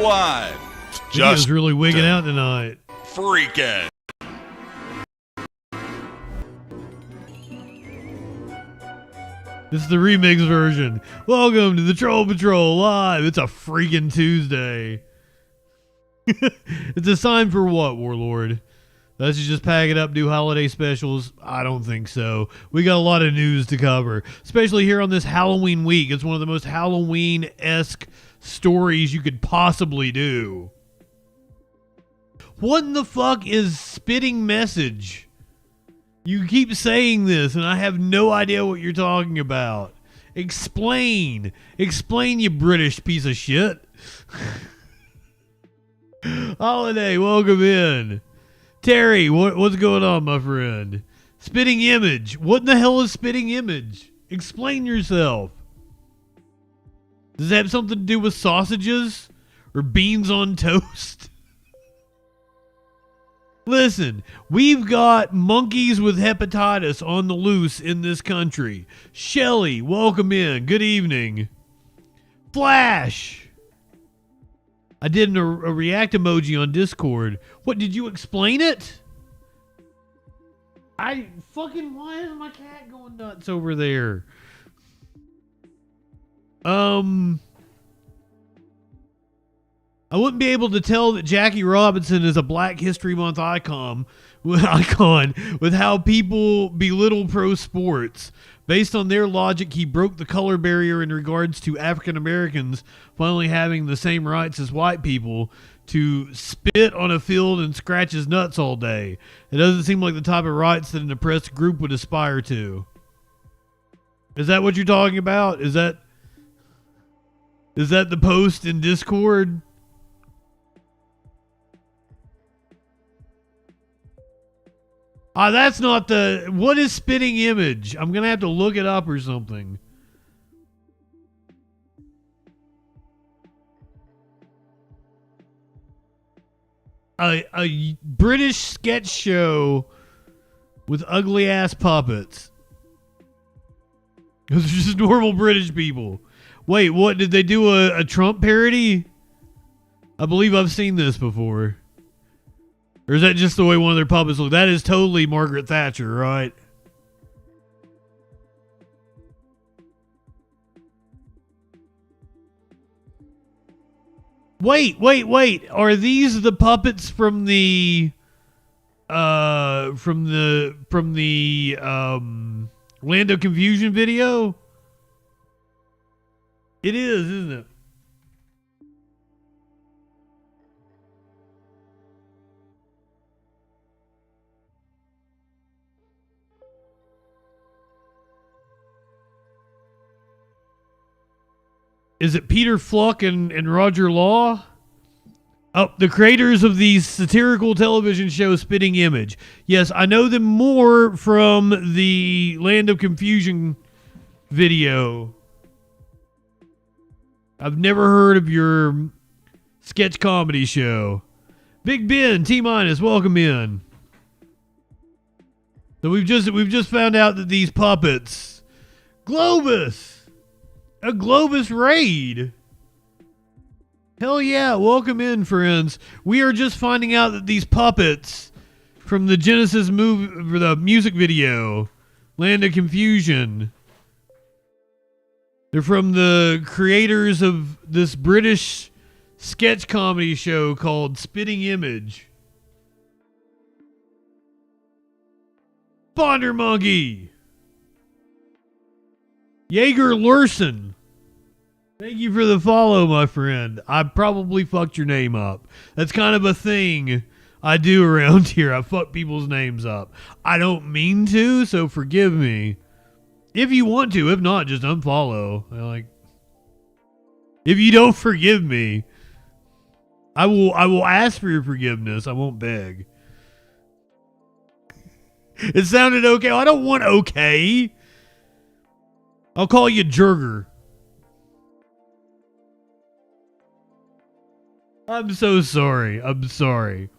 live. Just really wigging out tonight. Freakin. This is the remix version. Welcome to the Troll Patrol Live. It's a freaking Tuesday. It's a sign for what, Warlord? Let's just pack it up, do holiday specials? I don't think so. We got a lot of news to cover, especially here on this Halloween week. It's one of the most Halloween-esque stories you could possibly do. What in the fuck is spitting message? You keep saying this, and I have no idea what you're talking about. Explain. Explain, you British piece of shit. Holiday, welcome in. Terry, what's going on, my friend? Spitting image. What in the hell is spitting image? Explain yourself. Does it have something to do with sausages? Or beans on toast? Listen, we've got monkeys with hepatitis on the loose in this country. Shelly, welcome in. Good evening. Flash. I did a react emoji on Discord. What, did you explain it? Why is my cat going nuts over there? I wouldn't be able to tell that Jackie Robinson is a Black History Month icon with how people belittle pro sports. Based on their logic, he broke the color barrier in regards to African Americans finally having the same rights as white people to spit on a field and scratch his nuts all day. It doesn't seem like the type of rights that an oppressed group would aspire to. Is that what you're talking about? Is that the post in Discord? That's not the... What is spitting image? I'm going to have to look it up or something. A British sketch show with ugly-ass puppets. Those are just normal British people. Wait, what? Did they do a Trump parody? I believe I've seen this before. Or is that just the way one of their puppets look? That is totally Margaret Thatcher, right? Wait. Are these the puppets from the Land of Confusion video? It is, isn't it? Is it Peter Fluck and Roger Law? Oh, the creators of the satirical television show Spitting Image. Yes, I know them more from the Land of Confusion video. I've never heard of your sketch comedy show. Big Ben, T-minus, welcome in. So we've just found out that these puppets, Globus. A Globus raid. Hell yeah, welcome in, friends. We are just finding out that these puppets from the Genesis movie, the music video, Land of Confusion, they're from the creators of this British sketch comedy show called Spitting Image. Bonder Monkey. Jaeger Lurson. Thank you for the follow, my friend. I probably fucked your name up. That's kind of a thing I do around here. I fuck people's names up. I don't mean to, so forgive me. If you want to, if not, just unfollow. If you don't forgive me, I will ask for your forgiveness. I won't beg. It sounded okay. I don't want okay. I'll call you Jurger. I'm so sorry. I'm sorry.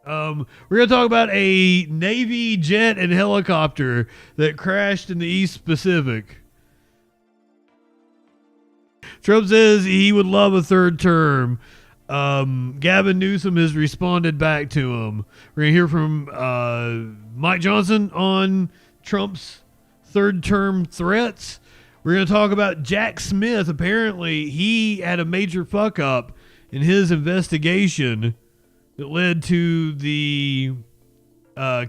We're going to talk about a Navy jet and helicopter that crashed in the East Pacific. Trump says he would love a third term. Gavin Newsom has responded back to him. We're going to hear from Mike Johnson on Trump's third term threats. We're going to talk about Jack Smith. Apparently, he had a major fuck up in his investigation that led to the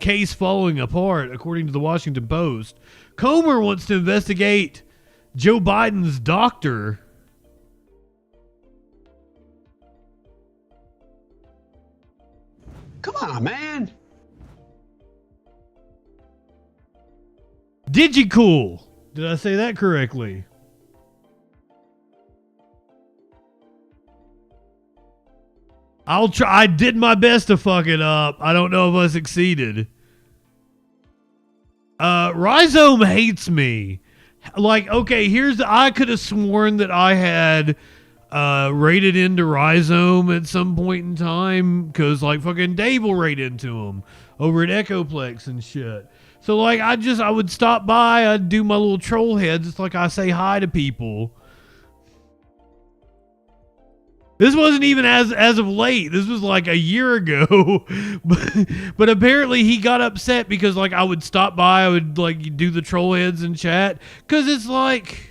case falling apart, according to the Washington Post. Comer wants to investigate Joe Biden's doctor. Come on, man. Digicool. Did I say that correctly? I'll try. I did my best to fuck it up. I don't know if I succeeded. Rhizome hates me. Like, okay, I could have sworn that I had rated into Rhizome at some point in time, because like fucking Dave will rate into him over at Echoplex and shit. So like I would stop by, I'd do my little troll heads. It's like I say hi to people. This wasn't even as of late. This was like a year ago. but apparently he got upset because like I would stop by, I would like do the troll heads and chat. Cause it's like,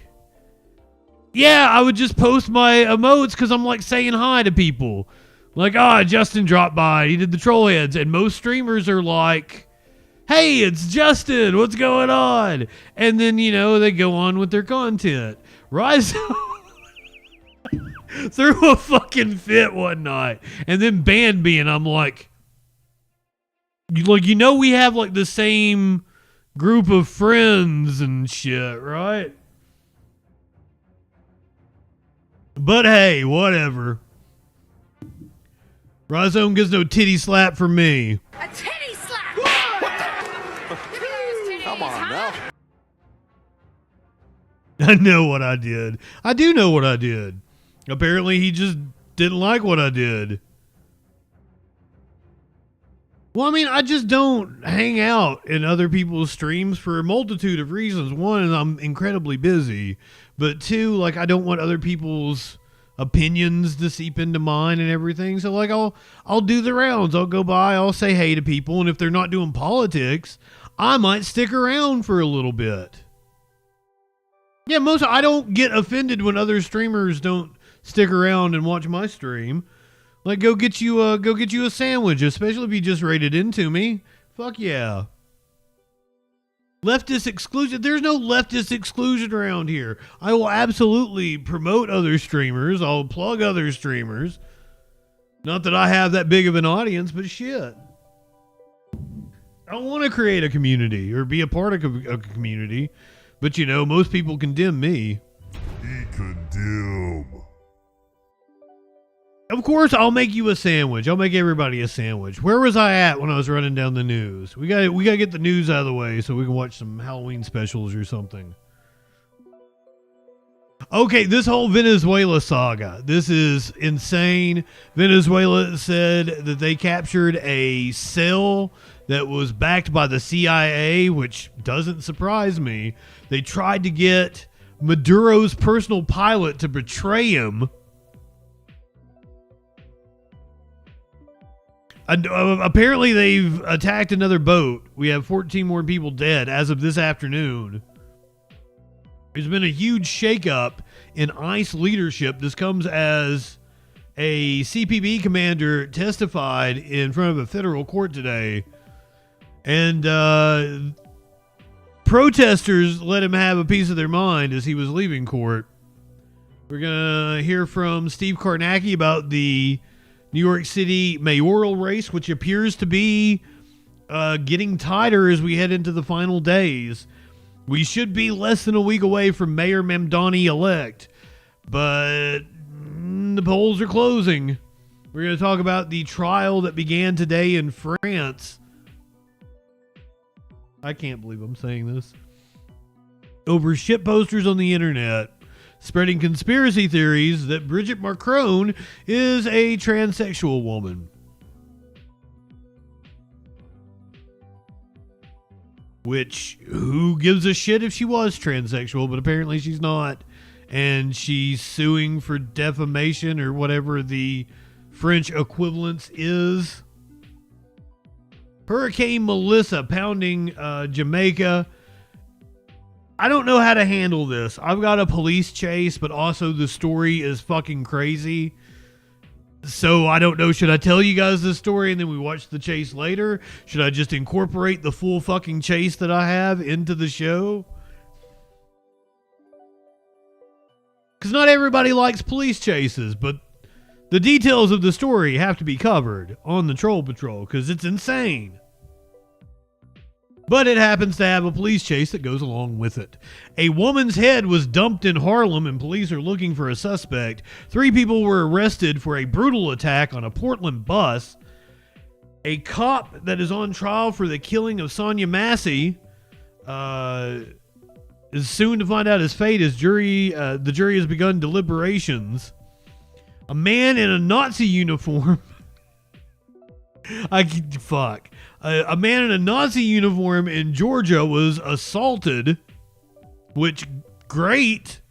yeah, I would just post my emotes because I'm like saying hi to people. Like, Justin dropped by, he did the troll heads. And most streamers are like, hey, it's Justin, what's going on? And then, they go on with their content. Rise threw a fucking fit one night and then banned me, and I'm like, we have like the same group of friends and shit, right? But hey, whatever. Rhizome gets no titty slap from me. A titty slap! What the? Come on now. I know what I did. I do know what I did. Apparently he just didn't like what I did. Well, I mean, I just don't hang out in other people's streams for a multitude of reasons. One, I'm incredibly busy. But two, like, I don't want other people's opinions to seep into mine and everything. So like I'll do the rounds. I'll go by, I'll say hey to people, and if they're not doing politics, I might stick around for a little bit. Yeah, I don't get offended when other streamers don't stick around and watch my stream. Like, go get you a sandwich, especially if you just rated into me. Fuck yeah. Leftist exclusion. There's no leftist exclusion around here. I will absolutely promote other streamers. I'll plug other streamers. Not that I have that big of an audience, but shit. I want to create a community or be a part of a community. But most people condemn me. He condemn. Of course, I'll make you a sandwich. I'll make everybody a sandwich. Where was I at when I was running down the news? We got to get the news out of the way so we can watch some Halloween specials or something. Okay, this whole Venezuela saga. This is insane. Venezuela said that they captured a cell that was backed by the CIA, which doesn't surprise me. They tried to get Maduro's personal pilot to betray him. Apparently they've attacked another boat. We have 14 more people dead as of this afternoon. There's been a huge shakeup in ICE leadership. This comes as a CPB commander testified in front of a federal court today. And protesters let him have a piece of their mind as he was leaving court. We're going to hear from Steve Kornacki about the New York City mayoral race, which appears to be getting tighter as we head into the final days. We should be less than a week away from Mayor Mamdani elect, but the polls are closing. We're going to talk about the trial that began today in France. I can't believe I'm saying this. Over shit posters on the internet spreading conspiracy theories that Brigitte Macron is a transsexual woman. Which, who gives a shit if she was transsexual, but apparently she's not. And she's suing for defamation or whatever the French equivalence is. Hurricane Melissa pounding Jamaica. I don't know how to handle this. I've got a police chase, but also the story is fucking crazy. So I don't know. Should I tell you guys this story and then we watch the chase later? Should I just incorporate the full fucking chase that I have into the show? Because not everybody likes police chases, but the details of the story have to be covered on the Troll Patrol because it's insane. But it happens to have a police chase that goes along with it. A woman's head was dumped in Harlem and police are looking for a suspect. 3 people were arrested for a brutal attack on a Portland bus. A cop that is on trial for the killing of Sonia Massey is soon to find out his fate as the jury has begun deliberations. A man in a Nazi uniform. A man in a Nazi uniform in Georgia was assaulted, which, great.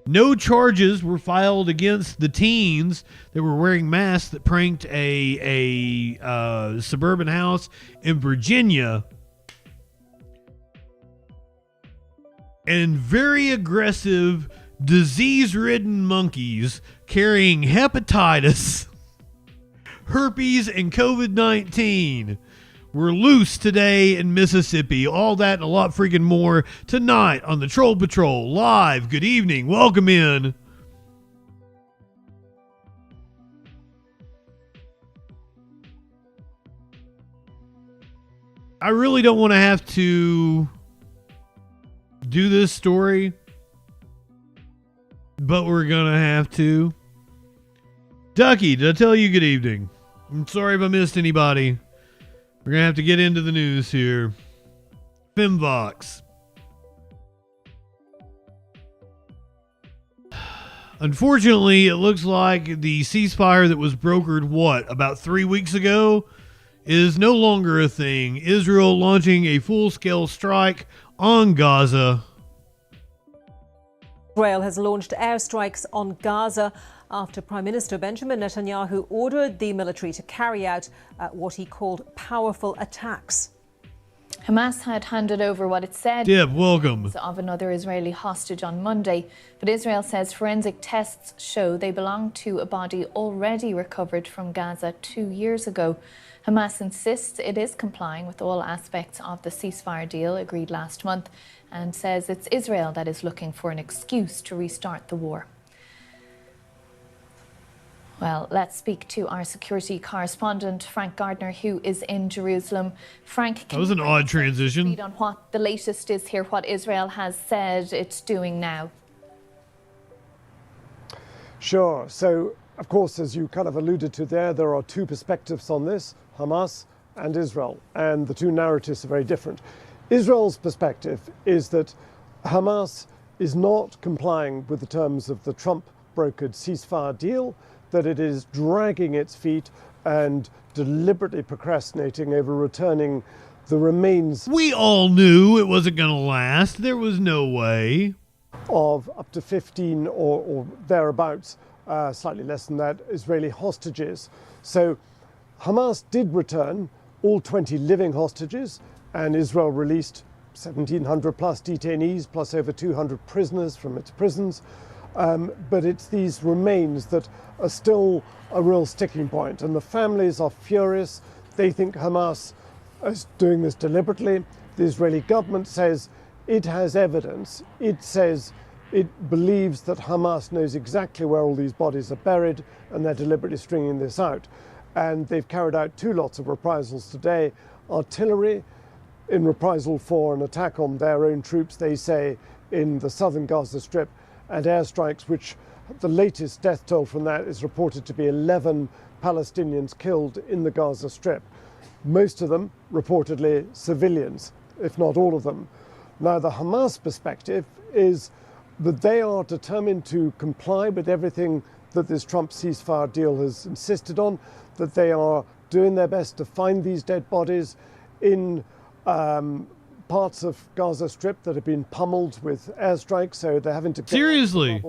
No charges were filed against the teens that were wearing masks that pranked a suburban house in Virginia. And very aggressive, disease-ridden monkeys carrying hepatitis, herpes, and COVID-19 were loose today in Mississippi. All that and a lot freaking more tonight on the Troll Patrol live. Good evening. Welcome in. I really don't want to have to do this story, but we're gonna have to. Ducky, did I tell you good evening? I'm sorry if I missed anybody. We're gonna have to get into the news here. Femvox. Unfortunately, it looks like the ceasefire that was brokered, about 3 weeks ago, is no longer a thing. Israel launching a full-scale strike on Gaza. Israel has launched airstrikes on Gaza after Prime Minister Benjamin Netanyahu ordered the military to carry out what he called powerful attacks. Hamas had handed over what it said welcome. of another Israeli hostage on Monday, but Israel says forensic tests show they belong to a body already recovered from Gaza 2 years ago. Hamas insists it is complying with all aspects of the ceasefire deal agreed last month and says it's Israel that is looking for an excuse to restart the war. Well, let's speak to our security correspondent, Frank Gardner, who is in Jerusalem. Frank, that was an odd transition. On what the latest is here, what Israel has said it's doing now. Sure. So, of course, as you kind of alluded to there are 2 perspectives on this, Hamas and Israel, and the 2 narratives are very different. Israel's perspective is that Hamas is not complying with the terms of the Trump-brokered ceasefire deal, that it is dragging its feet and deliberately procrastinating over returning the remains. We all knew it wasn't going to last. There was no way. Of up to 15 or thereabouts, slightly less than that, Israeli hostages. So Hamas did return all 20 living hostages, and Israel released 1,700 plus detainees, plus over 200 prisoners from its prisons. But it's these remains that are still a real sticking point, and the families are furious. They think Hamas is doing this deliberately. The Israeli government says it has evidence. It says it believes that Hamas knows exactly where all these bodies are buried, and they're deliberately stringing this out. And they've carried out 2 lots of reprisals today. Artillery in reprisal for an attack on their own troops, they say, in the southern Gaza Strip, and airstrikes, which the latest death toll from that is reported to be 11 Palestinians killed in the Gaza Strip. Most of them reportedly civilians, if not all of them. Now, the Hamas perspective is that they are determined to comply with everything that this Trump ceasefire deal has insisted on, that they are doing their best to find these dead bodies in parts of Gaza Strip that have been pummeled with airstrikes, so they're having to seriously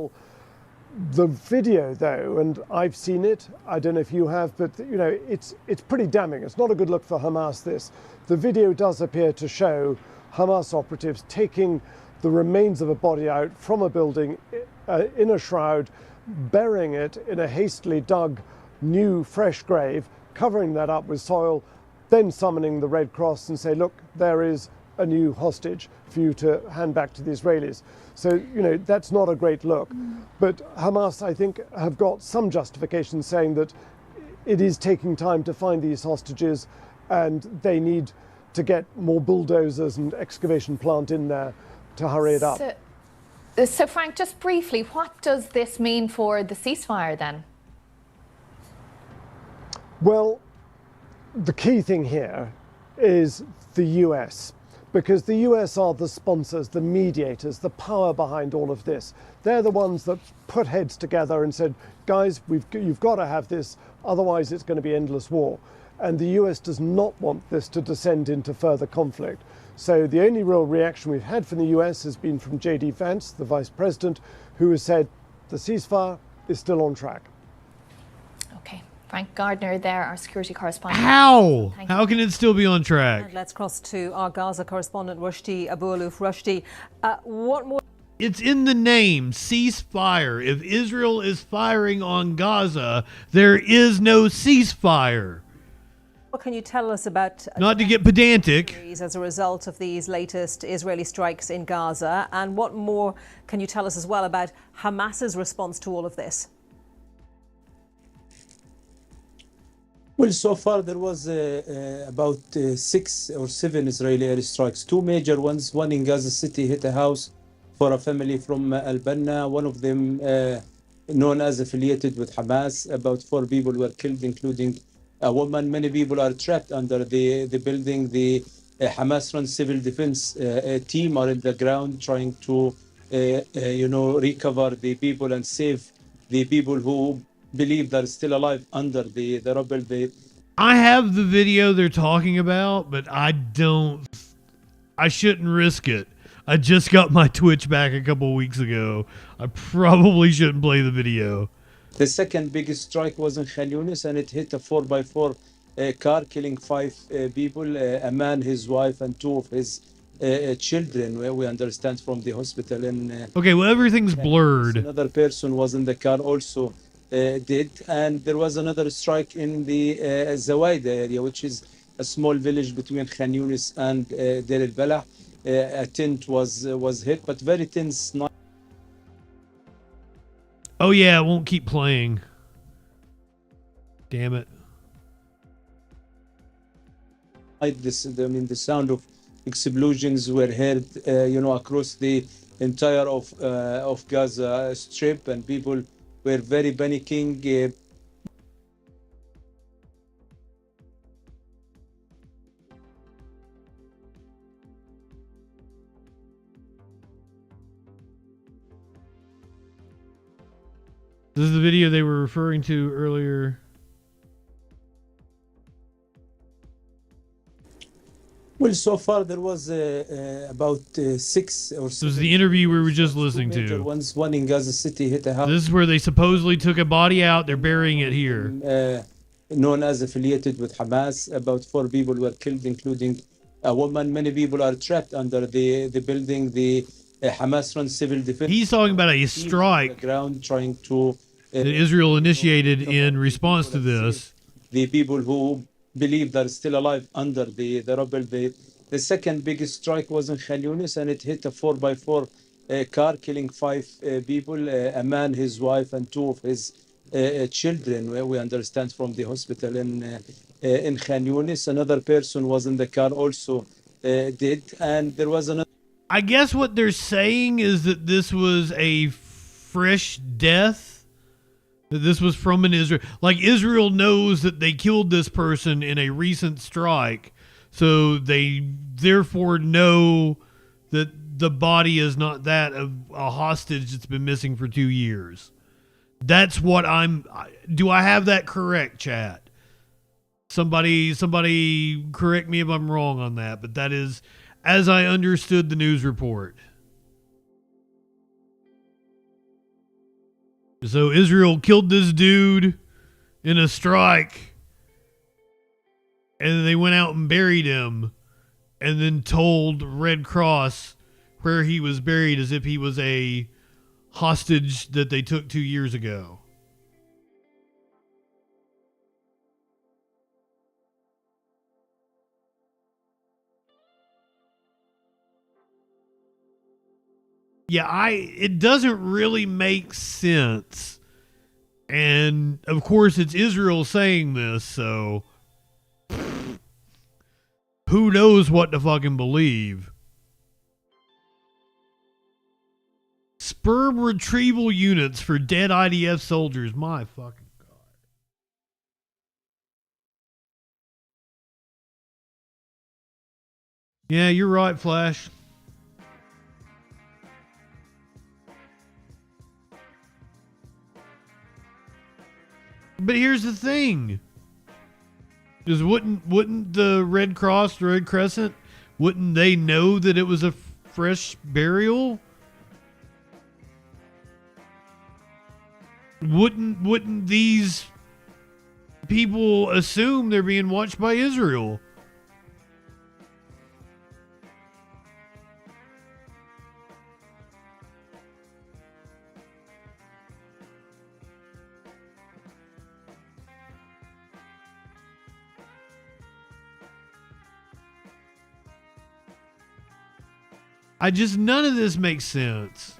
The video, though, and I've seen it, I don't know if you have, but it's pretty damning. It's not a good look for Hamas, this. The video does appear to show Hamas operatives taking the remains of a body out from a building in a shroud, burying it in a hastily dug new fresh grave, covering that up with soil, then summoning the Red Cross and say, look, there is a new hostage for you to hand back to the Israelis. So, that's not a great look. But Hamas, I think, have got some justification saying that it is taking time to find these hostages and they need to get more bulldozers and excavation plant in there to hurry it up. So Frank, just briefly, what does this mean for the ceasefire then? Well, the key thing here is the US, because the US are the sponsors, the mediators, the power behind all of this. They're the ones that put heads together and said, guys, you've got to have this, otherwise it's going to be endless war. And the US does not want this to descend into further conflict. So the only real reaction we've had from the US has been from J.D. Vance, the vice president, who has said the ceasefire is still on track. Okay. Frank Gardner there, our security correspondent. How? How can it still be on track? And let's cross to our Gaza correspondent, Rushdie Abu-Aluf. Rushdie, what more? It's in the name, ceasefire. If Israel is firing on Gaza, there is no ceasefire. What can you tell us about Not to get pedantic as a result of these latest Israeli strikes in Gaza? And what more can you tell us as well about Hamas's response to all of this? Well, so far there was about 6 or 7 Israeli airstrikes. 2 major ones. One in Gaza City hit a house for a family from Al-Banna. One of them known as affiliated with Hamas. About 4 people were killed, including a woman. Many people are trapped under the building. The Hamas-run civil defense team are in the ground trying to, recover the people and save the people who believe they're still alive under the rubble. I have the video they're talking about, but I shouldn't risk it. I just got my Twitch back a couple weeks ago. I probably shouldn't play the video. The second biggest strike was in Khan Yunis, and it hit a 4x4 car, killing 5 people, a man, his wife, and 2 of his children, where we understand from the hospital. Okay, well, everything's blurred. Another person was in the car also dead. And there was another strike in the Zawaida area, which is a small village between Khan Yunis and Deir el-Balah. A tent was hit, but very tense night. Oh yeah, it won't keep playing. Damn it. The sound of explosions were heard, across the entire of Gaza Strip, and people were very panicking. This is the video they were referring to earlier. Well, so far there was about 6 or 7. This was the interview we were just listening to. One in Gaza City hit a house. This is where they supposedly took a body out. They're burying it here. Known as affiliated with Hamas. About 4 people were killed, including a woman. Many people are trapped under the building. The Hamas-run civil defense. He's talking about a strike ground trying to that Israel initiated in response to this. The people who believe they're still alive under the rubble. The second biggest strike was in Khan Yunis, and it hit a 4x4 car, killing 5 people, a man, his wife, and 2 of his children, where we understand from the hospital in Khan Yunis. Another person was in the car also dead, and there was another. I guess what they're saying is that this was a fresh death. That this was from an Israel. Like, Israel knows that they killed this person in a recent strike. So they therefore know that the body is not that of a hostage that's been missing for 2 years. That's what do I have that correct, chat? Somebody correct me if I'm wrong on that, but that is as I understood the news report. So Israel killed this dude in a strike, and then they went out and buried him, and then told Red Cross where he was buried as if he was a hostage that they took 2 years ago. Yeah, it doesn't really make sense. And of course it's Israel saying this, so who knows what to fucking believe. Sperm retrieval units for dead IDF soldiers. My fucking God. Yeah, you're right, Flash. But here's the thing. Is wouldn't the Red Cross, the Red Crescent, wouldn't they know that it was a fresh burial? Wouldn't these people assume they're being watched by Israel? None of this makes sense.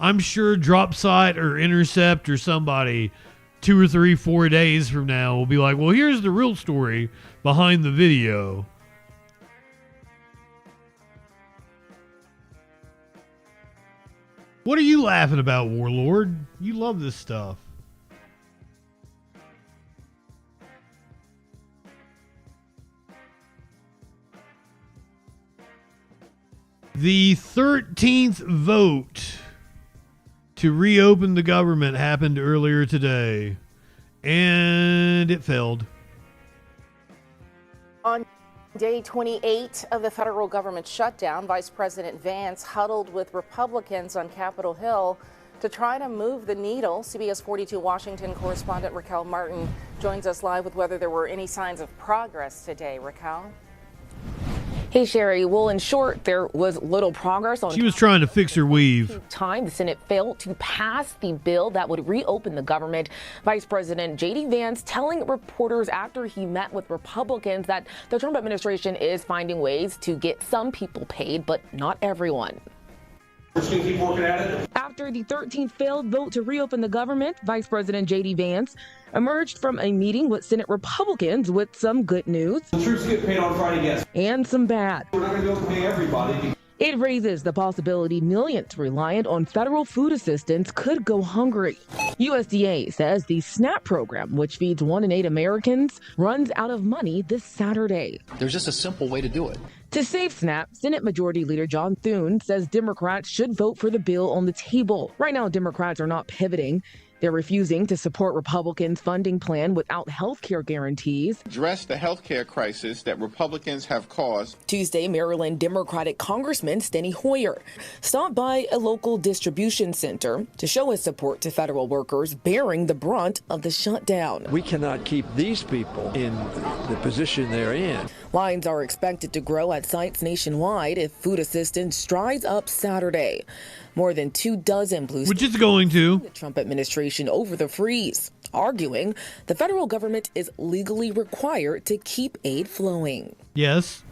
I'm sure Dropsite or Intercept or somebody 2 or 3, 4 days from now will be like, well, here's the real story behind the video. What are you laughing about, Warlord? You love this stuff. The 13th vote to reopen the government happened earlier today, and it failed. On day 28 of the federal government shutdown, Vice President Vance huddled with Republicans on Capitol Hill to try to move the needle. CBS 42 Washington correspondent Raquel Martin joins us live with whether there were any signs of progress today. Raquel? Hey, Sherry. Well, in short, there was little progress on. She was trying to fix her weave. Time the Senate failed to pass the bill that would reopen the government. Vice President J.D. Vance telling reporters after he met with Republicans that the Trump administration is finding ways to get some people paid, but not everyone. We're just going to keep working at it. After the 13th failed vote to reopen the government, Vice President J.D. Vance emerged from a meeting with Senate Republicans with some good news. The troops get paid on Friday, yes. And some bad. We're not going to be able to pay everybody. It raises the possibility millions reliant on federal food assistance could go hungry. USDA says the SNAP program, which feeds 1 in 8 Americans, runs out of money this Saturday. There's just a simple way to do it. To save SNAP, Senate Majority Leader John Thur says Democrats should vote for the bill on the table. Right now, Democrats are not pivoting. They're refusing to support Republicans' funding plan without health care guarantees. Address the health care crisis that Republicans have caused. Tuesday, Maryland Democratic Congressman Steny Hoyer stopped by a local distribution center to show his support to federal workers bearing the brunt of the shutdown. We cannot keep these people in the position they're in. Lines are expected to grow at sites nationwide if food assistance dries up Saturday. More than 24 blue which is going to the Trump administration over the freeze, arguing the federal government is legally required to keep aid flowing. Yes.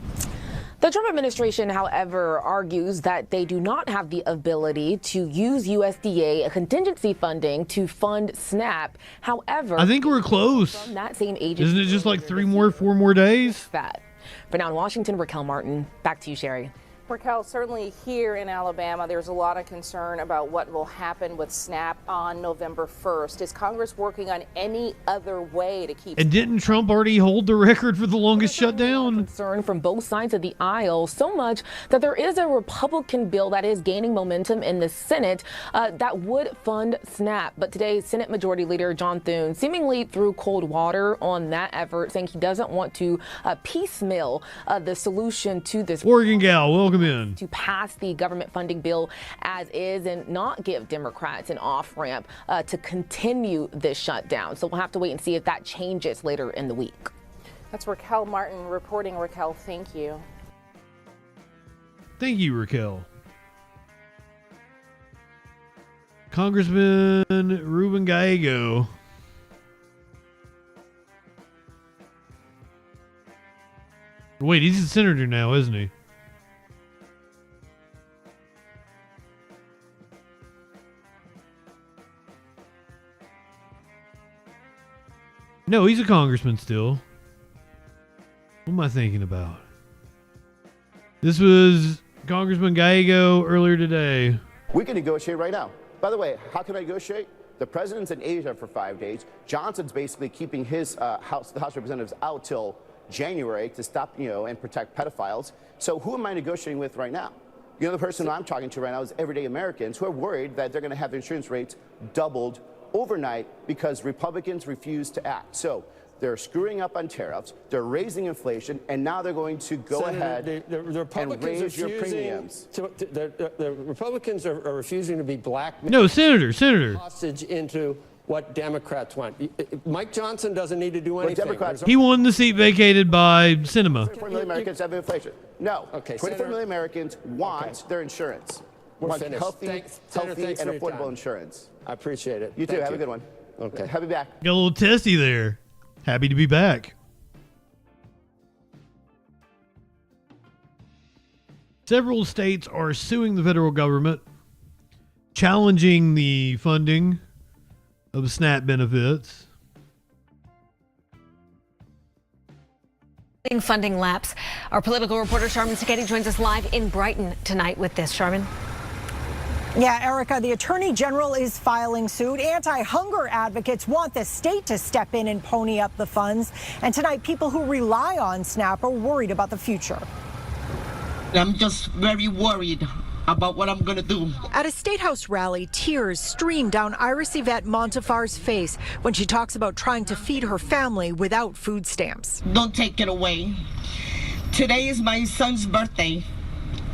The Trump administration, however, argues that they do not have the ability to use USDA contingency funding to fund SNAP. However, I think we're close. From that same agency, isn't it just like 4 more days? That. For now in Washington, Raquel Martin. Back to you, Sherry. Raquel, certainly here in Alabama, there's a lot of concern about what will happen with SNAP on November 1st. Is Congress working on any other way to keep... And didn't Trump already hold the record for the longest shutdown? Concern from both sides of the aisle, so much that there is a Republican bill that is gaining momentum in the Senate that would fund SNAP. But today, Senate Majority Leader John Thune seemingly threw cold water on that effort, saying he doesn't want to piecemeal the solution to this. Oregon gal, welcome in. To pass the government funding bill as is and not give Democrats an off-ramp to continue this shutdown. So we'll have to wait and see if that changes later in the week. That's Raquel Martin reporting. Raquel, thank you. Thank you, Raquel. Congressman Ruben Gallego. Wait, he's a senator now, isn't he? No, he's a congressman still. What am I thinking about? This was Congressman Gallego earlier today. We can negotiate right now. By the way, how can I negotiate? The president's in Asia for 5 days. Johnson's basically keeping his the House of Representatives out till January to stop, and protect pedophiles. So who am I negotiating with right now? The person I'm talking to right now is everyday Americans who are worried that they're going to have their insurance rates doubled overnight because Republicans refuse to act. So they're screwing up on tariffs, they're raising inflation, and now they're going to go ahead the and raise your premiums. The Republicans are refusing to be blackmailed. No, Senator. Hostage into what Democrats want. Mike Johnson doesn't need to do anything. He won the seat vacated by Cinema. 24 million Americans have inflation. No, okay, 24 million Americans want their insurance. Want healthy and affordable insurance. I appreciate it. You too. Have a good one. Okay. Happy back. Got a little testy there. Happy to be back. Several states are suing the federal government, challenging the funding of SNAP benefits. Funding lapse. Our political reporter Sharman Sacchetti joins us live in Brighton tonight with this. Sharman. Yeah, Erica, the Attorney General is filing suit. Anti-hunger advocates want the state to step in and pony up the funds. And tonight, people who rely on SNAP are worried about the future. I'm just very worried about what I'm going to do. At a State House rally, tears stream down Iris Yvette Montefar's face when she talks about trying to feed her family without food stamps. Don't take it away. Today is my son's birthday,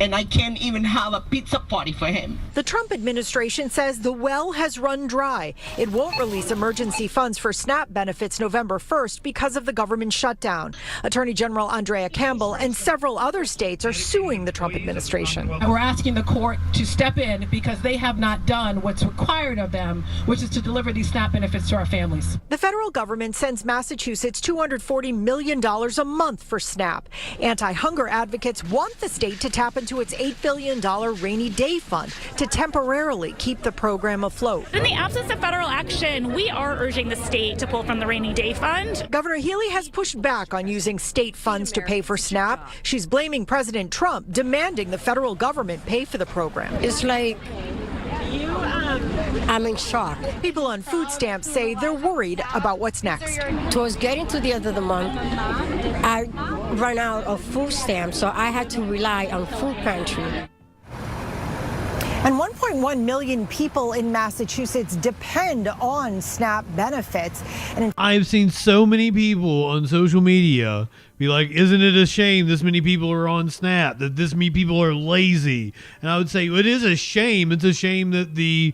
and I can't even have a pizza party for him. The Trump administration says the well has run dry. It won't release emergency funds for SNAP benefits November 1st because of the government shutdown. Attorney General Andrea Campbell and several other states are suing the Trump administration. We're asking the court to step in because they have not done what's required of them, which is to deliver these SNAP benefits to our families. The federal government sends Massachusetts $240 million a month for SNAP. Anti-hunger advocates want the state to tap into its $8 billion rainy day fund to temporarily keep the program afloat. In the absence of federal action, we are urging the state to pull from the rainy day fund. Governor Healy has pushed back on using state funds to pay for SNAP. She's blaming President Trump, demanding the federal government pay for the program. It's like I'm in shock. People on food stamps say they're worried about what's next. Towards getting to the end of the month, I ran out of food stamps, so I had to rely on food pantry. And 1.1 million people in Massachusetts depend on SNAP benefits. And I've seen so many people on social media be like, isn't it a shame this many people are on SNAP, that this many people are lazy? And I would say it is a shame. It's a shame that the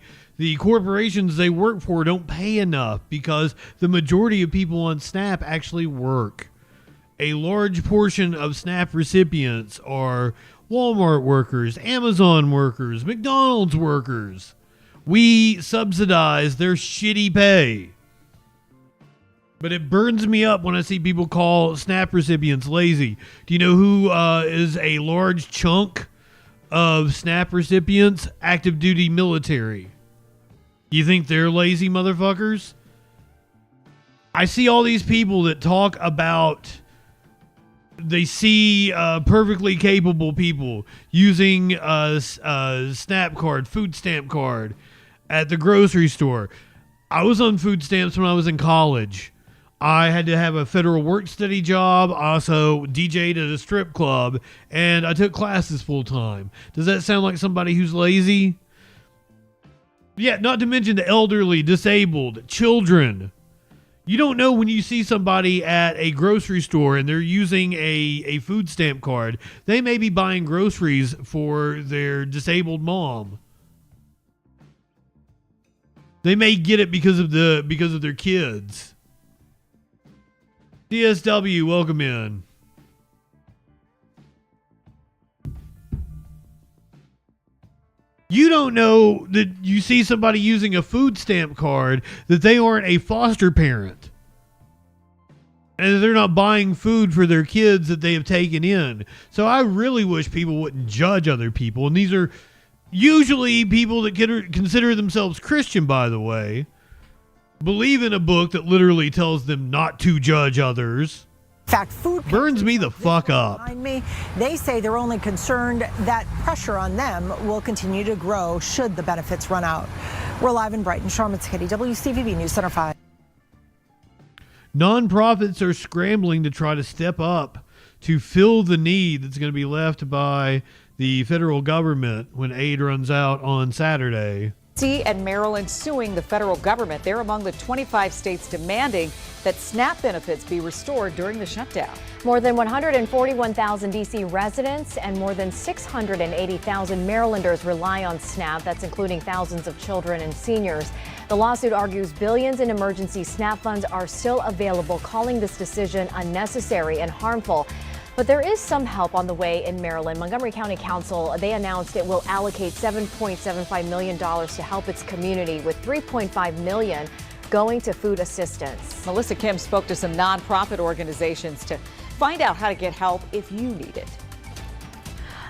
corporations they work for don't pay enough, because the majority of people on SNAP actually work. A large portion of SNAP recipients are Walmart workers, Amazon workers, McDonald's workers. We subsidize their shitty pay. But it burns me up when I see people call SNAP recipients lazy. Do you know who is a large chunk of SNAP recipients? Active duty military. You think they're lazy motherfuckers? I see all these people that talk about they see perfectly capable people using a SNAP card, food stamp card at the grocery store. I was on food stamps when I was in college. I had to have a federal work study job, also DJ'd at a strip club, and I took classes full time. Does that sound like somebody who's lazy? Yeah, not to mention the elderly, disabled, children. You don't know when you see somebody at a grocery store and they're using a food stamp card. They may be buying groceries for their disabled mom. They may get it because of their kids. DSW, welcome in. You don't know that you see somebody using a food stamp card that they aren't a foster parent. And that they're not buying food for their kids that they have taken in. So I really wish people wouldn't judge other people. And these are usually people that consider themselves Christian, by the way. Believe in a book that literally tells them not to judge others. In fact, food burns me the fuck up. Behind me, they say they're only concerned that pressure on them will continue to grow should the benefits run out. We're live in Brighton. Charmin Skitty, WCVB News Center 5. Nonprofits are scrambling to try to step up to fill the need that's going to be left by the federal government when aid runs out on Saturday. D.C. and Maryland suing the federal government. They're among the 25 states demanding that SNAP benefits be restored during the shutdown. More than 141,000 D.C. residents and more than 680,000 Marylanders rely on SNAP. That's including thousands of children and seniors. The lawsuit argues billions in emergency SNAP funds are still available, calling this decision unnecessary and harmful. But there is some help on the way in Maryland. Montgomery County Council, they announced it will allocate $7.75 million to help its community, with $3.5 million going to food assistance. Melissa Kim spoke to some nonprofit organizations to find out how to get help if you need it.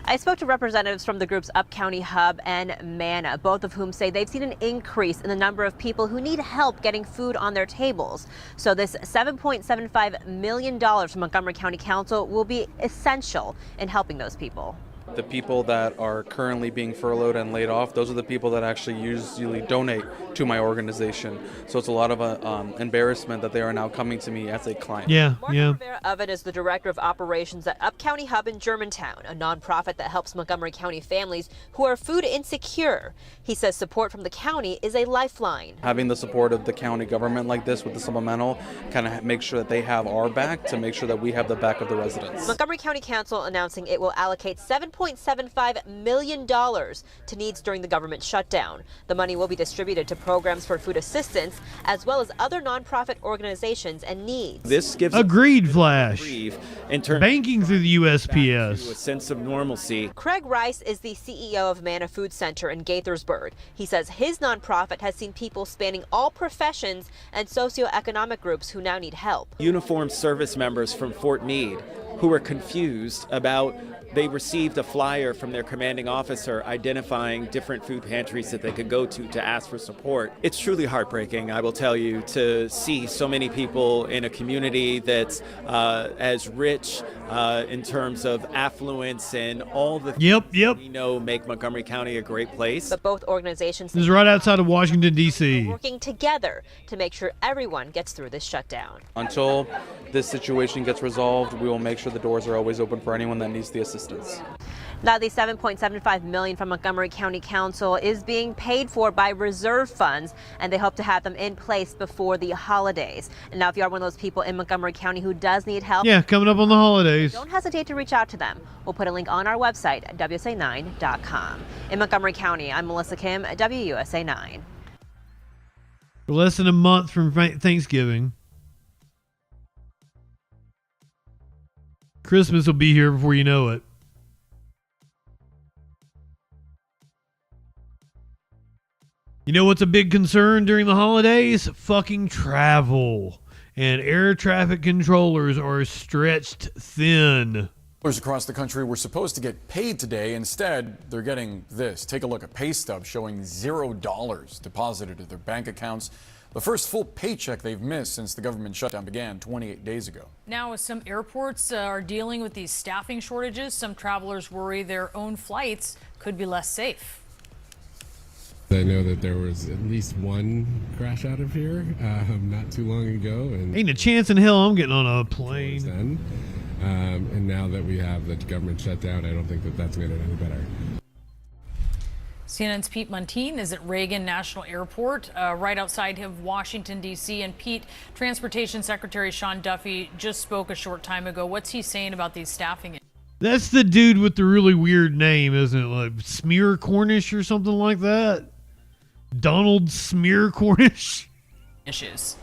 I spoke to representatives from the groups Up County Hub and MANA, both of whom say they've seen an increase in the number of people who need help getting food on their tables. So this $7.75 million from Montgomery County Council will be essential in helping those people. The people that are currently being furloughed and laid off, those are the people that actually usually donate to my organization. So it's a lot of embarrassment that they are now coming to me as a client. Mark Rivera-Oven is the director of operations at Up County Hub in Germantown, a nonprofit that helps Montgomery County families who are food insecure. He says support from the county is a lifeline. Having the support of the county government like this with the supplemental kind of make sure that they have our back to make sure that we have the back of the residents. Montgomery County Council announcing it will allocate $7.75 million to needs during the government shutdown. The money will be distributed to programs for food assistance, as well as other nonprofit organizations and needs. This gives Agreed, Flash. In terms banking through the USPS. a sense of normalcy. Craig Rice is the CEO of MANA Food Center in Gaithersburg. He says his nonprofit has seen people spanning all professions and socioeconomic groups who now need help. Uniformed service members from Fort Meade who are confused about they received a flyer from their commanding officer identifying different food pantries that they could go to ask for support. It's truly heartbreaking, I will tell you, to see so many people in a community that's as rich in terms of affluence and all the things we know make Montgomery County a great place. But both organizations This is right outside of Washington, D.C. working together to make sure everyone gets through this shutdown. Until this situation gets resolved, we will make sure the doors are always open for anyone that needs the assistance. Now, the $7.75 million from Montgomery County Council is being paid for by reserve funds, and they hope to have them in place before the holidays. And now, if you are one of those people in Montgomery County who does need help, coming up on the holidays, don't hesitate to reach out to them. We'll put a link on our website at WSA9.com. In Montgomery County, I'm Melissa Kim at WUSA 9. We're less than a month from Thanksgiving. Christmas will be here before you know it. You know what's a big concern during the holidays? Fucking travel. And air traffic controllers are stretched thin. Across the country were supposed to get paid today. Instead, they're getting this. Take a look at pay stubs showing $0 deposited to their bank accounts. The first full paycheck they've missed since the government shutdown began 28 days ago. Now, as some airports are dealing with these staffing shortages, some travelers worry their own flights could be less safe. I know that there was at least one crash out of here not too long ago. And ain't a chance in hell I'm getting on a plane. And now that we have the government shut down, I don't think that that's made it any better. CNN's Pete Muntean is at Reagan National Airport, right outside of Washington, D.C. And Pete, Transportation Secretary Sean Duffy just spoke a short time ago. What's he saying about these staffing? That's the dude with the really weird name, isn't it? Like Smear Cornish or something like that? Donald Smear Cornish? Issues.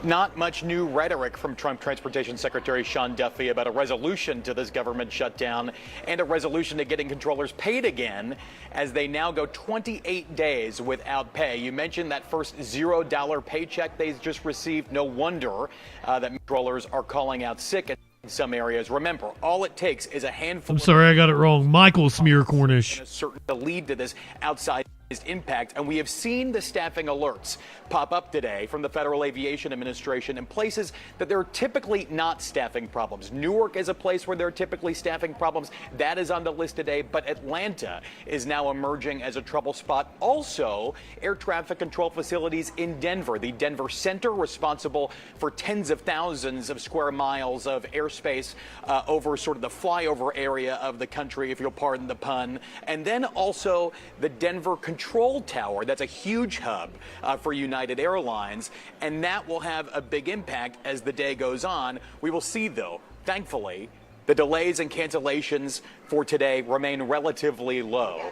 Not much new rhetoric from Trump Transportation Secretary Sean Duffy about a resolution to this government shutdown and a resolution to getting controllers paid again as they now go 28 days without pay. You mentioned that first $0 paycheck they just received. No wonder that controllers are calling out sick in some areas. Remember, all it takes is a handful. I'm sorry, I got it wrong. Michael Smear Cornish. To lead to this outside impact, and we have seen the staffing alerts pop up today from the Federal Aviation Administration in places that there are typically not staffing problems. Newark is a place where there are typically staffing problems. That is on the list today, but Atlanta is now emerging as a trouble spot. Also, air traffic control facilities in Denver, the Denver Center, responsible for tens of thousands of square miles of airspace over sort of the flyover area of the country, if you'll pardon the pun. And then also the Denver Control Tower. That's a huge hub for United Airlines, and that will have a big impact as the day goes on. We will see, though, thankfully, the delays and cancellations for today remain relatively low.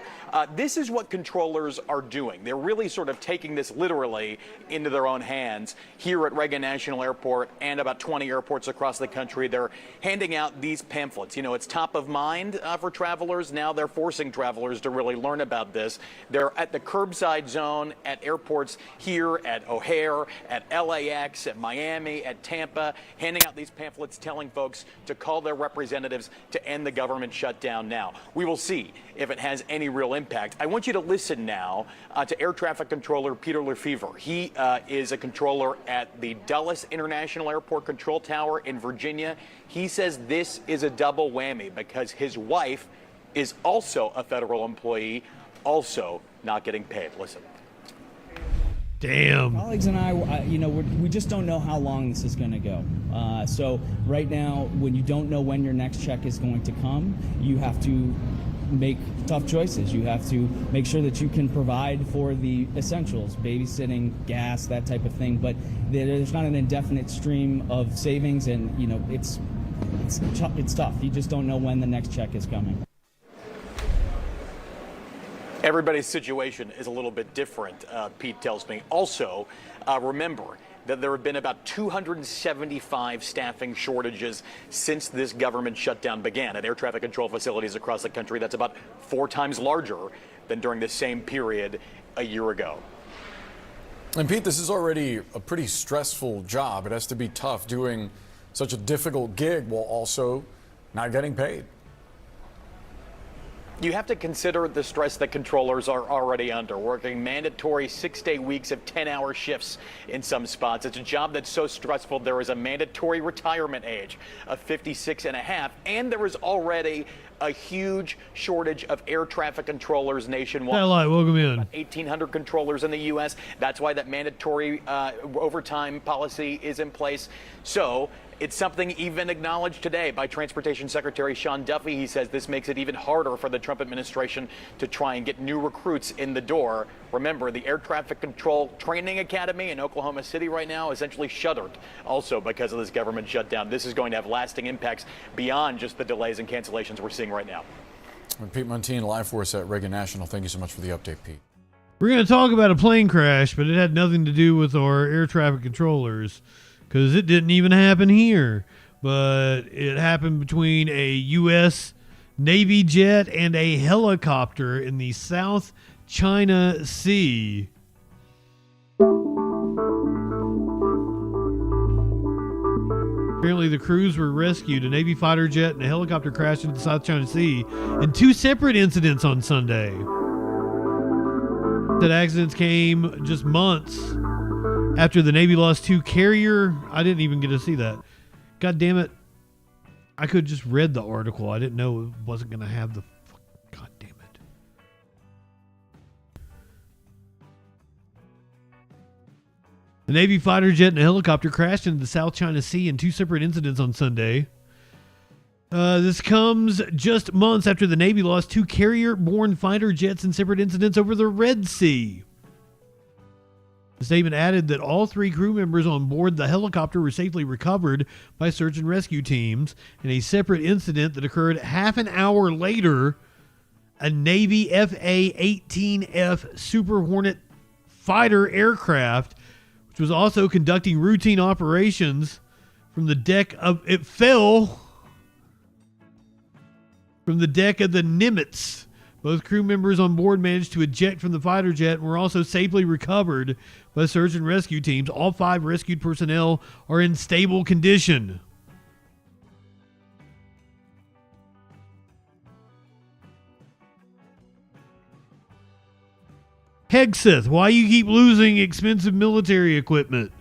This is what controllers are doing. They're really sort of taking this literally into their own hands here at Reagan National Airport and about 20 airports across the country. They're handing out these pamphlets. You know, it's top of mind for travelers. Now they're forcing travelers to really learn about this. They're at the curbside zone at airports here at O'Hare, at LAX, at Miami, at Tampa, handing out these pamphlets telling folks to call their representatives to end the government shutdown now. We will see if it has any real impact. I want you to listen now to Air Traffic Controller Peter Lefevre. He is a controller at the Dulles International Airport Control Tower in Virginia. He says this is a double whammy because his wife is also a federal employee, also not getting paid. Listen. Damn. Colleagues and I, we just don't know how long this is going to go. So right now, when you don't know when your next check is going to come, you have to make tough choices. You have to make sure that you can provide for the essentials, babysitting, gas, that type of thing. But there's not an indefinite stream of savings, and it's tough. You just don't know when the next check is coming. Everybody's situation is a little bit different, Pete tells me. Also, remember that there have been about 275 staffing shortages since this government shutdown began at air traffic control facilities across the country. That's about 4 times larger than during the same period a year ago. And Pete, this is already a pretty stressful job. It has to be tough doing such a difficult gig while also not getting paid. You have to consider the stress that controllers are already under, working mandatory 6-day weeks of 10-hour shifts in some spots. It's a job that's so stressful there is a mandatory retirement age of 56 and a half, and there is already a huge shortage of air traffic controllers nationwide. Satellite, welcome in. About 1,800 controllers in the U.S. That's why that mandatory overtime policy is in place. So it's something even acknowledged today by Transportation Secretary Sean Duffy. He says this makes it even harder for the Trump administration to try and get new recruits in the door. Remember, the Air Traffic Control Training Academy in Oklahoma City right now essentially shuttered also because of this government shutdown. This is going to have lasting impacts beyond just the delays and cancellations we're seeing right now. Pete Muntean, live for us at Reagan National. Thank you so much for the update, Pete. We're going to talk about a plane crash, but it had nothing to do with our air traffic controllers, because it didn't even happen here. But it happened between a U.S. Navy jet and a helicopter in the South China Sea. Apparently, the crews were rescued. A Navy fighter jet and a helicopter crashed into the South China Sea in 2 separate incidents on Sunday. That accidents came just months after the Navy lost 2 carrier. I didn't even get to see that. God damn it. I could just read the article. I didn't know it wasn't going to have the... God damn it. The Navy fighter jet and a helicopter crashed into the South China Sea in 2 separate incidents on Sunday. This comes just months after the Navy lost 2 carrier-borne fighter jets in separate incidents over the Red Sea. The statement added that all 3 crew members on board the helicopter were safely recovered by search and rescue teams. In a separate incident that occurred half an hour later, a Navy FA-18F Super Hornet fighter aircraft, which was also conducting routine operations from the deck of... It fell from the deck of the Nimitz. Both crew members on board managed to eject from the fighter jet and were also safely recovered by search and rescue teams. All 5 rescued personnel are in stable condition. Hegseth, why you keep losing expensive military equipment?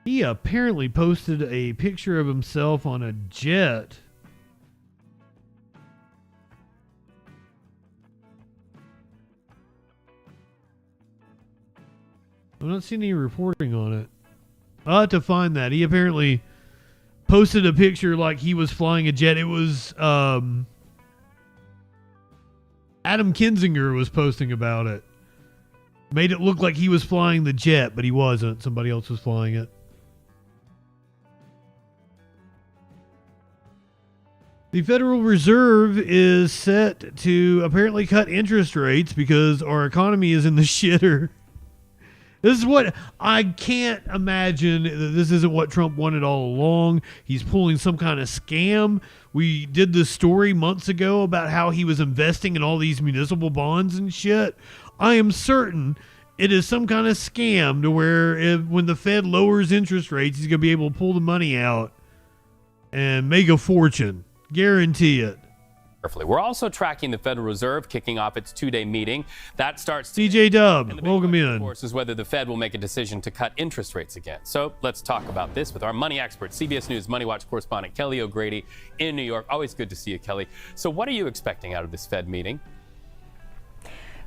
He apparently posted a picture of himself on a jet. I'm not seeing any reporting on it. I'll have to find that. He apparently posted a picture like he was flying a jet. It was Adam Kinzinger was posting about it. Made it look like he was flying the jet, but he wasn't. Somebody else was flying it. The Federal Reserve is set to apparently cut interest rates because our economy is in the shitter. This is what I can't imagine. This isn't what Trump wanted all along. He's pulling some kind of scam. We did this story months ago about how he was investing in all these municipal bonds and shit. I am certain it is some kind of scam to where when the Fed lowers interest rates, he's going to be able to pull the money out and make a fortune. Guarantee it. We're also tracking the Federal Reserve kicking off its 2-day meeting. That starts CJ Dub, welcome in. Of course, is whether the Fed will make a decision to cut interest rates again. So let's talk about this with our money expert, CBS News Money Watch correspondent Kelly O'Grady in New York. Always good to see you, Kelly. So what are you expecting out of this Fed meeting?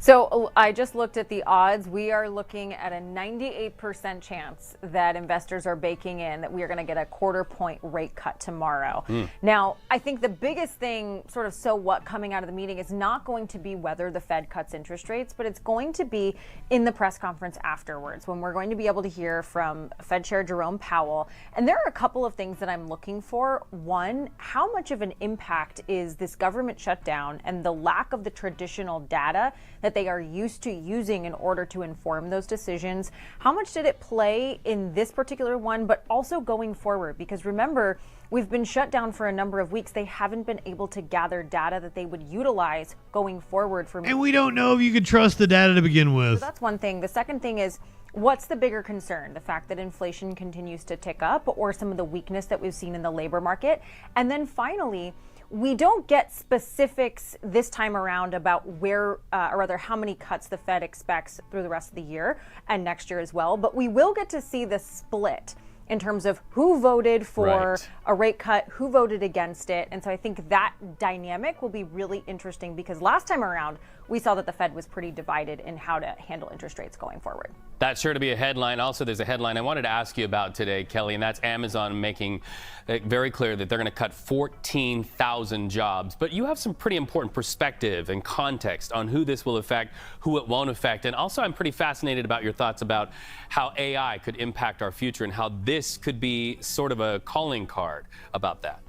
So I just looked at the odds. We are looking at a 98% chance that investors are baking in that we are going to get a 1/4 point rate cut tomorrow. Now, I think the biggest thing, sort of so what coming out of the meeting is not going to be whether the Fed cuts interest rates, but it's going to be in the press conference afterwards when we're going to be able to hear from Fed Chair Jerome Powell. And there are a couple of things that I'm looking for. One, how much of an impact is this government shutdown and the lack of the traditional data that they are used to using in order to inform those decisions? How much did it play in this particular one, but also going forward? Because remember, we've been shut down for a number of weeks. They haven't been able to gather data that they would utilize going forward. And we don't know if you could trust the data to begin with. So that's one thing. The second thing is, what's the bigger concern? The fact that inflation continues to tick up, or some of the weakness that we've seen in the labor market? And then finally, we don't get specifics this time around about where, or rather how many cuts the Fed expects through the rest of the year and next year as well. But we will get to see the split in terms of who voted for a rate cut, who voted against it. And so I think that dynamic will be really interesting because last time around, we saw that the Fed was pretty divided in how to handle interest rates going forward. That's sure to be a headline. Also, there's a headline I wanted to ask you about today, Kelly, and that's Amazon making it very clear that they're going to cut 14,000 jobs. But you have some pretty important perspective and context on who this will affect, who it won't affect. And also, I'm pretty fascinated about your thoughts about how AI could impact our future and how this could be sort of a calling card about that.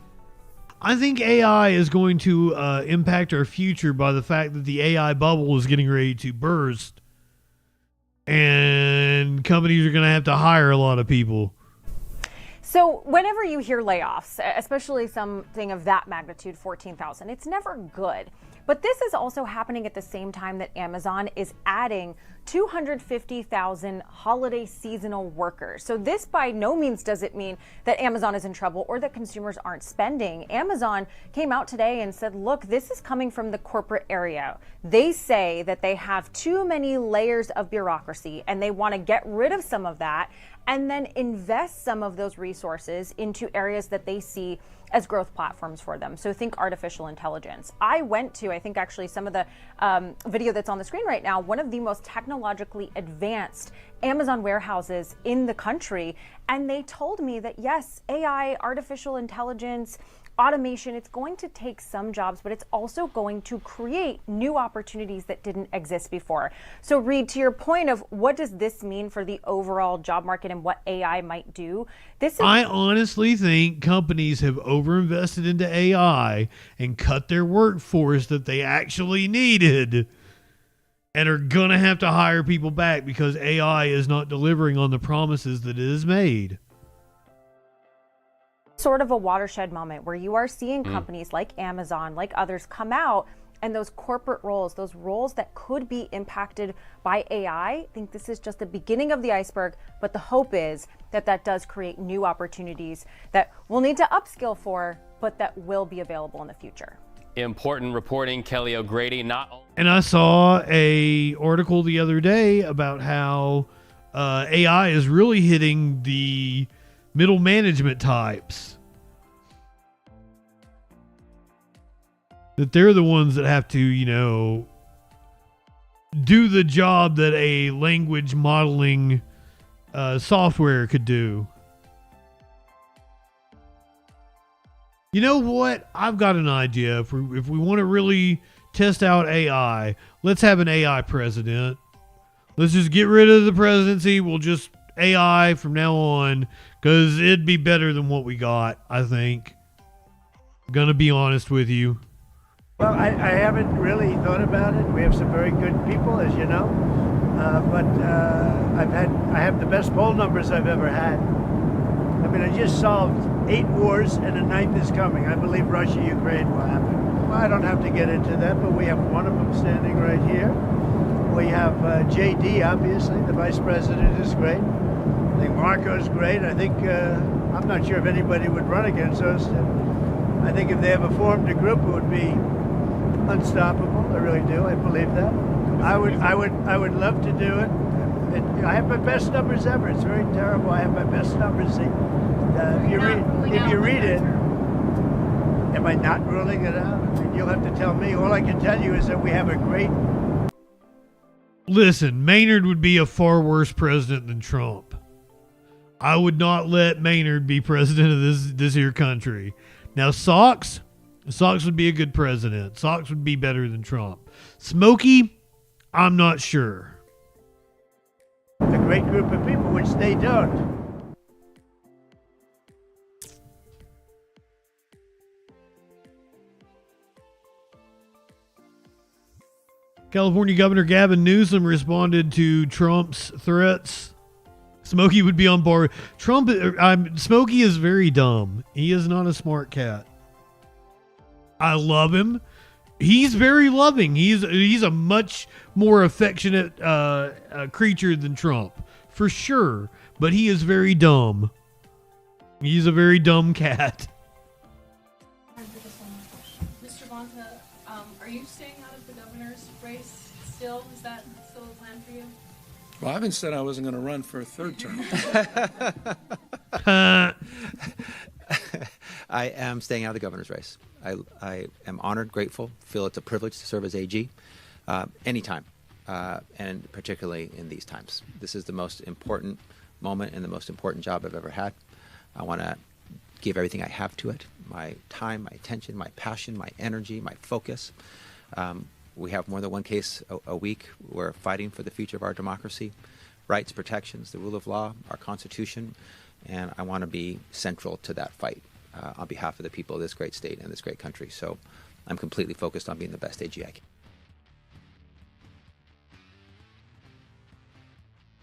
I think AI is going to impact our future by the fact that the AI bubble is getting ready to burst. And companies are going to have to hire a lot of people. So whenever you hear layoffs, especially something of that magnitude, 14,000, it's never good. But this is also happening at the same time that Amazon is adding 250,000 holiday seasonal workers. So this by no means does it mean that Amazon is in trouble or that consumers aren't spending. Amazon came out today and said, look, this is coming from the corporate area. They say that they have too many layers of bureaucracy and they want to get rid of some of that and then invest some of those resources into areas that they see as growth platforms for them. So think artificial intelligence. I went to, I think actually some of the video that's on the screen right now, one of the most technologically advanced Amazon warehouses in the country. And they told me that yes, AI, artificial intelligence, automation, it's going to take some jobs, but it's also going to create new opportunities that didn't exist before. So Reed, to your point of what does this mean for the overall job market and what AI might do? I honestly think companies have overinvested into AI and cut their workforce that they actually needed and are going to have to hire people back because AI is not delivering on the promises that it has made. Sort of a watershed moment where you are seeing companies like Amazon, like others, come out and those corporate roles, those roles that could be impacted by AI. I think this is just the beginning of the iceberg, but the hope is that that does create new opportunities that we'll need to upskill for, but that will be available in the future. Important reporting, Kelly O'Grady. And I saw a article the other day about how AI is really hitting the middle management types. That they're the ones that have to, you know, do the job that a language modeling software could do. You know what? I've got an idea. If we want to really test out AI, let's have an AI president. Let's just get rid of the presidency. We'll just AI from now on, because it'd be better than what we got, I think. I'm gonna be honest with you. Well, I haven't really thought about it. We have some very good people, as you know, but I have the best poll numbers I've ever had. I mean, I just solved 8 wars and a 9th is coming. I believe Russia, Ukraine will happen. Well, I don't have to get into that, but we have one of them standing right here. We have JD, obviously. The vice president is great. I think Marco's great. I think, I'm not sure if anybody would run against us. I think if they ever formed a group, it would be unstoppable. I really do. I believe that. I would love to do it. I have my best numbers ever. It's very terrible. I have my best numbers. If you read it, am I not ruling it out? I mean, you'll have to tell me. All I can tell you is that we have a great... Listen, Maynard would be a far worse president than Trump. I would not let Maynard be president of this here country. Now, Socks would be a good president. Socks would be better than Trump. Smokey, I'm not sure. A great group of people, which they don't. California Governor Gavin Newsom responded to Trump's threats. Smokey would be on board. Smokey is very dumb. He is not a smart cat. I love him. He's very loving. He's a much more affectionate creature than Trump, for sure. But he is very dumb. He's a very dumb cat. Mr. Bonta, are you staying out of the governor's race still? Is that still a plan for you? Well, I haven't said I wasn't going to run for a 3rd term. I am staying out of the governor's race. I am honored, grateful, feel it's a privilege to serve as AG anytime, and particularly in these times. This is the most important moment and the most important job I've ever had. I want to give everything I have to it, my time, my attention, my passion, my energy, my focus. We have more than one case a week. We're fighting for the future of our democracy, rights, protections, the rule of law, our Constitution, and I want to be central to that fight on behalf of the people of this great state and this great country. So I'm completely focused on being the best AG I can.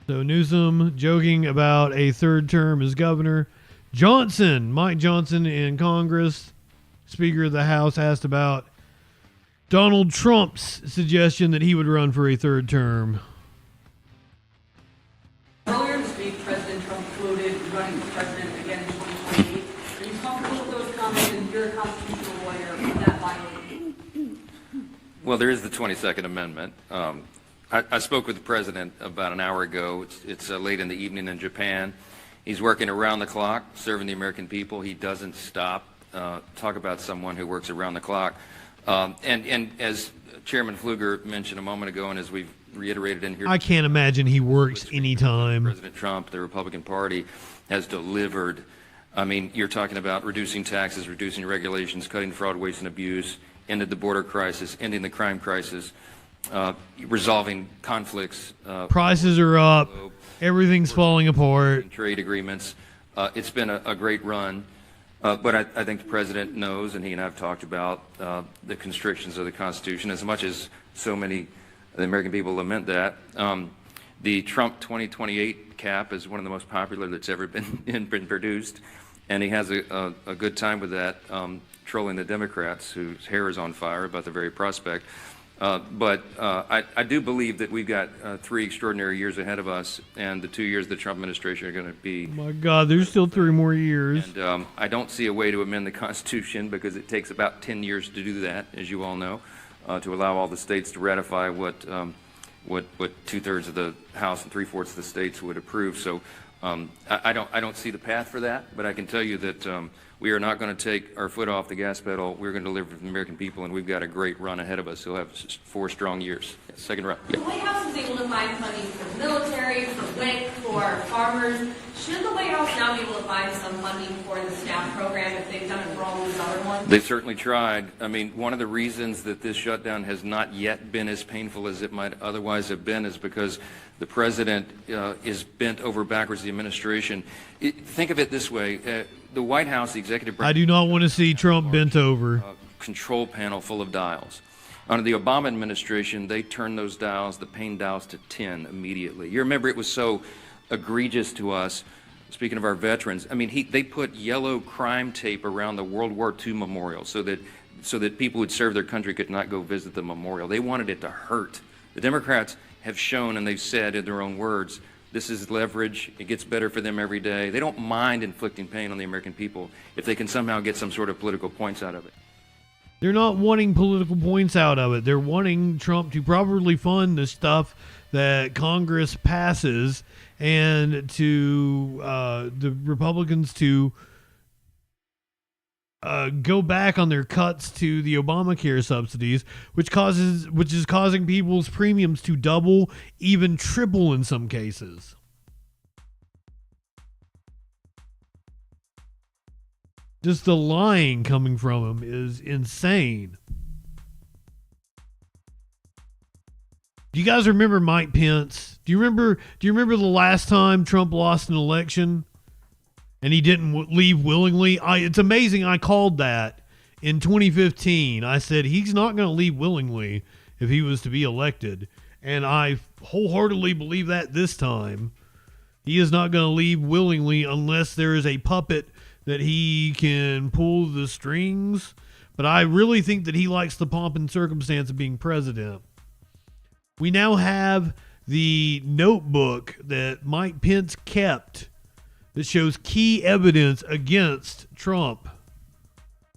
So Newsom joking about a 3rd term as governor. Mike Johnson in Congress, Speaker of the House, asked about Donald Trump's suggestion that he would run for a third term. Earlier this week, President Trump floated running for president again in 2028. Are you comfortable with those comments, and you're a constitutional lawyer, with that violation? Well, there is the 22nd Amendment. I spoke with the president about an hour ago. It's late in the evening in Japan. He's working around the clock, serving the American people. He doesn't stop. Talk about someone who works around the clock. And as Chairman Pfluger mentioned a moment ago, and as we've reiterated in here, I can't imagine he works anytime. President Trump, the Republican Party, has delivered. I mean, you're talking about reducing taxes, reducing regulations, cutting fraud, waste, and abuse, ended the border crisis, ending the crime crisis, resolving conflicts. Prices are up. Everything's falling apart. Trade agreements. It's been a great run. But I think the president knows, and he and I have talked about the constrictions of the Constitution, as much as so many of the American people lament that. The Trump 2028 cap is one of the most popular that's ever been produced, and he has a good time with that, trolling the Democrats, whose hair is on fire about the very prospect. But I do believe that we've got 3 extraordinary years ahead of us, and the 2 years of the Trump administration are going to be... Oh my God, there's still 3 more years. And I don't see a way to amend the Constitution, because it takes about 10 years to do that, as you all know, to allow all the states to ratify what 2/3 of the House and 3/4 of the states would approve. So I don't see the path for that, but I can tell you that we are not going to take our foot off the gas pedal. We're going to deliver for the American people, and we've got a great run ahead of us. We'll have 4 strong years. Second round. The White House is able to find money for the military, for WIC, for farmers. Should the White House now be able to find some funding for the SNAP program if they've done it for all these other ones? They certainly tried. I mean, one of the reasons that this shutdown has not yet been as painful as it might otherwise have been is because the president is bent over backwards, the administration. Think of it this way. The White House, the executive branch... I do not want to see Trump bent over. Control panel full of dials. Under the Obama administration, they turned those dials, the pain dials, to 10 immediately. You remember it was so egregious to us, speaking of our veterans. I mean, they put yellow crime tape around the World War II memorial so that people who'd served their country could not go visit the memorial. They wanted it to hurt. The Democrats have shown, and they've said in their own words, this is leverage. It gets better for them every day. They don't mind inflicting pain on the American people if they can somehow get some sort of political points out of it. They're not wanting political points out of it. They're wanting Trump to properly fund the stuff that Congress passes, and to the Republicans to go back on their cuts to the Obamacare subsidies, which is causing people's premiums to double, even triple in some cases. Just the lying coming from him is insane. Do you guys remember Mike Pence? Do you remember the last time Trump lost an election and he didn't leave willingly? It's amazing. I called that in 2015. I said he's not going to leave willingly if he was to be elected, and I wholeheartedly believe that this time. He is not going to leave willingly unless there is a puppet that he can pull the strings. But I really think that he likes the pomp and circumstance of being president. We now have the notebook that Mike Pence kept that shows key evidence against Trump.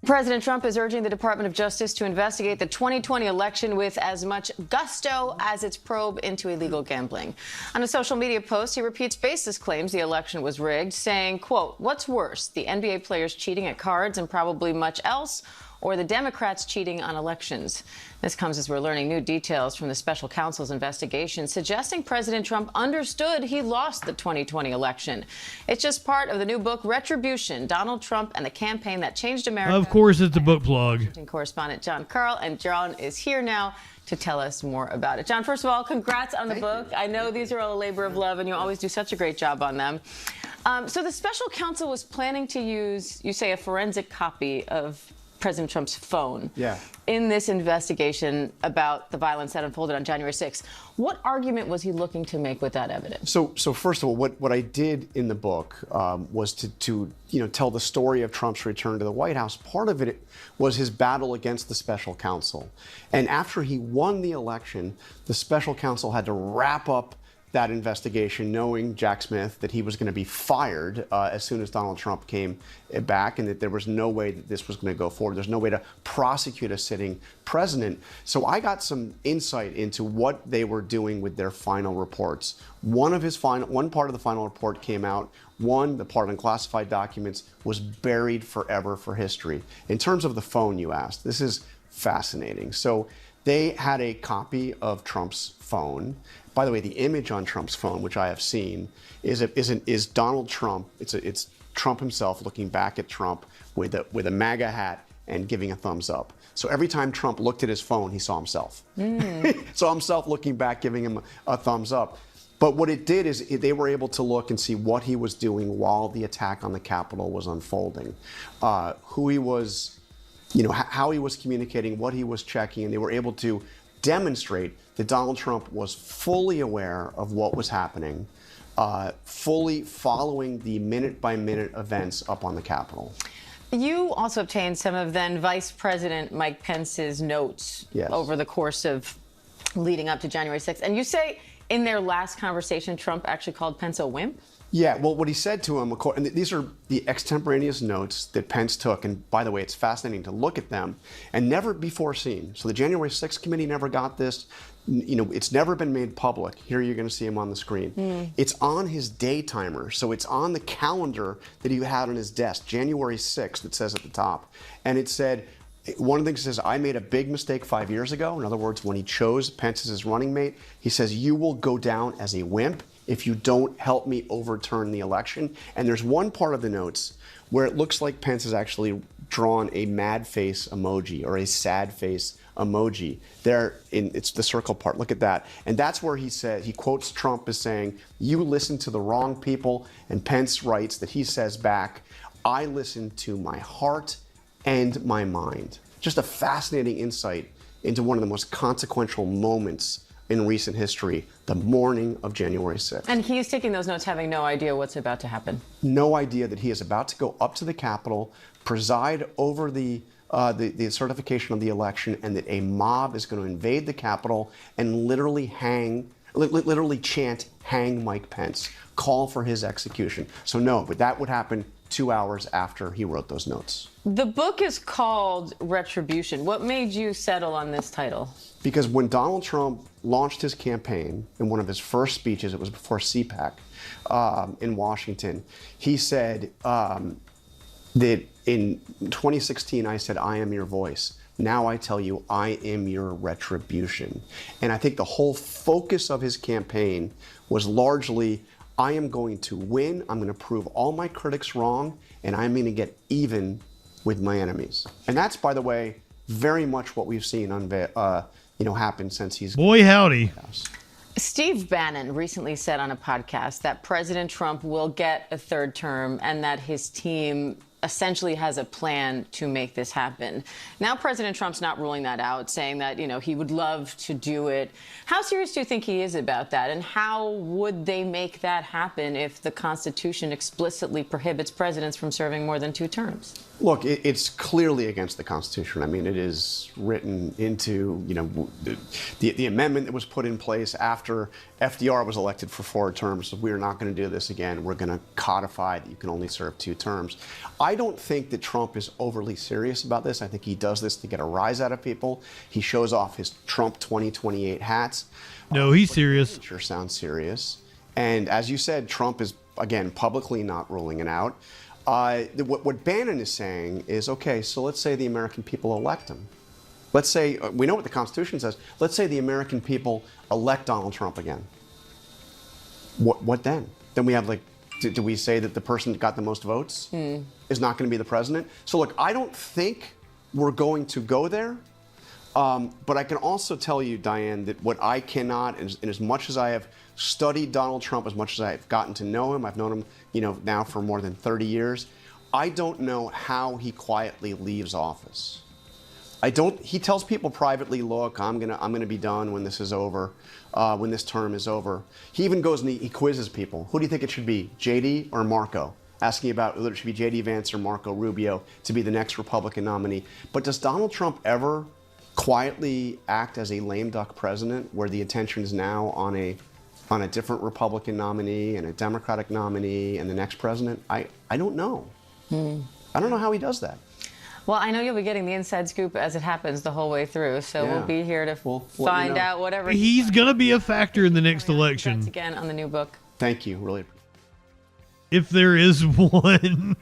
President Trump is urging the Department of Justice to investigate the 2020 election with as much gusto as its probe into illegal gambling. On a social media post, he repeats baseless claims the election was rigged, saying, quote, "What's worse, the NBA players cheating at cards and probably much else, or the Democrats cheating on elections?" This comes as we're learning new details from the special counsel's investigation, suggesting President Trump understood he lost the 2020 election. It's just part of the new book, Retribution, Donald Trump and the Campaign That Changed America. Of course, it's a book plug. Washington correspondent John Carl, and John is here now to tell us more about it. John, first of all, congrats on the book. I know these are all a labor of love, and you always do such a great job on them. So the special counsel was planning to use, you say, a forensic copy of President Trump's phone. Yeah. In this investigation about the violence that unfolded on January 6th, what argument was he looking to make with that evidence? So first of all, what I did in the book was to tell the story of Trump's return to the White House. Part of it was his battle against the special counsel. And after he won the election, the special counsel had to wrap up that investigation, knowing Jack Smith that he was going to be fired as soon as Donald Trump came back, and that there was no way that this was going to go forward. There's no way to prosecute a sitting president. So I got some insight into what they were doing with their final reports. One part of the final report came out. The part on classified documents, was buried forever for history. In terms of the phone you asked, this is fascinating. So they had a copy of Trump's phone. By the way, the image on Trump's phone, which I have seen, is Donald Trump. It's Trump himself looking back at Trump with a MAGA hat and giving a thumbs up. So every time Trump looked at his phone, he saw himself. Saw himself looking back, giving him a thumbs up. But what it did is they were able to look and see what he was doing while the attack on the Capitol was unfolding, who he was, how he was communicating, what he was checking, and they were able to demonstrate that Donald Trump was fully aware of what was happening, fully following the minute-by-minute events up on the Capitol. You also obtained some of then Vice President Mike Pence's notes over the course of leading up to January 6th. And you say in their last conversation, Trump actually called Pence a wimp? Yeah, well, what he said to him, and these are the extemporaneous notes that Pence took, and by the way, it's fascinating to look at them, and never before seen. So the January 6th committee never got this. It's never been made public. Here you're going to see him on the screen. It's on his day timer, so it's on the calendar that he had on his desk, January 6th, it says at the top. And it said, one of the things says, I made a big mistake 5 years ago. In other words, when he chose Pence as his running mate, he says, you will go down as a wimp if you don't help me overturn the election. And there's one part of the notes where it looks like Pence has actually drawn a mad face emoji or a sad face emoji. It's the circle part. Look at that. And that's where he quotes Trump as saying, you listen to the wrong people. And Pence writes that he says back, I listen to my heart and my mind. Just a fascinating insight into one of the most consequential moments in recent history, the morning of January 6th. And he's taking those notes having no idea what's about to happen. No idea that he is about to go up to the Capitol, preside over the certification of the election, and that a mob is going to invade the Capitol and literally chant, hang Mike Pence, call for his execution. So no, but that would happen 2 hours after he wrote those notes. The book is called Retribution. What made you settle on this title? Because when Donald Trump launched his campaign in one of his first speeches, it was before CPAC in Washington, he said that in 2016, I said, I am your voice. Now I tell you, I am your retribution. And I think the whole focus of his campaign was largely, I am going to win, I'm going to prove all my critics wrong, and I'm going to get even with my enemies. And that's, by the way, very much what we've seen happen since he's... Boy, howdy. Steve Bannon recently said on a podcast that President Trump will get a third term and that his team essentially has a plan to make this happen. Now President Trump's not ruling that out, saying that, he would love to do it. How serious do you think he is about that? And how would they make that happen if the Constitution explicitly prohibits presidents from serving more than 2 terms? Look, it's clearly against the Constitution. I mean, it is written into, the amendment that was put in place after FDR was elected for 4 terms. So we're not going to do this again. We're going to codify that you can only serve 2 terms. I don't think that Trump is overly serious about this. I think he does this to get a rise out of people. He shows off his Trump 2028 hats. No, he's serious. Sure sounds serious. And as you said, Trump is, again, publicly not ruling it out. What Bannon is saying is, okay, so let's say the American people elect him. Let's say, we know what the Constitution says, let's say the American people elect Donald Trump again. What then? Then we have do we say that the person that got the most votes is not going to be the president? So look, I don't think we're going to go there. But I can also tell you, Diane, that what I cannot, and as much as I have studied Donald Trump, as much as I've gotten to know him, I've known him, now for more than 30 years, I don't know how he quietly leaves office. He tells people privately, look, I'm gonna be done when this is over, when this term is over. He even goes and he quizzes people. Who do you think it should be, JD or Marco? Asking about whether it should be JD Vance or Marco Rubio to be the next Republican nominee. But does Donald Trump ever quietly act as a lame duck president where the attention is now on a different Republican nominee and a Democratic nominee and the next president? I don't know. I don't know how he does that. Well, I know you'll be getting the inside scoop as it happens the whole way through, so we'll be here to find out whatever. He's going to be a factor in the next election. Congrats again on the new book. Thank you, really. If there is one.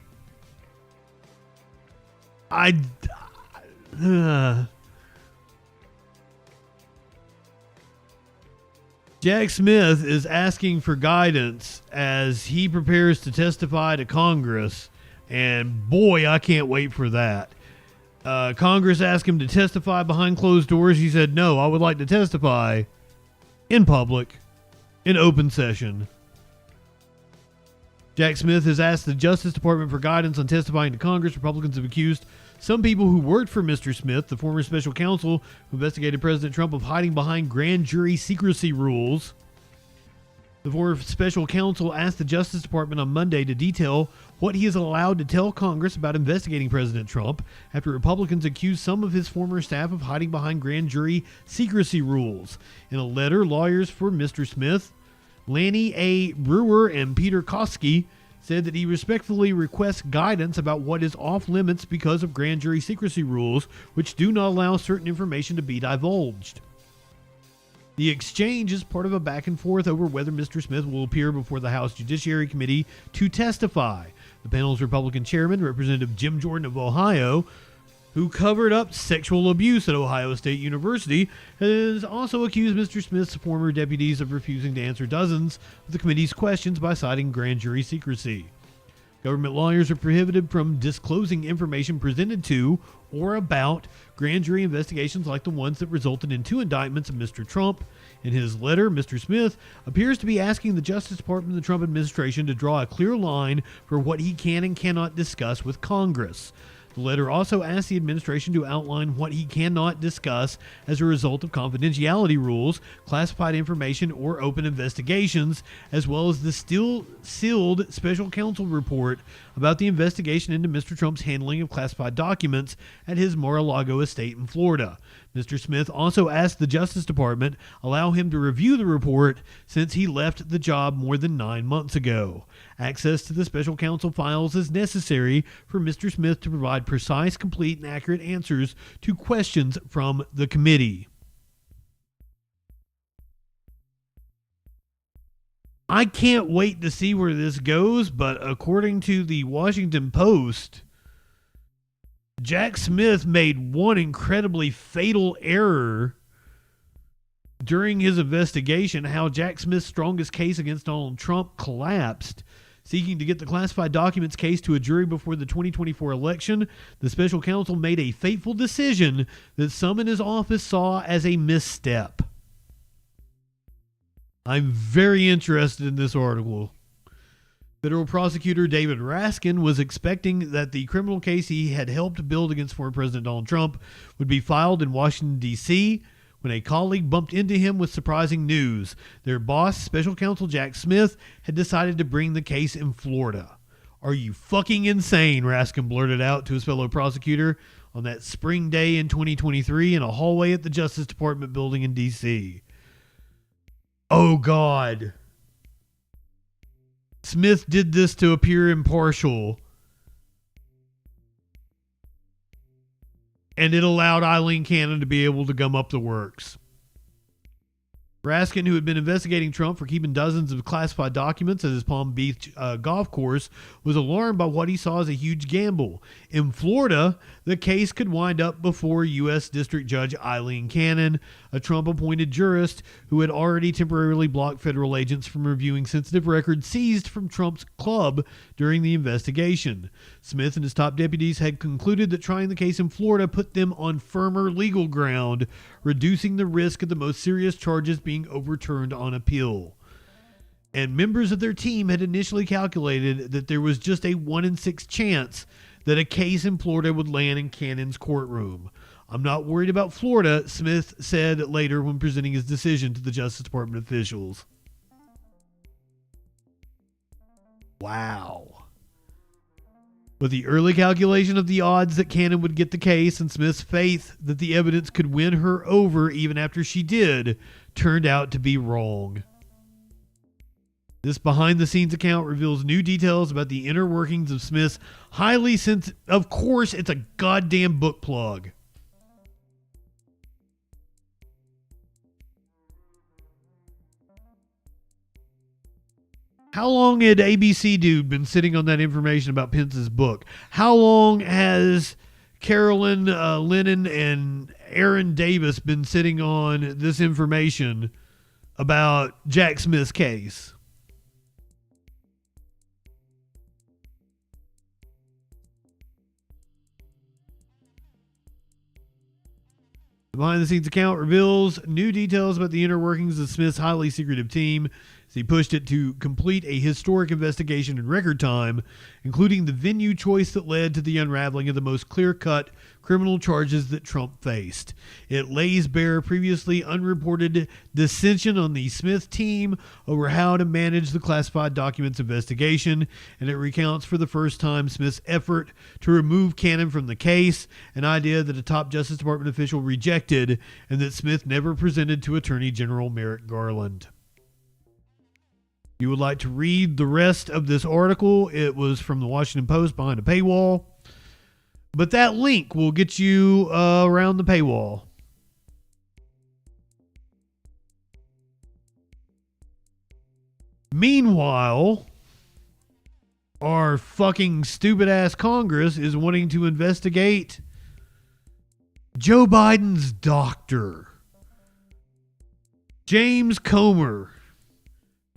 Jack Smith is asking for guidance as he prepares to testify to Congress, and boy, I can't wait for that. Congress asked him to testify behind closed doors. He said, no, I would like to testify in public, in open session. Jack Smith has asked the Justice Department for guidance on testifying to Congress. Republicans have accused some people who worked for Mr. Smith, the former special counsel who investigated President Trump, of hiding behind grand jury secrecy rules. The former special counsel asked the Justice Department on Monday to detail what he is allowed to tell Congress about investigating President Trump after Republicans accused some of his former staff of hiding behind grand jury secrecy rules. In a letter, lawyers for Mr. Smith, Lanny A. Brewer and Peter Koski, said that he respectfully requests guidance about what is off limits because of grand jury secrecy rules, which do not allow certain information to be divulged. The exchange is part of a back and forth over whether Mr. Smith will appear before the House Judiciary Committee to testify. The panel's Republican chairman, Representative Jim Jordan of Ohio, who covered up sexual abuse at Ohio State University, has also accused Mr. Smith's former deputies of refusing to answer dozens of the committee's questions by citing grand jury secrecy. Government lawyers are prohibited from disclosing information presented to or about grand jury investigations like the ones that resulted in 2 indictments of Mr. Trump. In his letter, Mr. Smith appears to be asking the Justice Department and the Trump administration to draw a clear line for what he can and cannot discuss with Congress. The letter also asks the administration to outline what he cannot discuss as a result of confidentiality rules, classified information, or open investigations, as well as the still sealed special counsel report about the investigation into Mr. Trump's handling of classified documents at his Mar-a-Lago estate in Florida. Mr. Smith also asked the Justice Department allow him to review the report since he left the job more than 9 months ago. Access to the special counsel files is necessary for Mr. Smith to provide precise, complete, and accurate answers to questions from the committee. I can't wait to see where this goes, but according to the Washington Post, Jack Smith made one incredibly fatal error during his investigation, how Jack Smith's strongest case against Donald Trump collapsed. Seeking to get the classified documents case to a jury before the 2024 election, the special counsel made a fateful decision that some in his office saw as a misstep. I'm very interested in this article. Federal prosecutor David Raskin was expecting that the criminal case he had helped build against former President Donald Trump would be filed in Washington, D.C., when a colleague bumped into him with surprising news. Their boss, special counsel Jack Smith, had decided to bring the case in Florida. "Are you fucking insane?" Raskin blurted out to his fellow prosecutor on that spring day in 2023 in a hallway at the Justice Department building in D.C. Oh, God. Smith did this to appear impartial, and it allowed Eileen Cannon to be able to gum up the works. Raskin, who had been investigating Trump for keeping dozens of classified documents at his Palm Beach golf course, was alarmed by what he saw as a huge gamble. In Florida, the case could wind up before U.S. District Judge Eileen Cannon, a Trump-appointed jurist who had already temporarily blocked federal agents from reviewing sensitive records seized from Trump's club during the investigation. Smith and his top deputies had concluded that trying the case in Florida put them on firmer legal ground, reducing the risk of the most serious charges being overturned on appeal. And members of their team had initially calculated that there was just a 1 in 6 chance that a case in Florida would land in Cannon's courtroom. I'm not worried about Florida, Smith said later when presenting his decision to the Justice Department officials. Wow. But the early calculation of the odds that Cannon would get the case and Smith's faith that the evidence could win her over even after she did turned out to be wrong. This behind-the-scenes account reveals new details about the inner workings of Smith's highly sensitive... Of course, it's a goddamn book plug. How long had ABC Dude been sitting on that information about Pence's book? How long has Carolyn Lennon and Aaron Davis been sitting on this information about Jack Smith's case? The behind-the-scenes account reveals new details about the inner workings of Smith's highly secretive team as he pushed it to complete a historic investigation in record time, including the venue choice that led to the unraveling of the most clear-cut criminal charges that Trump faced. It lays bare previously unreported dissension on the Smith team over how to manage the classified documents investigation, and it recounts for the first time Smith's effort to remove Cannon from the case, an idea that a top Justice Department official rejected and that Smith never presented to Attorney General Merrick Garland. You would like to read the rest of this article, it was from the Washington Post behind a paywall. But that link will get you around the paywall. Meanwhile, our fucking stupid-ass Congress is wanting to investigate Joe Biden's doctor. James Comer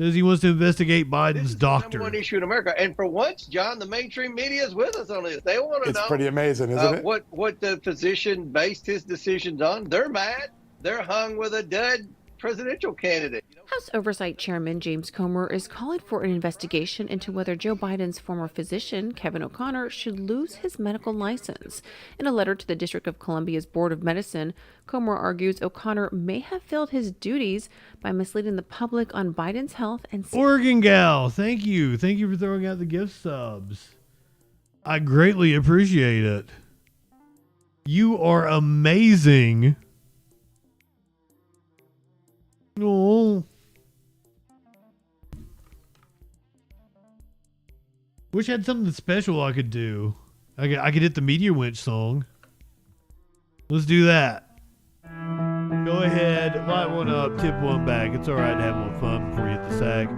says he wants to investigate Biden's doctor. Number one issue in America, and for once, John, the mainstream media is with us on this. They want to know. It's pretty amazing, isn't it? What the physician based his decisions on. They're mad. They're hung with a dead presidential candidate. House Oversight Chairman James Comer is calling for an investigation into whether Joe Biden's former physician, Kevin O'Connor, should lose his medical license. In a letter to the District of Columbia's Board of Medicine, Comer argues O'Connor may have failed his duties by misleading the public on Biden's health and safety. Oregon Gal, thank you. Thank you for throwing out the gift subs. I greatly appreciate it. You are amazing. Oh. Wish I had something special I could do. I could hit the Media Winch song. Let's do that. Go ahead, light one up, tip one back. It's alright to have a little fun before you hit the sack.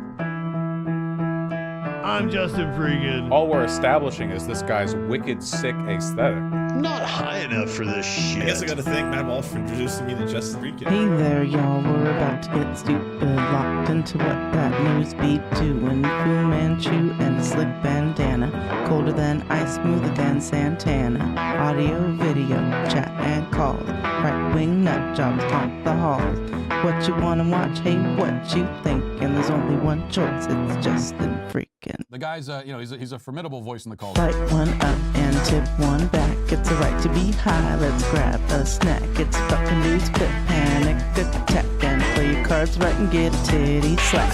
I'm JustinFREAKIN. All we're establishing is this guy's wicked sick aesthetic. Not high enough for this shit. I guess I gotta thank Matt Walsh for introducing me to JustinFREAKIN. Hey there, y'all. We're about to get stupid, locked into what that news be doing. Fu Manchu and a slick bandana, colder than ice, smoother than Santana. Audio, video, chat and calls. Right-wing nut jobs haunt the halls. What you wanna watch? Hey, what you think? And there's only one choice. It's JustinFREAKIN. The guy's, he's a formidable voice in the culture. Light one up and tip one back. It's a right to be high. Let's grab a snack. It's fucking news clip, panic attack, and play your cards right and get a titty slap.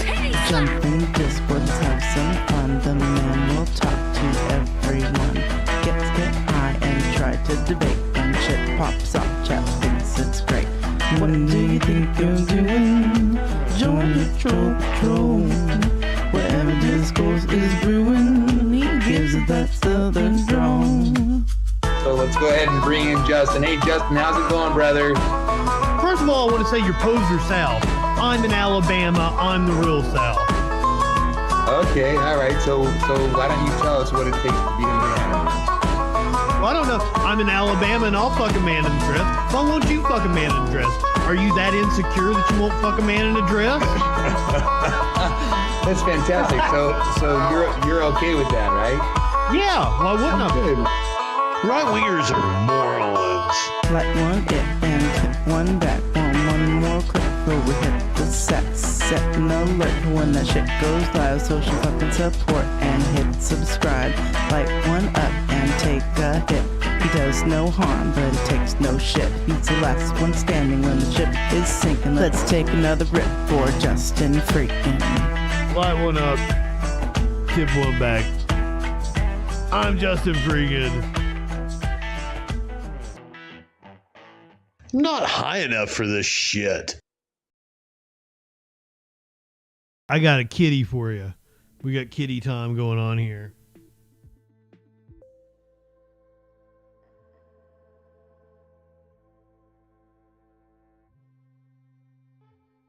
Jumping discords, have some fun. The man will talk to everyone. Get high and try to debate. When shit pops off, chat thinks it's great. What do you think you're doing? Join the troll patrol. Wherever discourse is brewing, he gives it that southern drawl. So let's go ahead and bring in Justin. Hey Justin, how's it going, brother? First of all, I want to say you're poser South. I'm in Alabama. I'm the real South. Okay, all right. So why don't you tell us what it takes to be a man? Well, I don't know. I'm in Alabama and I'll fuck a man in a dress. Why won't you fuck a man in a dress? Are you that insecure that you won't fuck a man in a dress? That's fantastic. So you're okay with that, right? Yeah. Why wouldn't I? Good. Right-wingers are morons. Light one it and tip one back. One one more click before we hit the set an alert when that shit goes live. Social fucking support and hit subscribe. Light one up and take a hit. He does no harm, but it takes no shit. He's the last one standing when the ship is sinking. Let's take another rip for JustinFREAKIN. Light one up, tip one back. I'm JustinFREAKIN. Not high enough for this shit. I got a kitty for you. We got kitty time going on here.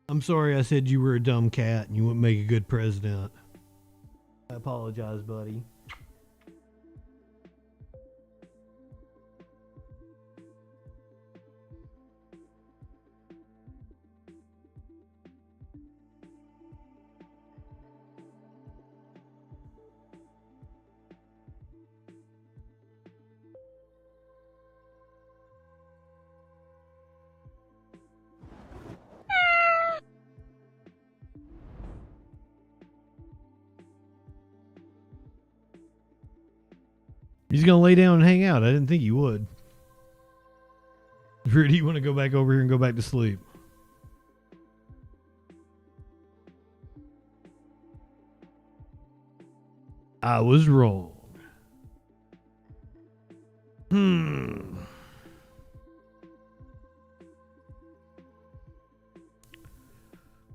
I'm sorry I said you were a dumb cat and you wouldn't make a good president. I apologize, buddy. He's going to lay down and hang out. I didn't think you would. Or do you want to go back over here and go back to sleep? I was wrong.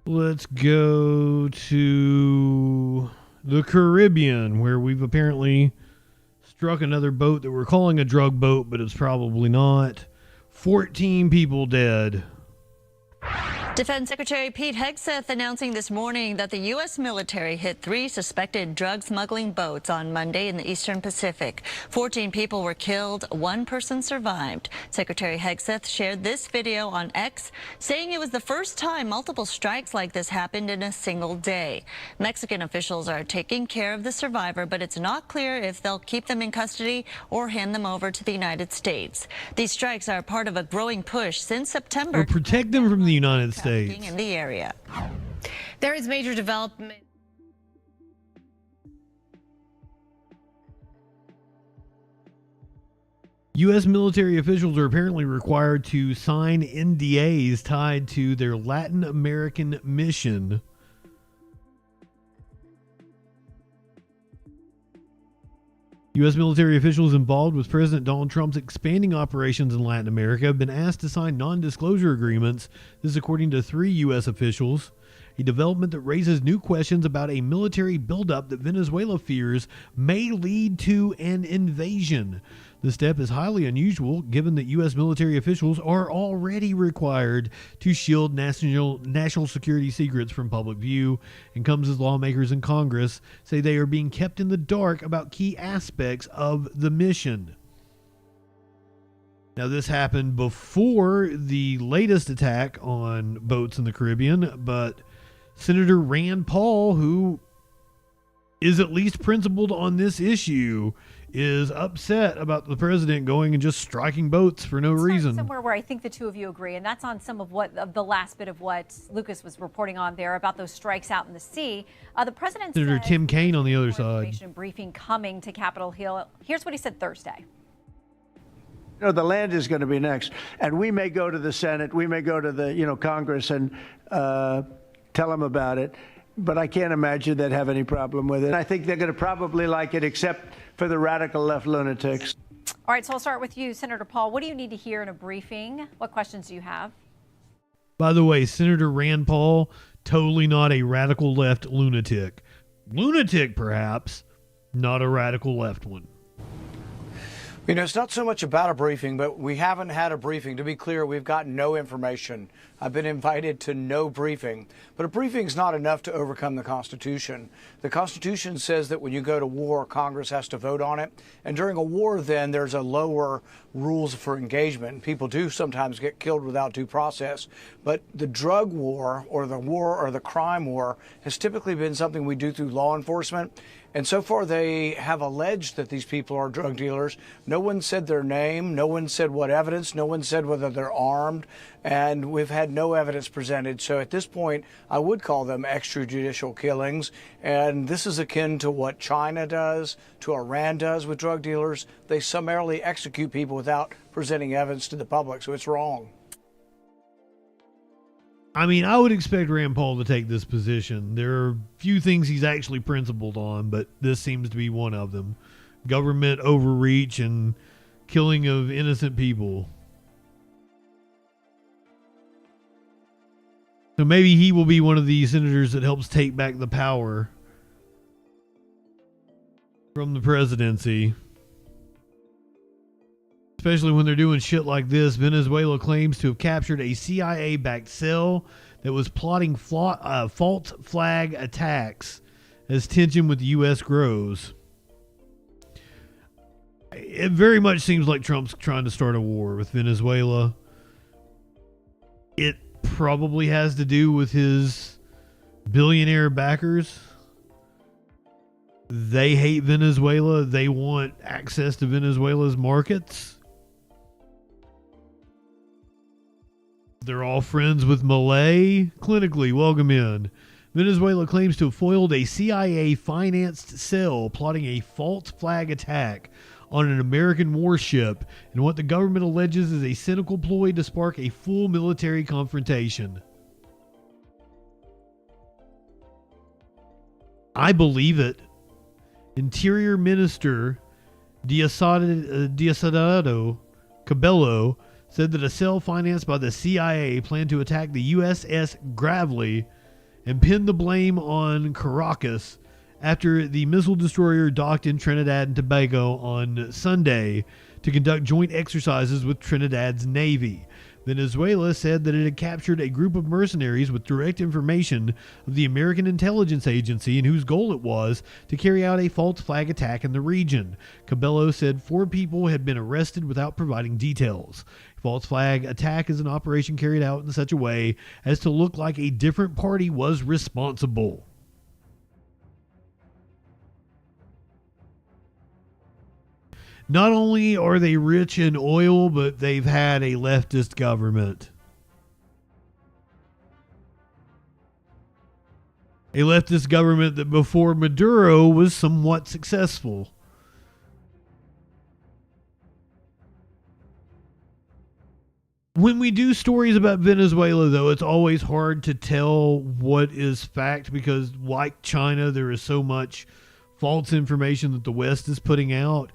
Let's go to the Caribbean, where we've apparently struck another boat that we're calling a drug boat, but it's probably not. 14 people dead. Defense Secretary Pete Hegseth announcing this morning that the U.S. military hit 3 suspected drug smuggling boats on Monday in the Eastern Pacific. 14 people were killed. 1 person survived. Secretary Hegseth shared this video on X, saying it was the first time multiple strikes like this happened in a single day. Mexican officials are taking care of the survivor, but it's not clear if they'll keep them in custody or hand them over to the United States. These strikes are part of a growing push since September. Or protect them from the United States. In the area. There is major development. U.S. military officials are apparently required to sign NDAs tied to their Latin American mission. U.S. military officials involved with President Donald Trump's expanding operations in Latin America have been asked to sign non-disclosure agreements. This is according to 3 U.S. officials. A development that raises new questions about a military buildup that Venezuela fears may lead to an invasion. The step is highly unusual given that U.S. military officials are already required to shield national security secrets from public view, and comes as lawmakers in Congress say they are being kept in the dark about key aspects of the mission. Now, this happened before the latest attack on boats in the Caribbean, but Senator Rand Paul, who is at least principled on this issue, is upset about the president going and just striking boats for no reason. Somewhere where I think the two of you agree, and that's on some of the last bit of what Lucas was reporting on there about those strikes out in the sea. The president Senator said Tim Kaine on the other side. information briefing coming to Capitol Hill. Here's what he said Thursday. You know, the land is going to be next, and we may go to the Senate, we may go to the Congress and tell them about it, but I can't imagine they'd have any problem with it. I think they're going to probably like it, except for the radical left lunatics. All right, so I'll start with you, Senator Paul. What do you need to hear in a briefing? What questions do you have? By the way, Senator Rand Paul, totally not a radical left lunatic. Lunatic, perhaps, not a radical left one. You know, it's not so much about a briefing, but we haven't had a briefing. To be clear, we've got no information. I've been invited to no briefing. But a briefing is not enough to overcome the Constitution. The Constitution says that when you go to war, Congress has to vote on it. And during a war, then, there's a lower rules for engagement. People do sometimes get killed without due process. But the drug war or the crime war has typically been something we do through law enforcement. And so far, they have alleged that these people are drug dealers. No one said their name. No one said what evidence. No one said whether they're armed. And we've had had no evidence presented. So at this point, I would call them extrajudicial killings. And this is akin to what China does, to Iran does with drug dealers. They summarily execute people without presenting evidence to the public. So it's wrong. I mean, I would expect Rand Paul to take this position. There are few things he's actually principled on, but this seems to be one of them. Government overreach and killing of innocent people. So maybe he will be one of the senators that helps take back the power from the presidency. Especially when they're doing shit like this. Venezuela claims to have captured a CIA-backed cell that was plotting false flag attacks as tension with the U.S. grows. It very much seems like Trump's trying to start a war with Venezuela. It probably has to do with his billionaire backers. They hate Venezuela. They want access to Venezuela's markets. They're all friends with Malay. Clinically, welcome in. Venezuela claims to have foiled a CIA-financed cell plotting a false flag attack on an American warship in what the government alleges is a cynical ploy to spark a full military confrontation. I believe it. Interior Minister Diosdado Cabello said that a cell financed by the CIA planned to attack the USS Gravely and pinned the blame on Caracas after the missile destroyer docked in Trinidad and Tobago on Sunday to conduct joint exercises with Trinidad's Navy. Venezuela said that it had captured a group of mercenaries with direct information of the American intelligence agency and whose goal it was to carry out a false flag attack in the region. Cabello said 4 people had been arrested without providing details. A false flag attack is an operation carried out in such a way as to look like a different party was responsible. Not only are they rich in oil, but they've had a leftist government. A leftist government that before Maduro was somewhat successful. When we do stories about Venezuela, though, it's always hard to tell what is fact because, like China, there is so much false information that the West is putting out.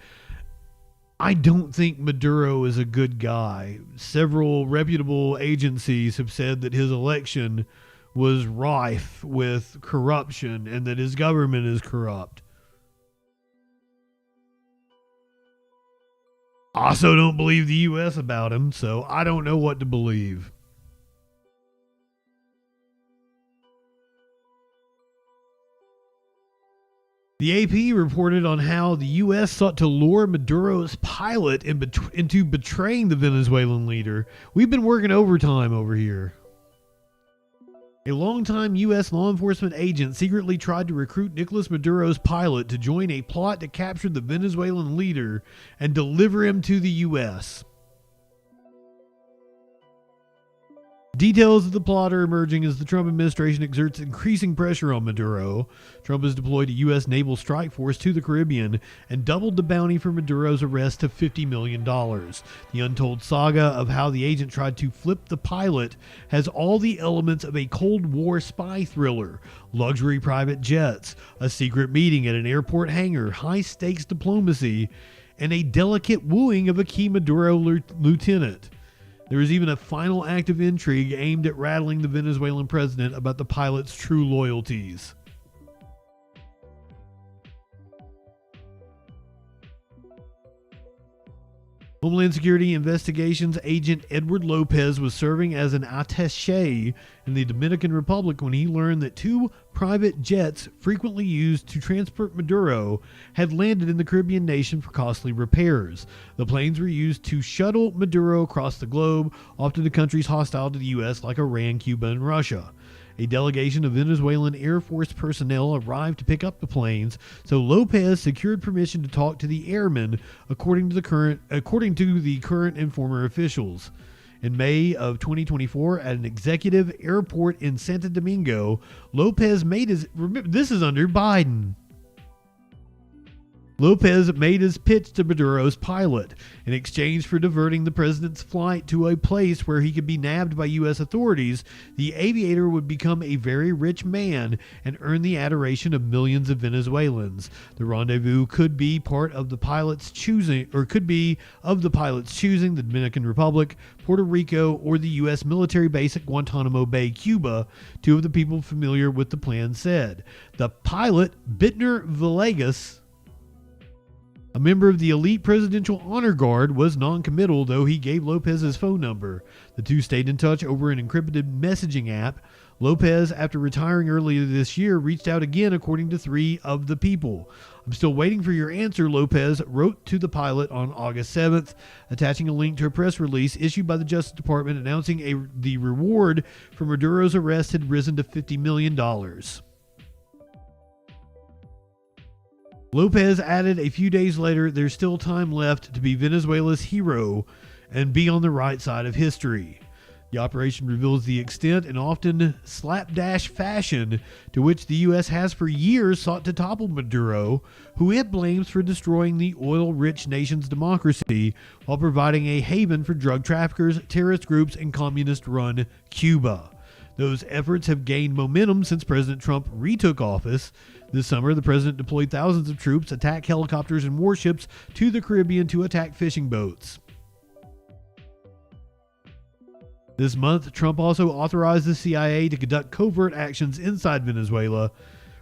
I don't think Maduro is a good guy. Several reputable agencies have said that his election was rife with corruption and that his government is corrupt. I also don't believe the U.S. about him, so I don't know what to believe. The AP reported on how the U.S. sought to lure Maduro's pilot into betraying the Venezuelan leader. We've been working overtime over here. A longtime U.S. law enforcement agent secretly tried to recruit Nicolas Maduro's pilot to join a plot to capture the Venezuelan leader and deliver him to the U.S. Details of the plot are emerging as the Trump administration exerts increasing pressure on Maduro. Trump has deployed a U.S. naval strike force to the Caribbean and doubled the bounty for Maduro's arrest to $50 million. The untold saga of how the agent tried to flip the pilot has all the elements of a Cold War spy thriller. Luxury private jets, a secret meeting at an airport hangar, high-stakes diplomacy, and a delicate wooing of a key Maduro lieutenant. There is even a final act of intrigue aimed at rattling the Venezuelan president about the pilot's true loyalties. Homeland Security Investigations agent Edward Lopez was serving as an attaché in the Dominican Republic when he learned that 2 private jets frequently used to transport Maduro had landed in the Caribbean nation for costly repairs. The planes were used to shuttle Maduro across the globe, often to countries hostile to the U.S. like Iran, Cuba, and Russia. A delegation of Venezuelan Air Force personnel arrived to pick up the planes, so Lopez secured permission to talk to the airmen, according to the current and former officials. In May of 2024, at an executive airport in Santo Domingo, Lopez made his, remember, this is under Biden. Lopez made his pitch to Maduro's pilot in exchange for diverting the president's flight to a place where he could be nabbed by U.S. authorities. The aviator would become a very rich man and earn the adoration of millions of Venezuelans. The rendezvous could be part of the pilot's choosing, or could be of the pilot's choosing, the Dominican Republic, Puerto Rico, or the U.S. military base at Guantanamo Bay, Cuba, two of the people familiar with the plan said. The pilot, Bittner Villegas, a member of the elite presidential honor guard, was non-committal, though he gave Lopez his phone number. The two stayed in touch over an encrypted messaging app. Lopez, after retiring earlier this year, reached out again, according to three of the people. "I'm still waiting for your answer," Lopez wrote to the pilot on August 7th, attaching a link to a press release issued by the Justice Department announcing the reward for Maduro's arrest had risen to $50 million. Lopez added a few days later, "There's still time left to be Venezuela's hero and be on the right side of history." The operation reveals the extent and often slapdash fashion to which the U.S. has for years sought to topple Maduro, who it blames for destroying the oil-rich nation's democracy while providing a haven for drug traffickers, terrorist groups, and communist-run Cuba. Those efforts have gained momentum since President Trump retook office. This summer, the president deployed thousands of troops, attack helicopters, and warships to the Caribbean to attack fishing boats. This month, Trump also authorized the CIA to conduct covert actions inside Venezuela.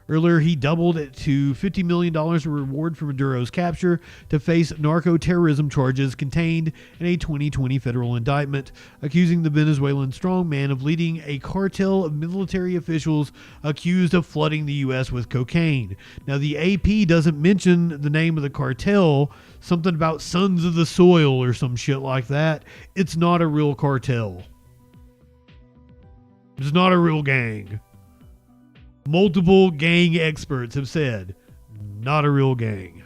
Earlier, he doubled it to $50 million of reward for Maduro's capture to face narco-terrorism charges contained in a 2020 federal indictment, accusing the Venezuelan strongman of leading a cartel of military officials accused of flooding the U.S. with cocaine. Now, the AP doesn't mention the name of the cartel, something about Sons of the Soil or some shit like that. It's not a real cartel. It's not a real gang. Multiple gang experts have said, not a real gang.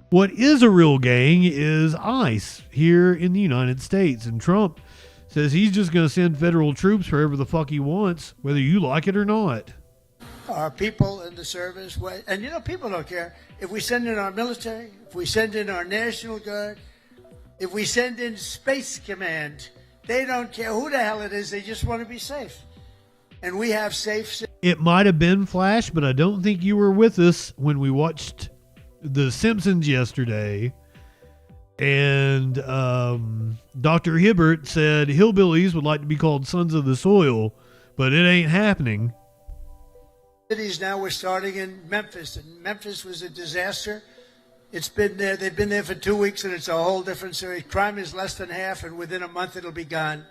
What is a real gang is ICE here in the United States. And Trump says he's just going to send federal troops wherever the fuck he wants, whether you like it or not. Our people in the service, and you know, people don't care. If we send in our military, if we send in our National Guard, if we send in Space Command, they don't care who the hell it is. They just want to be safe. And we have safe. It might have been Flash, but I don't think you were with us when we watched The Simpsons yesterday. And Dr. Hibbert said hillbillies would like to be called Sons of the Soil, but it ain't happening. Cities now, we're starting in Memphis. And Memphis was a disaster. It's been there. They've been there for 2 weeks, and it's a whole different series. Crime is less than half, and within a month it'll be gone.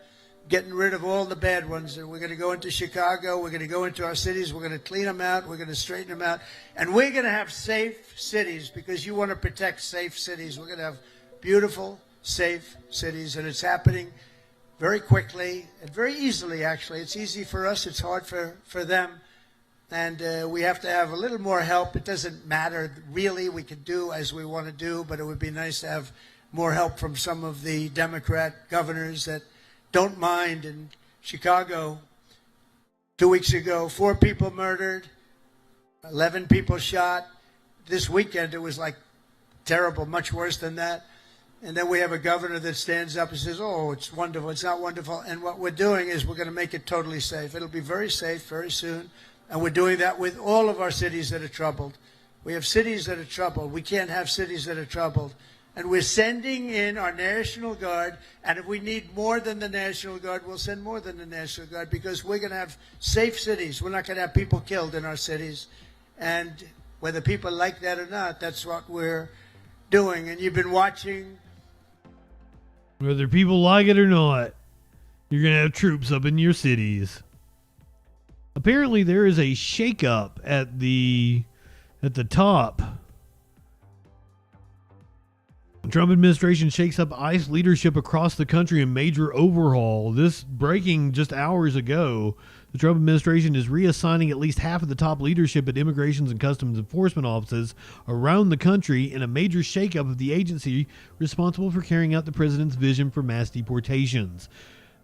Getting rid of all the bad ones. And we're going to go into Chicago. We're going to go into our cities. We're going to clean them out. We're going to straighten them out. And we're going to have safe cities because you want to protect safe cities. We're going to have beautiful, safe cities, and it's happening very quickly and very easily, actually. It's easy for us. It's hard for them. And we have to have a little more help. It doesn't matter, really. We can do as we want to do, but it would be nice to have more help from some of the Democrat governors that don't mind. In Chicago, 2 weeks ago, 4 people murdered, 11 people shot. This weekend, it was like terrible, much worse than that. And then we have a governor that stands up and says, oh, it's wonderful. It's not wonderful. And what we're doing is we're going to make it totally safe. It'll be very safe very soon. And we're doing that with all of our cities that are troubled. We have cities that are troubled. We can't have cities that are troubled. And we're sending in our National Guard. And if we need more than the National Guard, we'll send more than the National Guard because we're going to have safe cities. We're not going to have people killed in our cities. And whether people like that or not, that's what we're doing. And you've been watching. Whether people like it or not, you're going to have troops up in your cities. Apparently, there is a shakeup at the top. The Trump administration shakes up ICE leadership across the country in major overhaul. This breaking just hours ago. The Trump administration is reassigning at least half of the top leadership at Immigrations and Customs Enforcement offices around the country in a major shakeup of the agency responsible for carrying out the president's vision for mass deportations.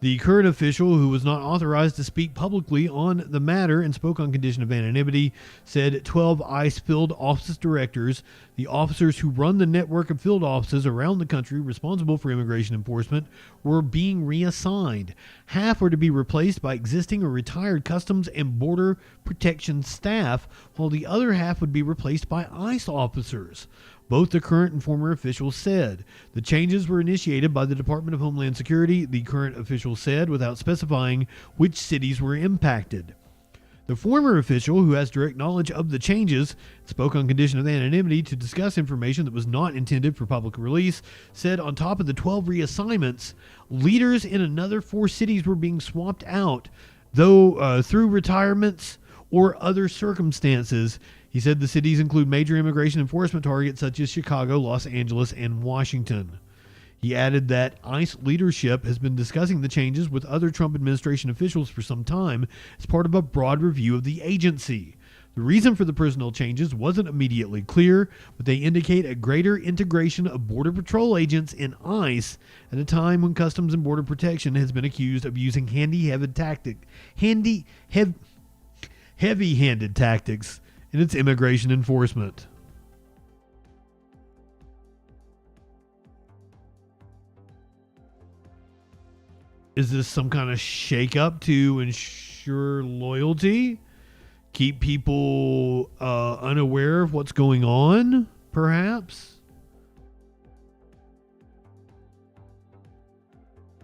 The current official, who was not authorized to speak publicly on the matter and spoke on condition of anonymity, said 12 ICE field office directors, the officers who run the network of field offices around the country responsible for immigration enforcement, were being reassigned. Half were to be replaced by existing or retired Customs and Border Protection staff, while the other half would be replaced by ICE officers. Both the current and former officials said. The changes were initiated by the Department of Homeland Security, the current official said, without specifying which cities were impacted. The former official, who has direct knowledge of the changes, spoke on condition of anonymity to discuss information that was not intended for public release, said on top of the 12 reassignments, leaders in another 4 cities were being swapped out, though through retirements or other circumstances. He said the cities include major immigration enforcement targets such as Chicago, Los Angeles, and Washington. He added that ICE leadership has been discussing the changes with other Trump administration officials for some time as part of a broad review of the agency. The reason for the personnel changes wasn't immediately clear, but they indicate a greater integration of Border Patrol agents in ICE at a time when Customs and Border Protection has been accused of using heavy-handed tactics in its immigration enforcement. Is this some kind of shakeup to ensure loyalty? Keep people unaware of what's going on, perhaps?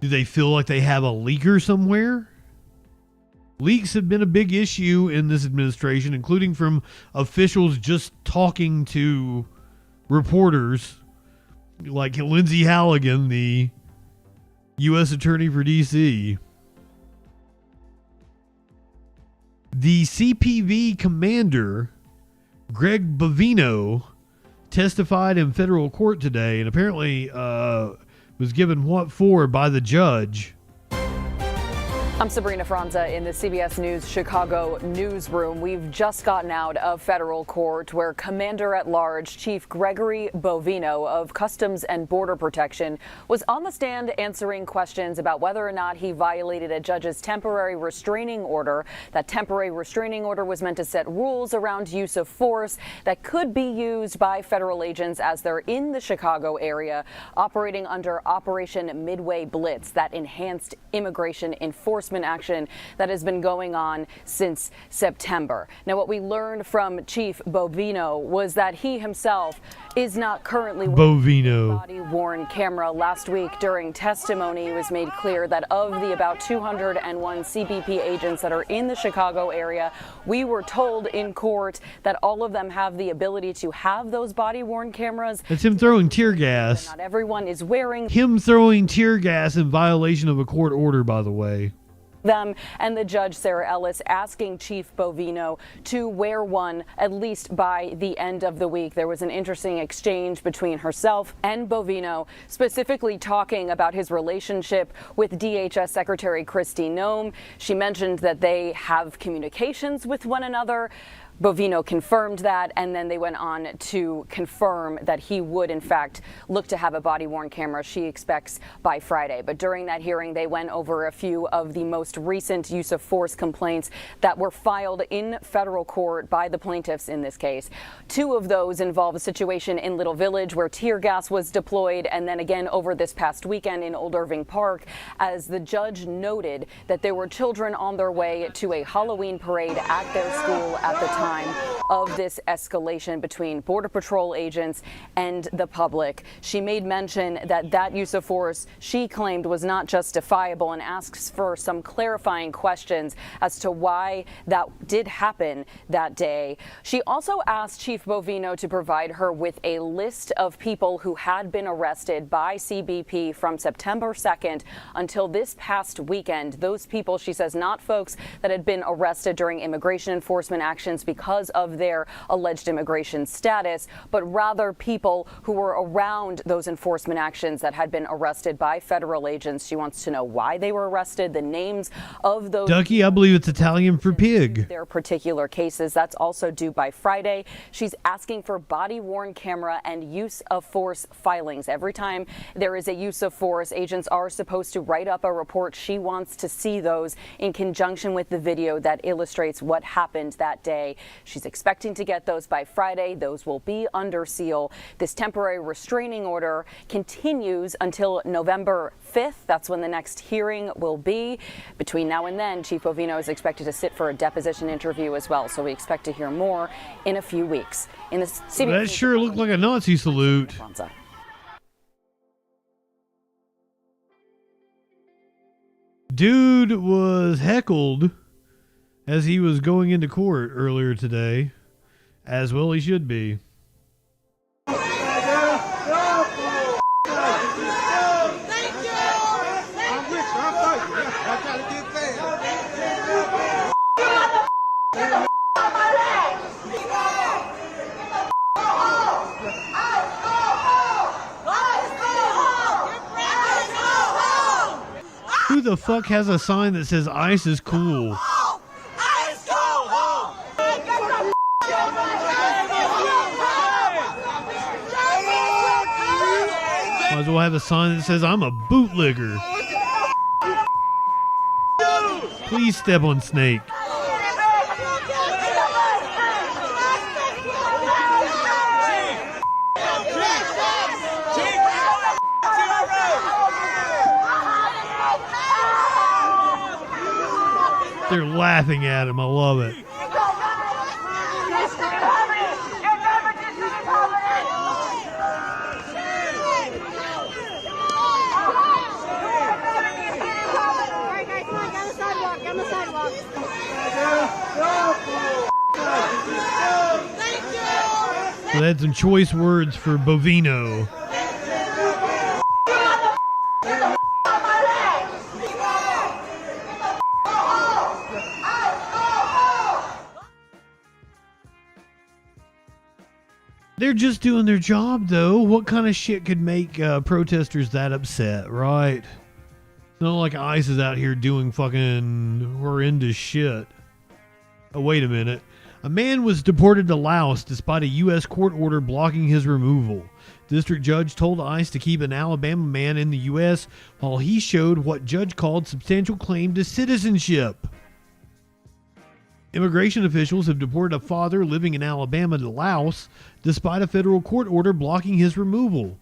Do they feel like they have a leaker somewhere? Leaks have been a big issue in this administration, including from officials just talking to reporters, like Lindsey Halligan, the U.S. Attorney for D.C. The CPV commander, Greg Bovino, testified in federal court today and apparently was given what for by the judge. I'm Sabrina Franza in the CBS News Chicago newsroom. We've just gotten out of federal court where Commander-at-Large Chief Gregory Bovino of Customs and Border Protection was on the stand answering questions about whether or not he violated a judge's temporary restraining order. That temporary restraining order was meant to set rules around use of force that could be used by federal agents as they're in the Chicago area operating under Operation Midway Blitz, that enhanced immigration enforcement action that has been going on since September. Now, what we learned from Chief Bovino was that he himself is not currently wearing a body-worn camera. Last week during testimony, it was made clear that of the about 201 CBP agents that are in the Chicago area, we were told in court that all of them have the ability to have those body-worn cameras. It's him throwing tear gas. Not everyone is wearing him throwing tear gas in violation of a court order, by the way. Them, and the judge, Sarah Ellis, asking Chief Bovino to wear one at least by the end of the week. There was an interesting exchange between herself and Bovino, specifically talking about his relationship with DHS Secretary Kristi Noem. She mentioned that they have communications with one another. Bovino confirmed that, and then they went on to confirm that he would, in fact, look to have a body-worn camera she expects by Friday. But during that hearing, they went over a few of the most recent use of force complaints that were filed in federal court by the plaintiffs in this case. 2 of those involve a situation in Little Village where tear gas was deployed, and then again over this past weekend in Old Irving Park, as the judge noted that there were children on their way to a Halloween parade at their school at the time of this escalation between Border Patrol agents and the public. She made mention that that use of force she claimed was not justifiable and asks for some clarifying questions as to why that did happen that day. She also asked Chief Bovino to provide her with a list of people who had been arrested by CBP from September 2nd until this past weekend. Those people, she says, not folks that had been arrested during immigration enforcement actions because of their alleged immigration status, but rather people who were around those enforcement actions that had been arrested by federal agents. She wants to know why they were arrested, the names of those. Ducky, I believe it's Italian for pig. Their particular cases. That's also due by Friday. She's asking for body-worn camera and use of force filings. Every time there is a use of force, agents are supposed to write up a report. She wants to see those in conjunction with the video that illustrates what happened that day. She's expecting to get those by Friday. Those will be under seal. This temporary restraining order continues until November 5th. That's when the next hearing will be. Between now and then, Chief Bovino is expected to sit for a deposition interview as well, so we expect to hear more in a few weeks. In the CBS, that sure looked like a Nazi salute. Dude was heckled as he was going into court earlier today, as well he should be. Who the fuck has a sign that says ice is cool? Might as well have a sign that says I'm a bootlegger. Please step on snake. They're laughing at him. I love it. So they had some choice words for Bovino. They're just doing their job, though. What kind of shit could make protesters that upset, right? It's not like ICE is out here doing fucking horrendous shit. Oh, wait a minute. A man was deported to Laos despite a U.S. court order blocking his removal. District judge told ICE to keep an Alabama man in the U.S. while he showed what judge called substantial claim to citizenship. Immigration officials have deported a father living in Alabama to Laos despite a federal court order blocking his removal.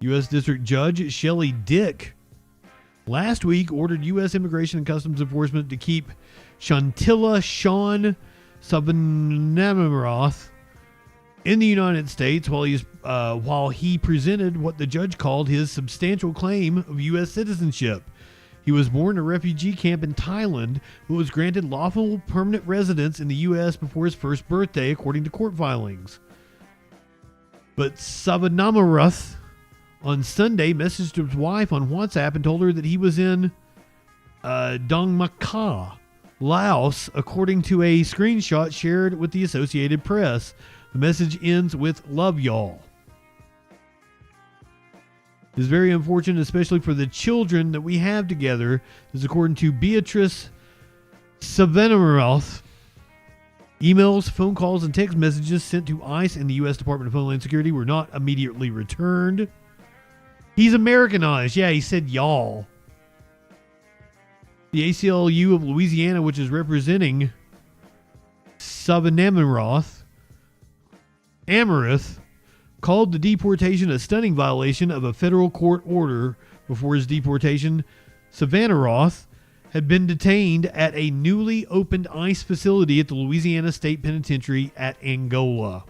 U.S. District Judge Shelley Dick last week ordered U.S. Immigration and Customs Enforcement to keep Shantilla Sean Sabanamaroth in the United States while he presented what the judge called his substantial claim of U.S. citizenship. He was born in a refugee camp in Thailand, but was granted lawful permanent residence in the U.S. before his first birthday, according to court filings. But Sabanamaroth on Sunday messaged his wife on WhatsApp and told her that he was in Dongmaka, Laos, according to a screenshot shared with the Associated Press. The message ends with "Love y'all." It's very unfortunate, especially for the children that we have together. This is according to Beatrice Sabanamaroth. Emails, phone calls, and text messages sent to ICE and the U.S. Department of Homeland Security were not immediately returned. He's Americanized. Yeah, he said y'all. The ACLU of Louisiana, which is representing Sabanamaroth, called the deportation a stunning violation of a federal court order. Before his deportation, Sabanamaroth had been detained at a newly opened ICE facility at the Louisiana State Penitentiary at Angola.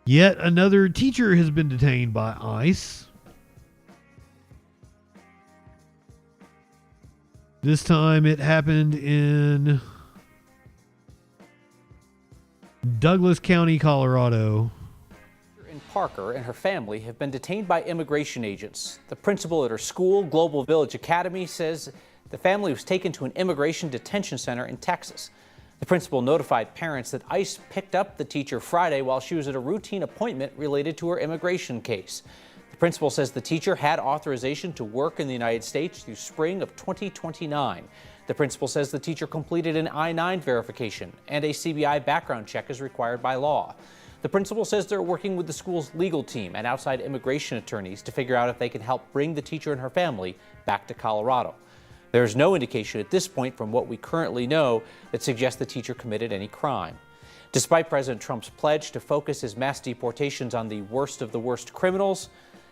Yet another teacher has been detained by ICE. This time it happened in Douglas County, Colorado. In Parker and her family have been detained by immigration agents. The principal at her school, Global Village Academy, says the family was taken to an immigration detention center in Texas. The principal notified parents that ICE picked up the teacher Friday while she was at a routine appointment related to her immigration case. The principal says the teacher had authorization to work in the United States through spring of 2029. The principal says the teacher completed an I-9 verification and a CBI background check as required by law. The principal says they're working with the school's legal team and outside immigration attorneys to figure out if they can help bring the teacher and her family back to Colorado. There's no indication at this point from what we currently know that suggests the teacher committed any crime. Despite President Trump's pledge to focus his mass deportations on the worst of the worst criminals,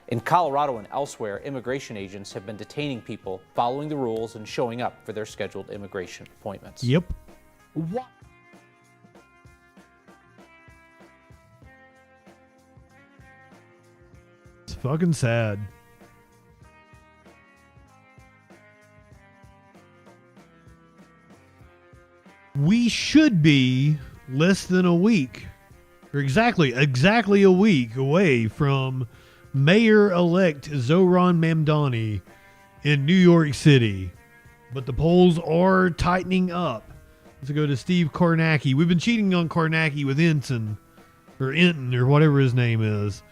in Colorado and elsewhere, immigration agents have been detaining people, following the rules and showing up for their scheduled immigration appointments. Yep. What? It's fucking sad. We should be less than a week, or exactly a week away from Mayor-elect Zohran Mamdani in New York City. But the polls are tightening up. Let's go to Steve Kornacki. We've been cheating on Kornacki with Ensign, or Enton, or whatever his name is.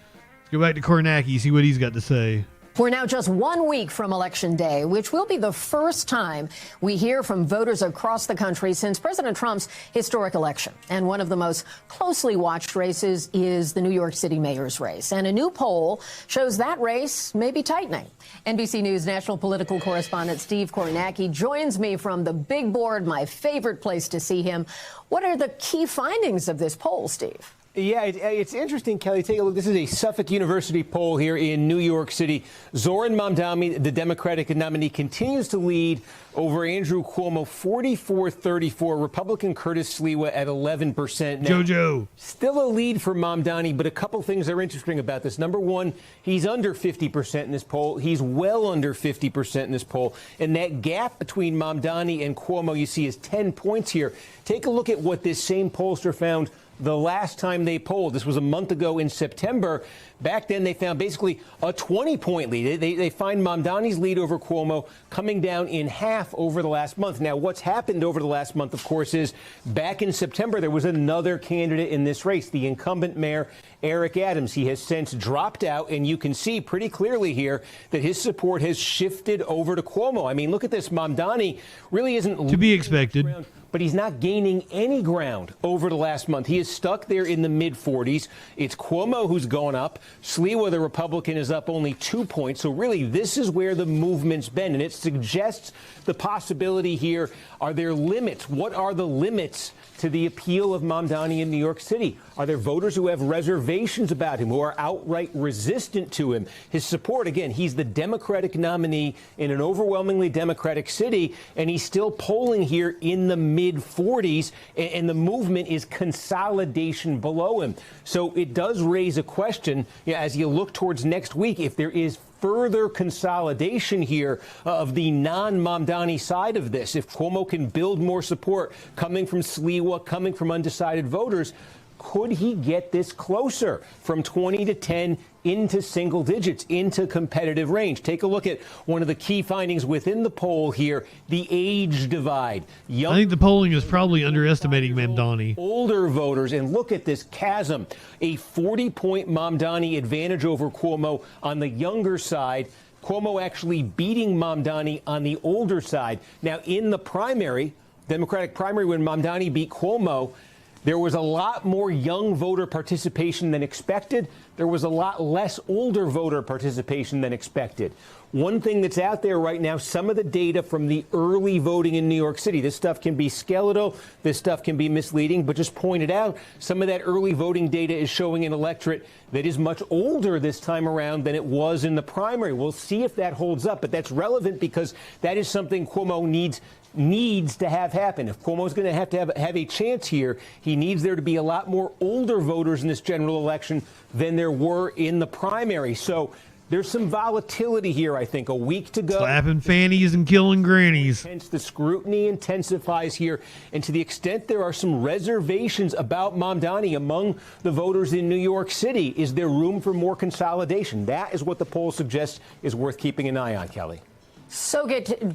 Let's go back to Kornacki, see what he's got to say. We're now just 1 week from Election Day, which will be the first time we hear from voters across the country since President Trump's historic election. And one of the most closely watched races is the New York City mayor's race. And a new poll shows that race may be tightening. NBC News national political correspondent Steve Kornacki joins me from the big board, my favorite place to see him. What are the key findings of this poll, Steve? Yeah, it's interesting, Kelly. Take a look. This is a Suffolk University poll here in New York City. Zohran Mamdani, the Democratic nominee, continues to lead over Andrew Cuomo, 44-34. Republican Curtis Sliwa at 11%. Now, JoJo. Still a lead for Mamdani, but a couple things are interesting about this. Number one, he's under 50% in this poll. He's well under 50% in this poll. And that gap between Mamdani and Cuomo, you see, is 10 points here. Take a look at what this same pollster found the last time they polled. This was a month ago in September. Back then, they found basically a 20-point lead. They find Mamdani's lead over Cuomo coming down in half over the last month. Now, what's happened over the last month, of course, is back in September, there was another candidate in this race, the incumbent mayor, Eric Adams. He has since dropped out, and you can see pretty clearly here that his support has shifted over to Cuomo. I mean, look at this. Mamdani really isn't... To be expected. But he's not gaining any ground over the last month. He is stuck there in the mid-40s. It's Cuomo who's gone up. Sliwa, the Republican, is up only 2 points. So really, this is where the movement's been. And it suggests the possibility here, are there limits? What are the limits to the appeal of Mamdani in New York City? Are there voters who have reservations about him, who are outright resistant to him? His support, again, he's the Democratic nominee in an overwhelmingly Democratic city, and he's still polling here in the mid-40s, and the movement is consolidation below him. So it does raise a question, as you look towards next week, if there is further consolidation here of the non-Mamdani side of this. If Cuomo can build more support coming from Sliwa, coming from undecided voters, could he get this closer from 20 to 10 into single digits, into competitive range? Take a look at one of the key findings within the poll here, the age divide. I think the polling is probably underestimating Mamdani. Older voters, and look at this chasm, a 40-point Mamdani advantage over Cuomo on the younger side. Cuomo actually beating Mamdani on the older side. Now, in the primary, Democratic primary, when Mamdani beat Cuomo, there was a lot more young voter participation than expected. There was a lot less older voter participation than expected. One thing that's out there right now, some of the data from the early voting in New York City, this stuff can be skeletal, this stuff can be misleading, but just pointed out, some of that early voting data is showing an electorate that is much older this time around than it was in the primary. We'll see if that holds up, but that's relevant because that is something Cuomo needs to have happen. If Cuomo's going to have a chance here, he needs there to be a lot more older voters in this general election than there were in the primary. So There's some volatility here, I think. A week to go. Slapping fannies and killing grannies. Hence, the scrutiny intensifies here. And to the extent there are some reservations about Mamdani among the voters in New York City, is there room for more consolidation? That is what the poll suggests is worth keeping an eye on, Kelly. So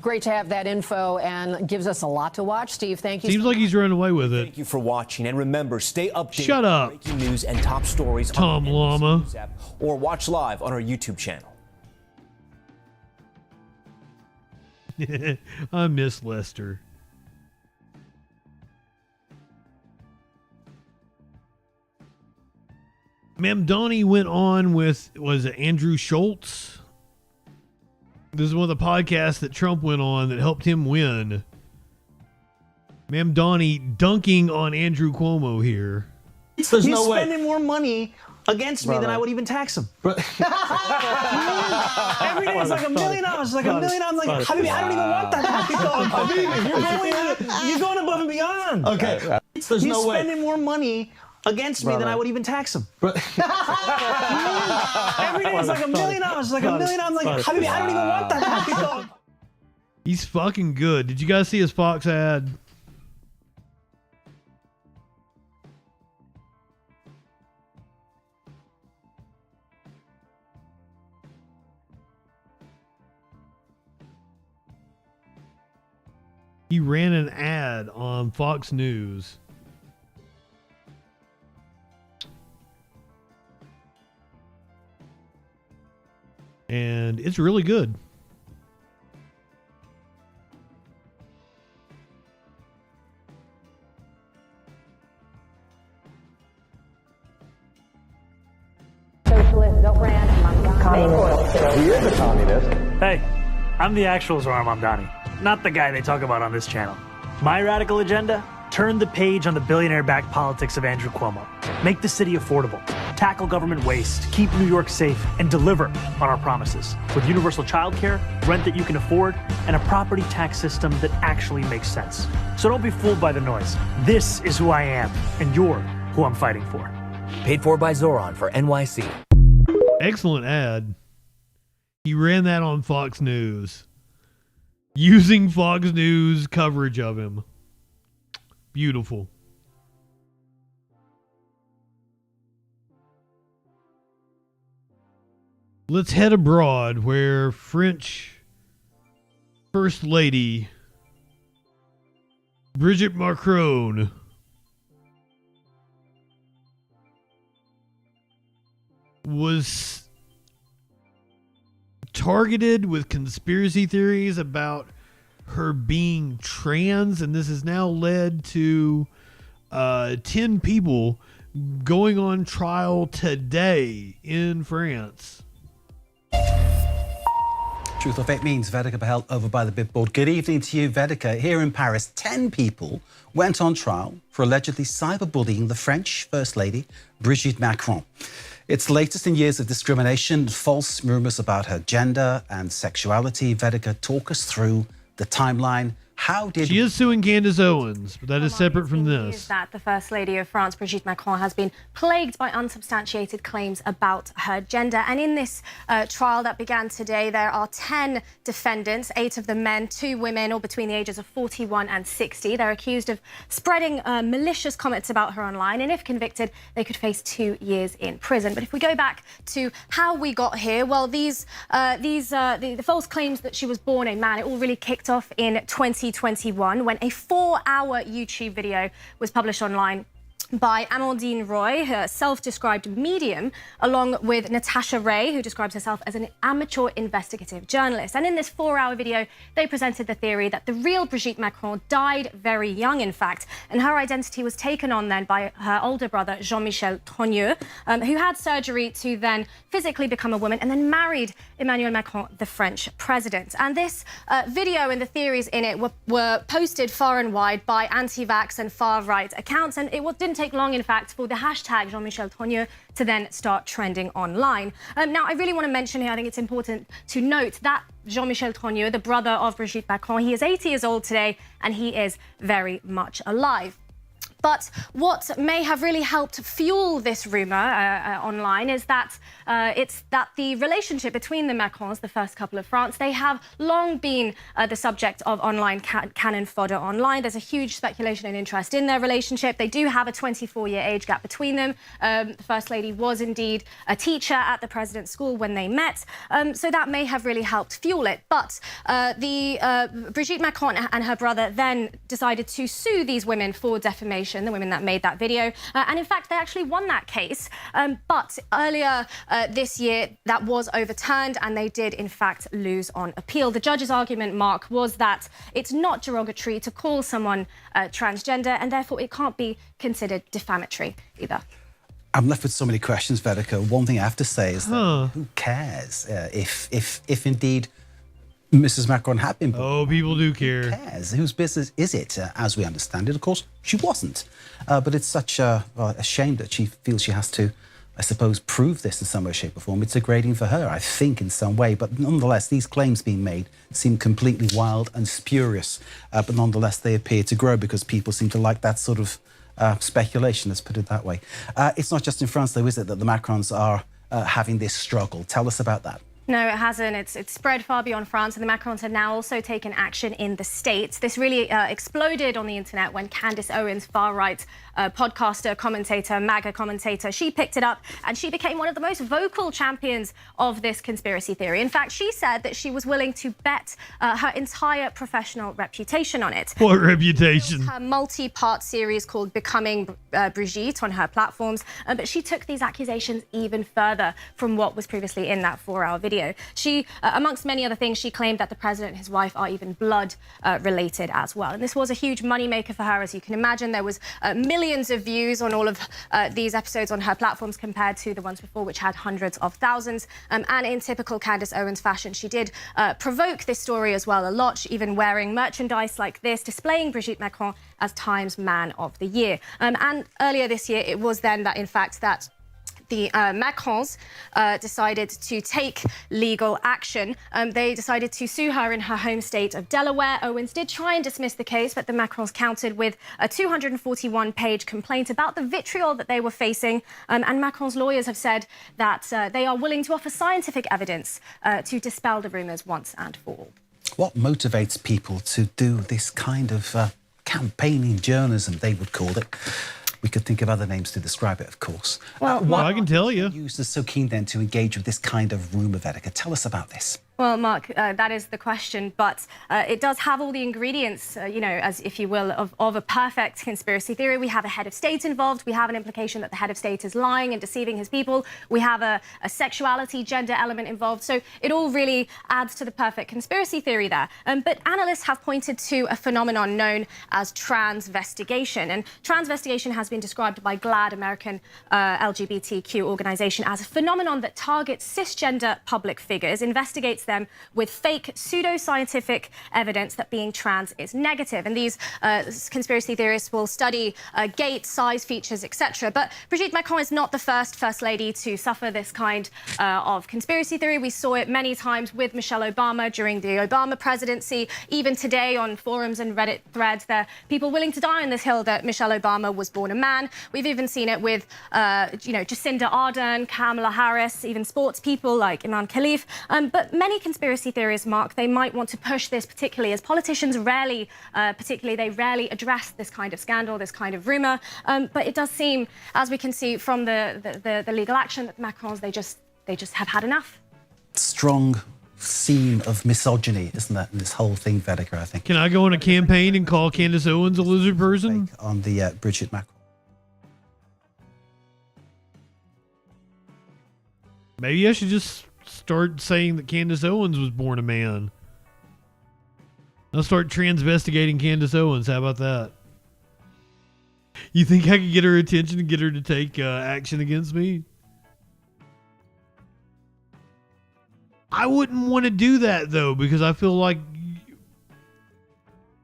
great to have that info and gives us a lot to watch. Steve, thank you. Seems like he's running away with it. Thank you for watching. And remember, stay updated. Shut up. On breaking news and top stories Tom on Llama. NBC News app, or watch live on our YouTube channel. I miss Lester. Mamdani went on with, was it Andrew Schultz? This is one of the podcasts that Trump went on that helped him win. Mamdani dunking on Andrew Cuomo here. He's spending more money against me than I would even tax him. Every day it's like $1 million. It's like $1 million. I'm like, Habibi, I don't even want that. You're going above and beyond. Okay. He's spending more money against me than I would even tax him. Every day it's like $1 million. It's like $1 million. I'm like, Habibi, I don't even want that. He's fucking good. Did you guys see his Fox ad? He ran an ad on Fox News. And it's really good. Socialist, don't rant, communist. He is a communist. Hey, I'm the actual Zohar Mamdani, not the guy they talk about on this channel. My radical agenda? Turn the page on the billionaire-backed politics of Andrew Cuomo. Make the city affordable, tackle government waste, keep New York safe, and deliver on our promises. With universal childcare, rent that you can afford, and a property tax system that actually makes sense. So don't be fooled by the noise. This is who I am, and you're who I'm fighting for. Paid for by Zoran for NYC. Excellent ad. He ran that on Fox News. Using Fox News coverage of him. Beautiful. Let's head abroad where French First Lady Brigitte Macron was targeted with conspiracy theories about her being trans, and this has now led to 10 people going on trial today in France. Truth or Fake means Vedeka Behel over by the big board. Good evening to you, Vedeka. Here in Paris, 10 people went on trial for allegedly cyberbullying the French First Lady, Brigitte Macron. It's the latest in years of discrimination, false rumors about her gender and sexuality. Vedeka, talk us through the timeline. How did she is suing Candace Owens, but that is separate from this. Is that the First Lady of France, Brigitte Macron, has been plagued by unsubstantiated claims about her gender. And in this trial that began today, there are 10 defendants, 8 of them men, 2 women, all between the ages of 41 and 60. They're accused of spreading malicious comments about her online, and if convicted, they could face 2 years in prison. But if we go back to how we got here, well, the false claims that she was born a man, it all really kicked off in 2021 when a 4-hour YouTube video was published online by Amandine Roy, her self-described medium, along with Natasha Ray, who describes herself as an amateur investigative journalist. And in this 4-hour video, they presented the theory that the real Brigitte Macron died very young, in fact, and her identity was taken on then by her older brother, Jean-Michel Trogneux, who had surgery to then physically become a woman and then married Emmanuel Macron, the French president. And this video and the theories in it were posted far and wide by anti-vax and far-right accounts, and it didn't take long, in fact, for the hashtag Jean-Michel Trogneux to then start trending online. Now, I really want to mention here, I think it's important to note that Jean-Michel Trogneux, the brother of Brigitte Macron, he is 80 years old today, and he is very much alive. But what may have really helped fuel this rumor online is that it's that the relationship between the Macrons, the first couple of France, they have long been the subject of online cannon fodder online. There's a huge speculation and interest in their relationship. They do have a 24-year age gap between them. The First Lady was indeed a teacher at the president's school when they met, so that may have really helped fuel it. But Brigitte Macron and her brother then decided to sue these women for defamation, the women that made that video. And in fact, they actually won that case. But earlier this year, that was overturned and they did, in fact, lose on appeal. The judge's argument, Mark, was that it's not derogatory to call someone transgender and therefore it can't be considered defamatory either. I'm left with so many questions, Vedeka. One thing I have to say is that who cares if indeed Mrs. Macron had been born? Oh, people do care. Who cares? Whose business is it? As we understand it, of course, she wasn't. But it's such a shame that she feels she has to, I suppose, prove this in some way, shape or form. It's degrading for her, I think, in some way. But nonetheless, these claims being made seem completely wild and spurious. But nonetheless, they appear to grow because people seem to like that sort of speculation, let's put it that way. It's not just in France, though, is it, that the Macrons are having this struggle? Tell us about that. No, it hasn't. It's spread far beyond France, and the Macrons have now also taken action in the States. This really exploded on the internet when Candace Owens, far-right podcaster, commentator, MAGA commentator, she picked it up and she became one of the most vocal champions of this conspiracy theory. In fact, she said that she was willing to bet her entire professional reputation on it. What reputation? Her multi-part series called Becoming Brigitte on her platforms, but she took these accusations even further from what was previously in that 4-hour video. She, amongst many other things, she claimed that the president and his wife are even blood related as well. And this was a huge moneymaker for her, as you can imagine. There was millions of views on all of these episodes on her platforms compared to the ones before, which had hundreds of thousands. And in typical Candace Owens fashion, she did provoke this story as well a lot, even wearing merchandise like this, displaying Brigitte Macron as Times Man of the Year. And earlier this year, it was then that, in fact, that the Macrons decided to take legal action. They decided to sue her in her home state of Delaware. Owens did try and dismiss the case, but the Macrons countered with a 241-page complaint about the vitriol that they were facing. And Macron's lawyers have said that they are willing to offer scientific evidence to dispel the rumours once and for all. What motivates people to do this kind of campaigning journalism, they would call it? We could think of other names to describe it, of course. Well, I can tell you. Users so keen then to engage with this kind of rumour, Vedeka. Tell us about this. Well, Mark, that is the question, but it does have all the ingredients, you know, as if you will, of a perfect conspiracy theory. We have a head of state involved. We have an implication that the head of state is lying and deceiving his people. We have a sexuality, gender element involved. So it all really adds to the perfect conspiracy theory there. But analysts have pointed to a phenomenon known as transvestigation. And transvestigation has been described by GLAAD, American LGBTQ organization, as a phenomenon that targets cisgender public figures, investigates them with fake pseudoscientific evidence that being trans is negative. And these conspiracy theorists will study gait, size, features, etc. But Brigitte Macron is not the first lady to suffer this kind of conspiracy theory. We saw it many times with Michelle Obama during the Obama presidency. Even today on forums and Reddit threads, there are people willing to die on this hill that Michelle Obama was born a man. We've even seen it with, Jacinda Ardern, Kamala Harris, even sports people like Imam Khalif. But many conspiracy theorists, Mark, they might want to push this, particularly as politicians rarely address this kind of scandal, this kind of rumour. But it does seem, as we can see from the legal action, that the Macrons, they just have had enough. Strong theme of misogyny, isn't that, in this whole thing, Vedeka, I think. Can I go on a campaign and call Candace Owens a lizard person? On the Brigitte Macron. Maybe I should just start saying that Candace Owens was born a man. I'll start transvestigating Candace Owens. How about that? You think I could get her attention and get her to take action against me? I wouldn't want to do that, though, because I feel like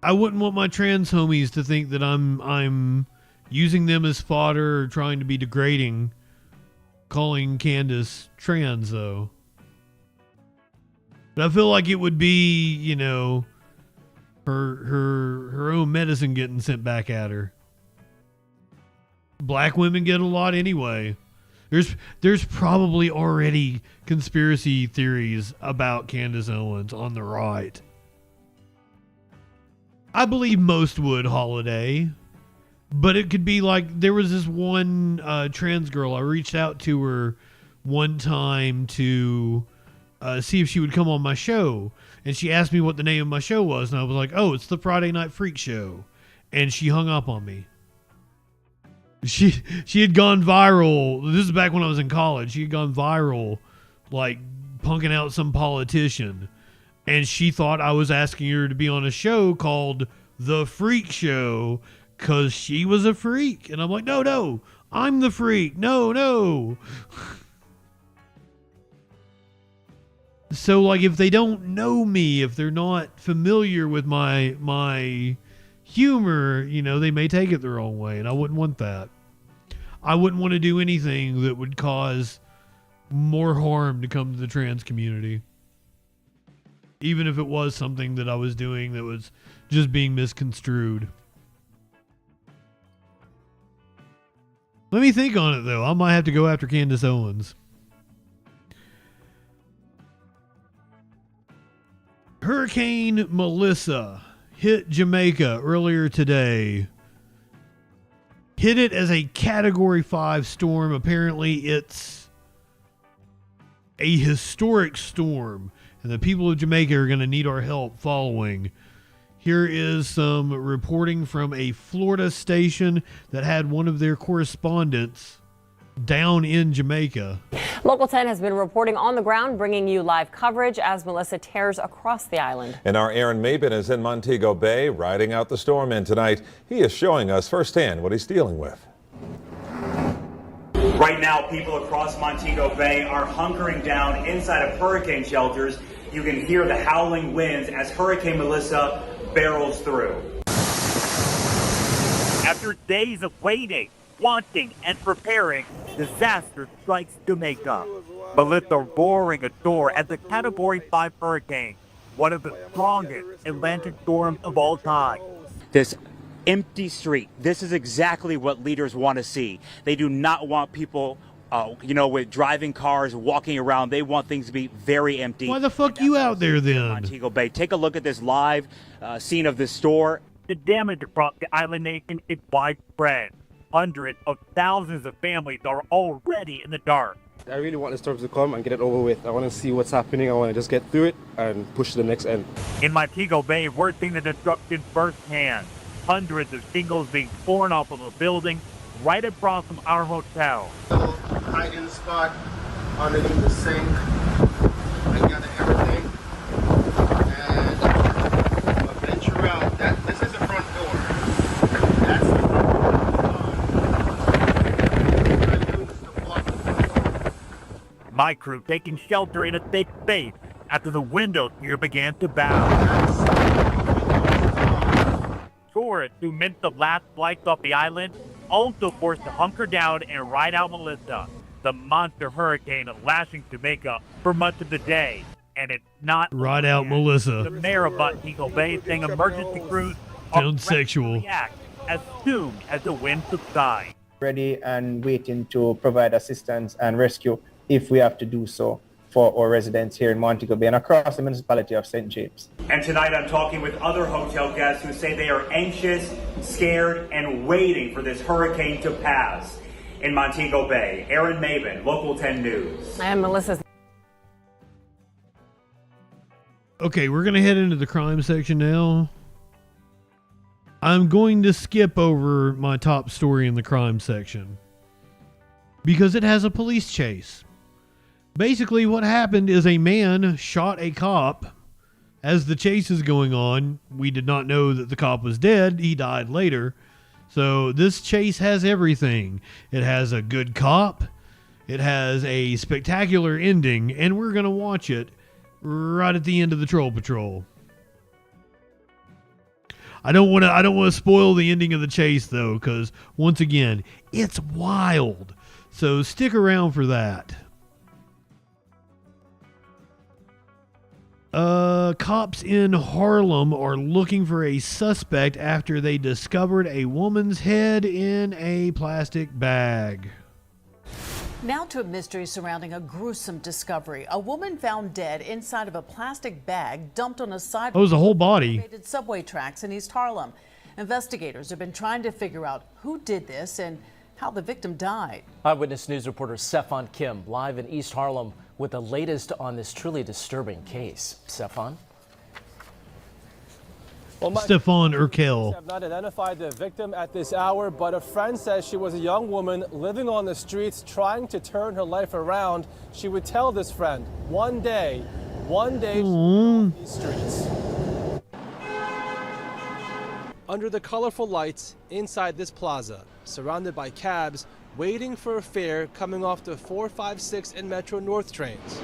I wouldn't want my trans homies to think that I'm using them as fodder or trying to be degrading, calling Candace trans, though. But I feel like it would be, you know, her own medicine getting sent back at her. Black women get a lot anyway. There's probably already conspiracy theories about Candace Owens on the right. I believe most would, Holiday. But it could be like, there was this one trans girl. I reached out to her one time to see if she would come on my show. And she asked me what the name of my show was. And I was like, oh, it's the Friday Night Freak Show. And she hung up on me. She had gone viral. This is back when I was in college. She had gone viral, like punking out some politician. And she thought I was asking her to be on a show called The Freak Show because she was a freak. And I'm like, no, I'm the freak. No. So, like, if they don't know me, if they're not familiar with my humor, you know, they may take it the wrong way, and I wouldn't want that. I wouldn't want to do anything that would cause more harm to come to the trans community. Even if it was something that I was doing that was just being misconstrued. Let me think on it, though. I might have to go after Candace Owens. Hurricane Melissa hit Jamaica earlier today. Hit it as a Category 5 storm. Apparently, it's a historic storm, and the people of Jamaica are going to need our help following. Here is some reporting from a Florida station that had one of their correspondents down in Jamaica. Local 10 has been reporting on the ground, bringing you live coverage as Melissa tears across the island. And our Aaron Mabin is in Montego Bay, riding out the storm, and tonight he is showing us firsthand what he's dealing with. Right now, people across Montego Bay are hunkering down inside of hurricane shelters. You can hear the howling winds as Hurricane Melissa barrels through. After days of waiting, wanting, and preparing, disaster strikes Jamaica. Melissa roaring ashore as a Category 5 hurricane, one of the strongest Atlantic storms of all time. This empty street, this is exactly what leaders want to see. They do not want people, with driving cars, walking around. They want things to be very empty. Why the fuck you out there then? Montego Bay. Take a look at this live scene of this store. The damage across the island nation is widespread. Hundreds of thousands of families are already in the dark. I really want the storm to come and get it over with. I want to see what's happening. I want to just get through it and push to the next end. In Montego Bay, we're seeing the destruction firsthand. Hundreds of shingles being torn off of a building right across from our hotel. Hiding spot underneath the sink. I gather everything. And I'll venture out. This is the front door. That's the front door. My crew taking shelter in a safe space after the windows here began to bow. Tourists who missed the last flights off the island also forced to hunker down and ride out Melissa, the monster hurricane lashing Jamaica for much of the day. And it's not ride out Melissa. The mayor of Montego Bay saying emergency crews sounds sexual. React as soon as the wind subsides. Ready and waiting to provide assistance and rescue if we have to do so for our residents here in Montego Bay and across the municipality of St. James. And tonight I'm talking with other hotel guests who say they are anxious, scared, and waiting for this hurricane to pass. In Montego Bay, Aaron Mabin, Local 10 News. And Melissa's. Okay, we're going to head into the crime section now. I'm going to skip over my top story in the crime section because it has a police chase. Basically, what happened is a man shot a cop as the chase is going on. We did not know that the cop was dead. He died later. So this chase has everything. It has a good cop. It has a spectacular ending, and we're going to watch it right at the end of the Troll Patrol. I don't want to spoil the ending of the chase though, because once again, it's wild. So stick around for that. Cops in Harlem are looking for a suspect after they discovered a woman's head in a plastic bag. Now to a mystery surrounding a gruesome discovery. A woman found dead inside of a plastic bag dumped on a sidewalk. Oh, it was a whole body. Subway tracks in East Harlem. Investigators have been trying to figure out who did this and how the victim died. Eyewitness News reporter Stefan Kim live in East Harlem with the latest on this truly disturbing case. Stefan? Well, Stefan Urkel have not identified the victim at this hour, but a friend says she was a young woman living on the streets trying to turn her life around. She would tell this friend, one day she'll on these streets. Under the colorful lights inside this plaza, surrounded by cabs waiting for a fare coming off the 4, 5, 6 and Metro North trains.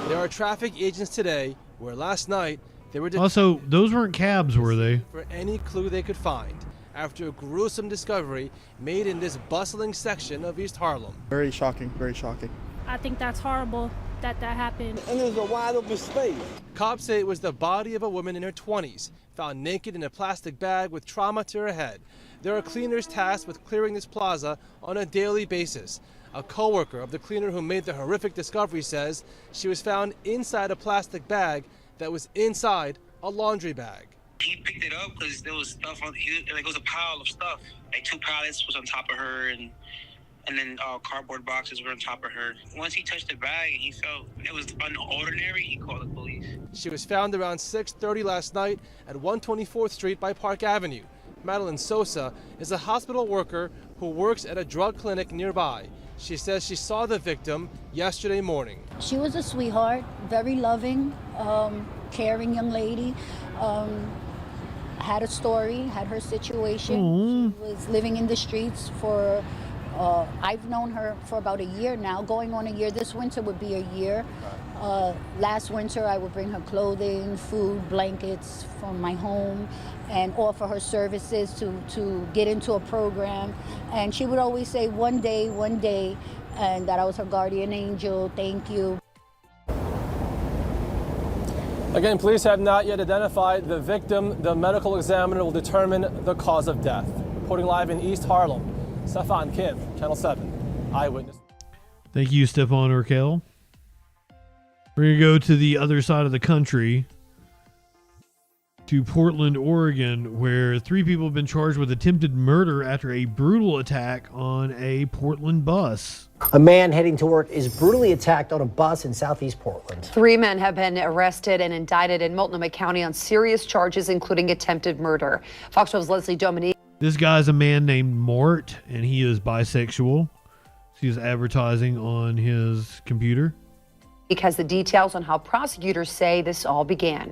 There are traffic agents today where last night they were Also, those weren't cabs, were they? for any clue they could find after a gruesome discovery made in this bustling section of East Harlem. Very shocking, very shocking. I think that's horrible that happened. And there's a wide open space. Cops say it was the body of a woman in her 20s, found naked in a plastic bag with trauma to her head. There are cleaners tasked with clearing this plaza on a daily basis. A co-worker of the cleaner who made the horrific discovery says she was found inside a plastic bag that was inside a laundry bag. He picked it up because there was stuff on it was a pile of stuff. Like 2 pallets was on top of her and then cardboard boxes were on top of her. Once he touched the bag and he felt it was unordinary, he called the police. She was found around 6:30 last night at 124th Street by Park Avenue. Madeline Sosa is a hospital worker who works at a drug clinic nearby. She says she saw the victim yesterday morning. She was a sweetheart, very loving, caring young lady. Had a story, had her situation. She was living in the streets for, I've known her for about a year now, going on a year. This winter would be a year. Last winter, I would bring her clothing, food, blankets from my home, and offer her services to get into a program. And she would always say, one day, and that I was her guardian angel, thank you. Again, police have not yet identified the victim. The medical examiner will determine the cause of death. Reporting live in East Harlem, Stefan Kim, Channel 7, Eyewitness. Thank you, Stefan Urkel. We're going to go to the other side of the country, to Portland, Oregon, where 3 people have been charged with attempted murder after a brutal attack on a Portland bus. A man heading to work is brutally attacked on a bus in southeast Portland. 3 men have been arrested and indicted in Multnomah County on serious charges, including attempted murder. Fox 12's Leslie Dominique. This guy's a man named Mort, and he is bisexual. He's advertising on his computer. Has the details on how prosecutors say this all began.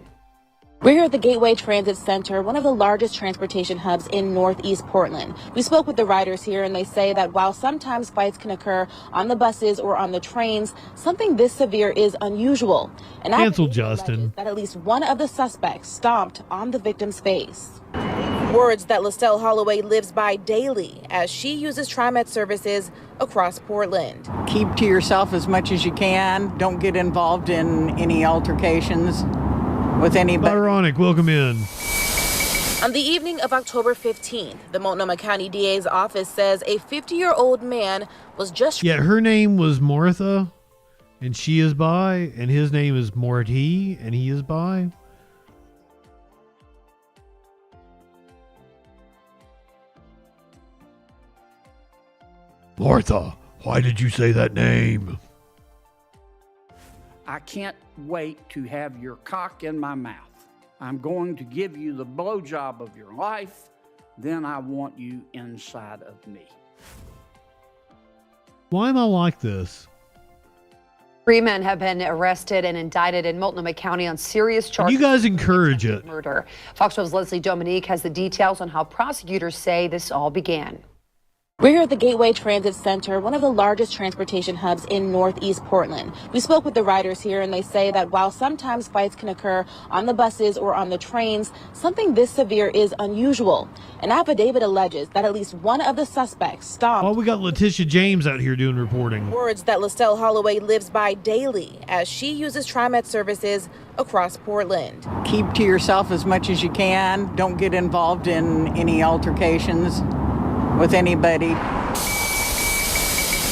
We're here at the Gateway Transit Center, one of the largest transportation hubs in Northeast Portland. We spoke with the riders here, and they say that while sometimes fights can occur on the buses or on the trains, something this severe is unusual. And cancel Justin. That at least one of the suspects stomped on the victim's face. Words that Lestelle Holloway lives by daily as she uses TriMet services across Portland. Keep to yourself as much as you can. Don't get involved in any altercations with anybody. Ironic, welcome in. On the evening of October 15th, the Multnomah County DA's office says a 50-year-old man was just... Yeah, her name was Martha, and she is bi, and his name is Morty, and he is bi. Martha, why did you say that name? I can't wait to have your cock in my mouth. I'm going to give you the blowjob of your life. Then I want you inside of me. Why am I like this? 3 men have been arrested and indicted in Multnomah County on serious charges. You guys encourage it. Murder. Fox 12's Leslie Dominique has the details on how prosecutors say this all began. We're here at the Gateway Transit Center, one of the largest transportation hubs in Northeast Portland. We spoke with the riders here, and they say that while sometimes fights can occur on the buses or on the trains, something this severe is unusual. An affidavit alleges that at least one of the suspects stomped. Oh, we got Letitia James out here doing reporting. Words that LaStelle Holloway lives by daily as she uses TriMet services across Portland. Keep to yourself as much as you can. Don't get involved in any altercations with anybody.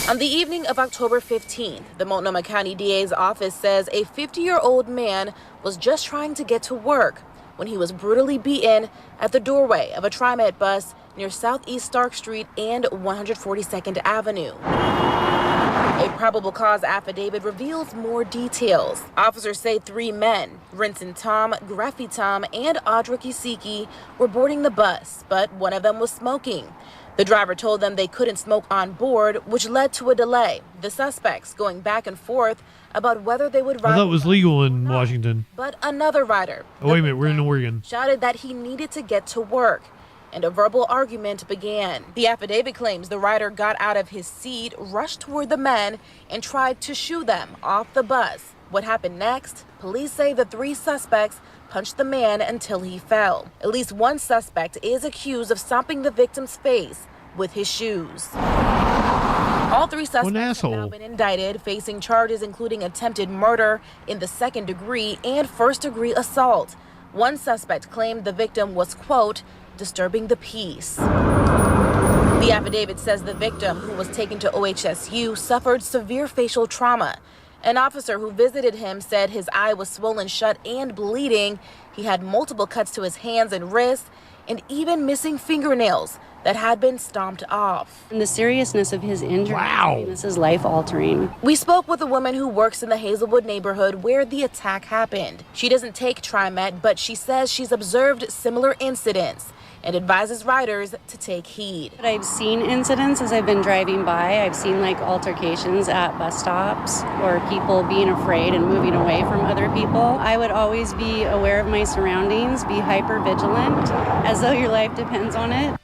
On the evening of October 15th, the Multnomah County DA's office says a 50-year-old man was just trying to get to work when he was brutally beaten at the doorway of a TriMet bus near Southeast Stark Street and 142nd Avenue. A probable cause affidavit reveals more details. Officers say 3 men, Rinson Tom, Greffy Tom, and Audra Kisiki, were boarding the bus, but one of them was smoking. The driver told them they couldn't smoke on board, which led to a delay. The suspects going back and forth about whether they would ride. I thought it was legal in Washington. But another rider, Oh, wait a minute, we're in Oregon. shouted that he needed to get to work, and a verbal argument began. The affidavit claims the rider got out of his seat, rushed toward the men, and tried to shoo them off the bus. What happened next? Police say the 3 suspects punched the man until he fell. At least one suspect is accused of stomping the victim's face with his shoes. All 3 suspects have now been indicted, facing charges including attempted murder in the 2nd degree and 1st-degree assault. One suspect claimed the victim was, quote, disturbing the peace. The affidavit says the victim, who was taken to OHSU, suffered severe facial trauma. An officer who visited him said his eye was swollen shut and bleeding. He had multiple cuts to his hands and wrists, and even missing fingernails that had been stomped off. And the seriousness of his injury, this is life-altering. We spoke with a woman who works in the Hazelwood neighborhood where the attack happened. She doesn't take TriMet, but she says she's observed similar incidents and advises riders to take heed. But I've seen incidents as I've been driving by. I've seen like altercations at bus stops or people being afraid and moving away from other people. I would always be aware of my surroundings, be hyper vigilant, as though your life depends on it.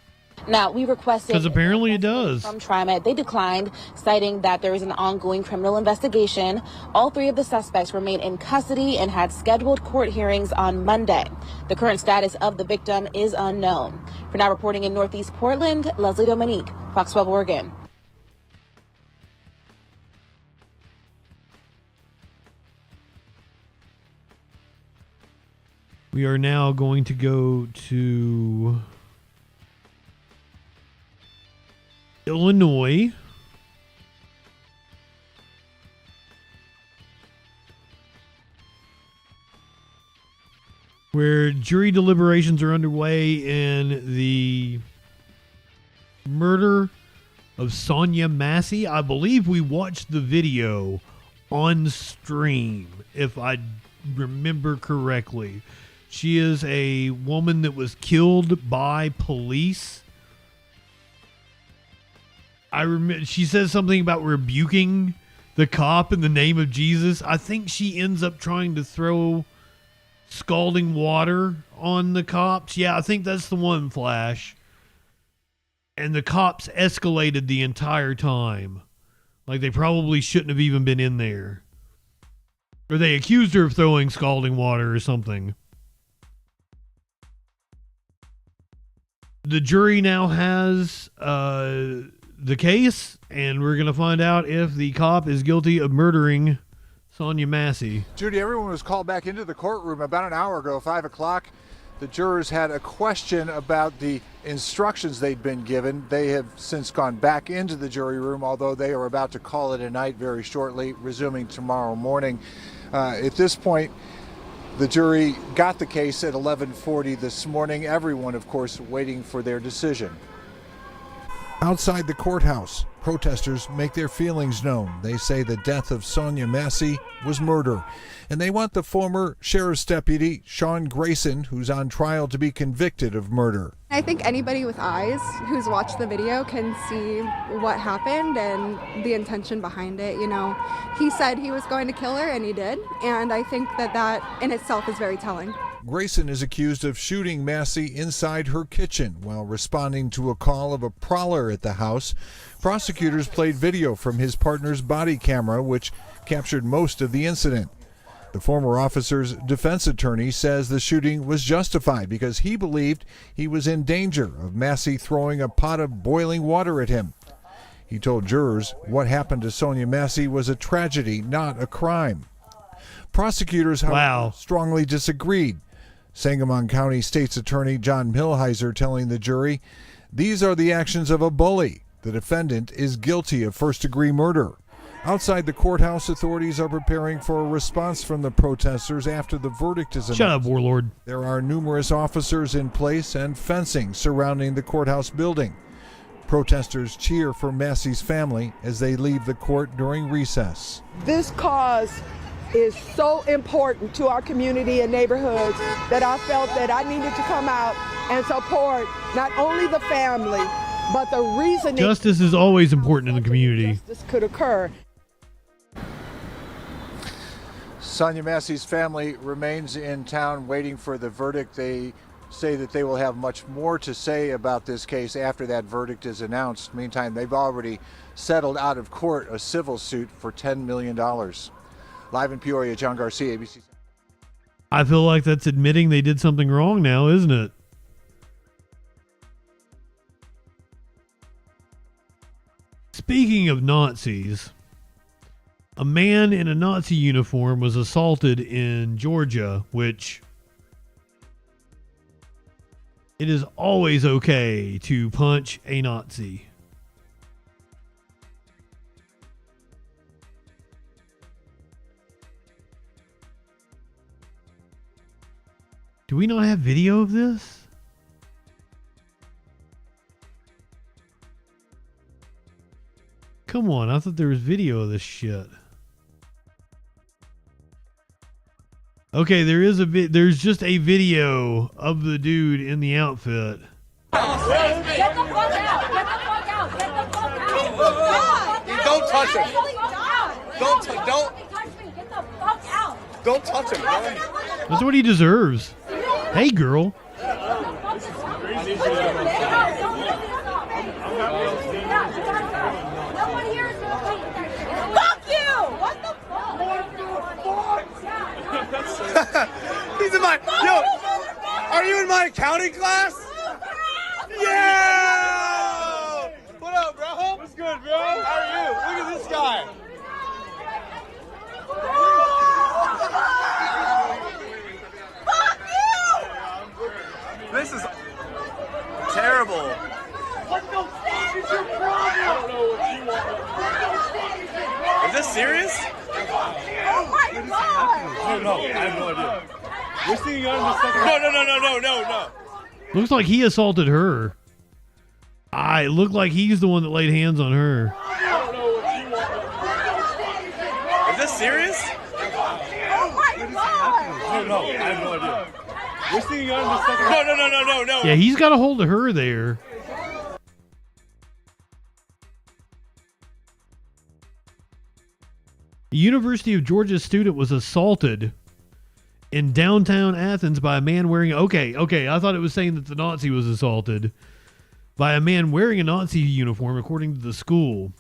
Now, we requested because apparently it does. From TriMet. They declined, citing that there is an ongoing criminal investigation. All 3 of the suspects remain in custody and had scheduled court hearings on Monday. The current status of the victim is unknown. For now, reporting in Northeast Portland, Leslie Dominique, Fox 12 Oregon. We are now going to go to Illinois, where jury deliberations are underway in the murder of Sonia Massey. I believe we watched the video on stream, if I remember correctly. She is a woman that was killed by police. I remember she says something about rebuking the cop in the name of Jesus. I think she ends up trying to throw scalding water on the cops. Yeah, I think that's the one, Flash. And the cops escalated the entire time. Like they probably shouldn't have even been in there. Or they accused her of throwing scalding water or something. The jury now has the case, and we're going to find out if the cop is guilty of murdering Sonia Massey. Judy, everyone was called back into the courtroom about an hour ago, 5 o'clock. The jurors had a question about the instructions they'd been given. They have since gone back into the jury room, although they are about to call it a night very shortly, resuming tomorrow morning. At this point, the jury got the case at 11:40 this morning. Everyone, of course, waiting for their decision. Outside the courthouse, protesters make their feelings known. They say the death of Sonia Massey was murder, and they want the former sheriff's deputy, Sean Grayson, who's on trial, to be convicted of murder. I think anybody with eyes who's watched the video can see what happened and the intention behind it. You know, he said he was going to kill her, and he did, and I think that in itself is very telling. Grayson is accused of shooting Massey inside her kitchen while responding to a call of a prowler at the house. Prosecutors played video from his partner's body camera, which captured most of the incident. The former officer's defense attorney says the shooting was justified because he believed he was in danger of Massey throwing a pot of boiling water at him. He told jurors what happened to Sonia Massey was a tragedy, not a crime. Prosecutors, however, strongly disagreed. Sangamon County State's Attorney John Milheiser telling the jury, "These are the actions of a bully. The defendant is guilty of first-degree murder." Outside the courthouse, authorities are preparing for a response from the protesters after the verdict is announced. Shut up, warlord. There are numerous officers in place and fencing surrounding the courthouse building. Protesters cheer for Massey's family as they leave the court during recess. This cause is so important to our community and neighborhoods that I felt that I needed to come out and support not only the family, but the reasoning. Justice is always important in the community. This could occur. Sonia Massey's family remains in town waiting for the verdict. They say that they will have much more to say about this case after that verdict is announced. Meantime, they've already settled out of court a civil suit for $10 million. Live in Peoria, John Garcia, ABC. I feel like that's admitting they did something wrong now, isn't it? Speaking of Nazis, a man in a Nazi uniform was assaulted in Georgia, which it is always okay to punch a Nazi. Do we not have video of this? Come on, I thought there was video of this shit. Okay, there's just a video of the dude in the outfit. Get the fuck out! Get the fuck out! Get the fuck out! Don't touch him! Don't touch me! Get the fuck out! Don't touch him, bro. That's what he deserves. Hey, girl. Fuck you! What the fuck? He's in my. Yo, are you in my accounting class? Yeah! What up, bro? What's good, bro? How are you? Look at this guy. Fuck you! This is terrible. What the fuck is your problem? I don't know what you want. Is this serious? Oh my god! No, I have no idea. We're seeing you on the second. No. Looks like he assaulted her. It looked like he's the one that laid hands on her. I don't know what you want. Is this serious? Oh my god! No, I have no idea. We're seeing you on the second. No. Yeah, he's got a hold of her there. A University of Georgia student was assaulted in downtown Athens by a man wearing... Okay, I thought it was saying that the Nazi was assaulted by a man wearing a Nazi uniform, according to the school.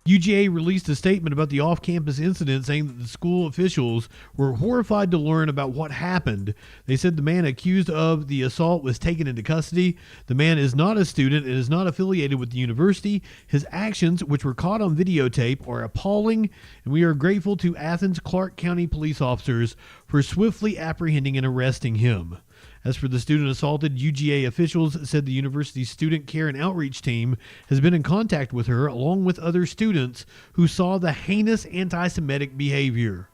UGA released a statement about the off-campus incident, saying that the school officials were horrified to learn about what happened. They said the man accused of the assault was taken into custody. The man is not a student and is not affiliated with the university. His actions, which were caught on videotape, are appalling, and we are grateful to Athens Clark County police officers for swiftly apprehending and arresting him. As for the student assaulted, UGA officials said the university's student care and outreach team has been in contact with her along with other students who saw the heinous anti-Semitic behavior.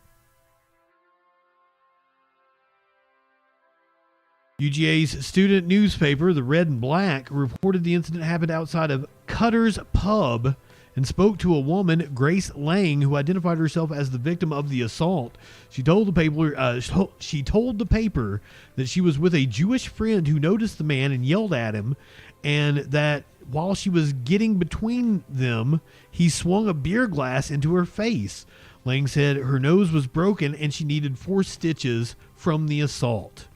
UGA's student newspaper, the Red and Black, reported the incident happened outside of Cutter's Pub and spoke to a woman, Grace Lang, who identified herself as the victim of the assault. She told the paper that she was with a Jewish friend who noticed the man and yelled at him, and that while she was getting between them, he swung a beer glass into her face. Lang said her nose was broken and she needed 4 stitches from the assault.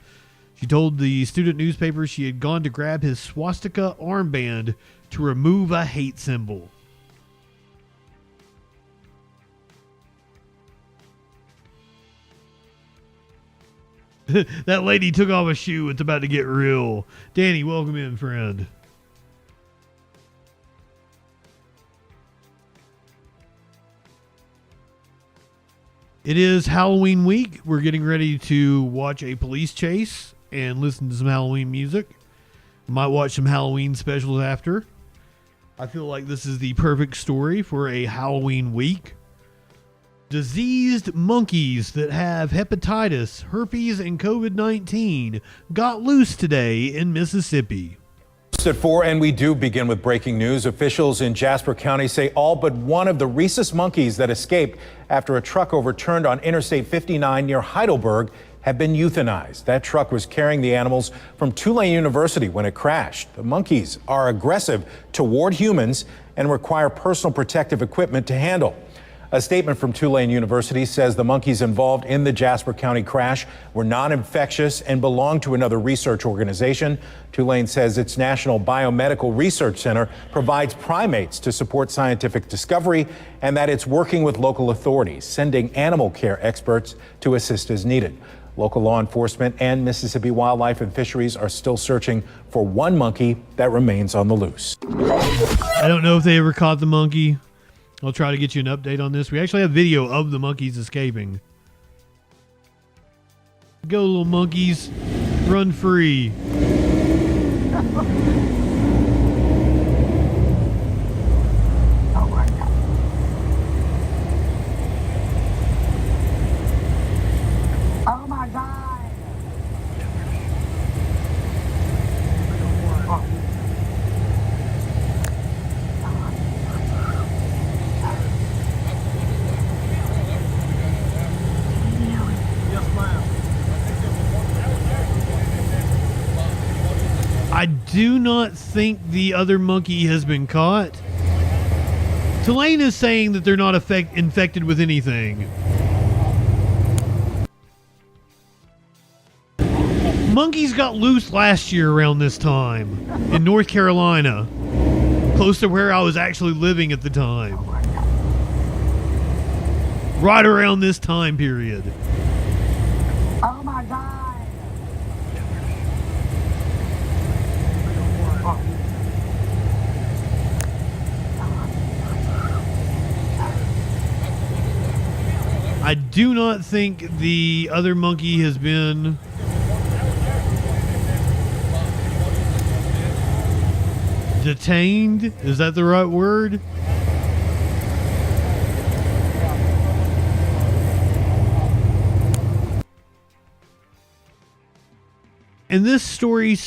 She told the student newspaper she had gone to grab his swastika armband to remove a hate symbol. That lady took off a shoe. It's about to get real. Danny, welcome in, friend. It is Halloween week. We're getting ready to watch a police chase and listen to some Halloween music. Might watch some Halloween specials after. I feel like this is the perfect story for a Halloween week. Diseased monkeys that have hepatitis, herpes, and COVID-19 got loose today in Mississippi. At 4, and we do begin with breaking news. Officials in Jasper County say all but one of the rhesus monkeys that escaped after a truck overturned on Interstate 59 near Heidelberg have been euthanized. That truck was carrying the animals from Tulane University when it crashed. The monkeys are aggressive toward humans and require personal protective equipment to handle. A statement from Tulane University says the monkeys involved in the Jasper County crash were non-infectious and belonged to another research organization. Tulane says its National Biomedical Research Center provides primates to support scientific discovery and that it's working with local authorities, sending animal care experts to assist as needed. Local law enforcement and Mississippi Wildlife and Fisheries are still searching for one monkey that remains on the loose. I don't know if they ever caught the monkey. I'll try to get you an update on this. We actually have video of the monkeys escaping. Go, little monkeys. Run free. Oh my God. I do not think the other monkey has been caught. Tulane is saying that they're not infected with anything. Monkeys got loose last year around this time in North Carolina, close to where I was actually living at the time. Right around this time period. Oh my God. I do not think the other monkey has been detained. Is that the right word? And this story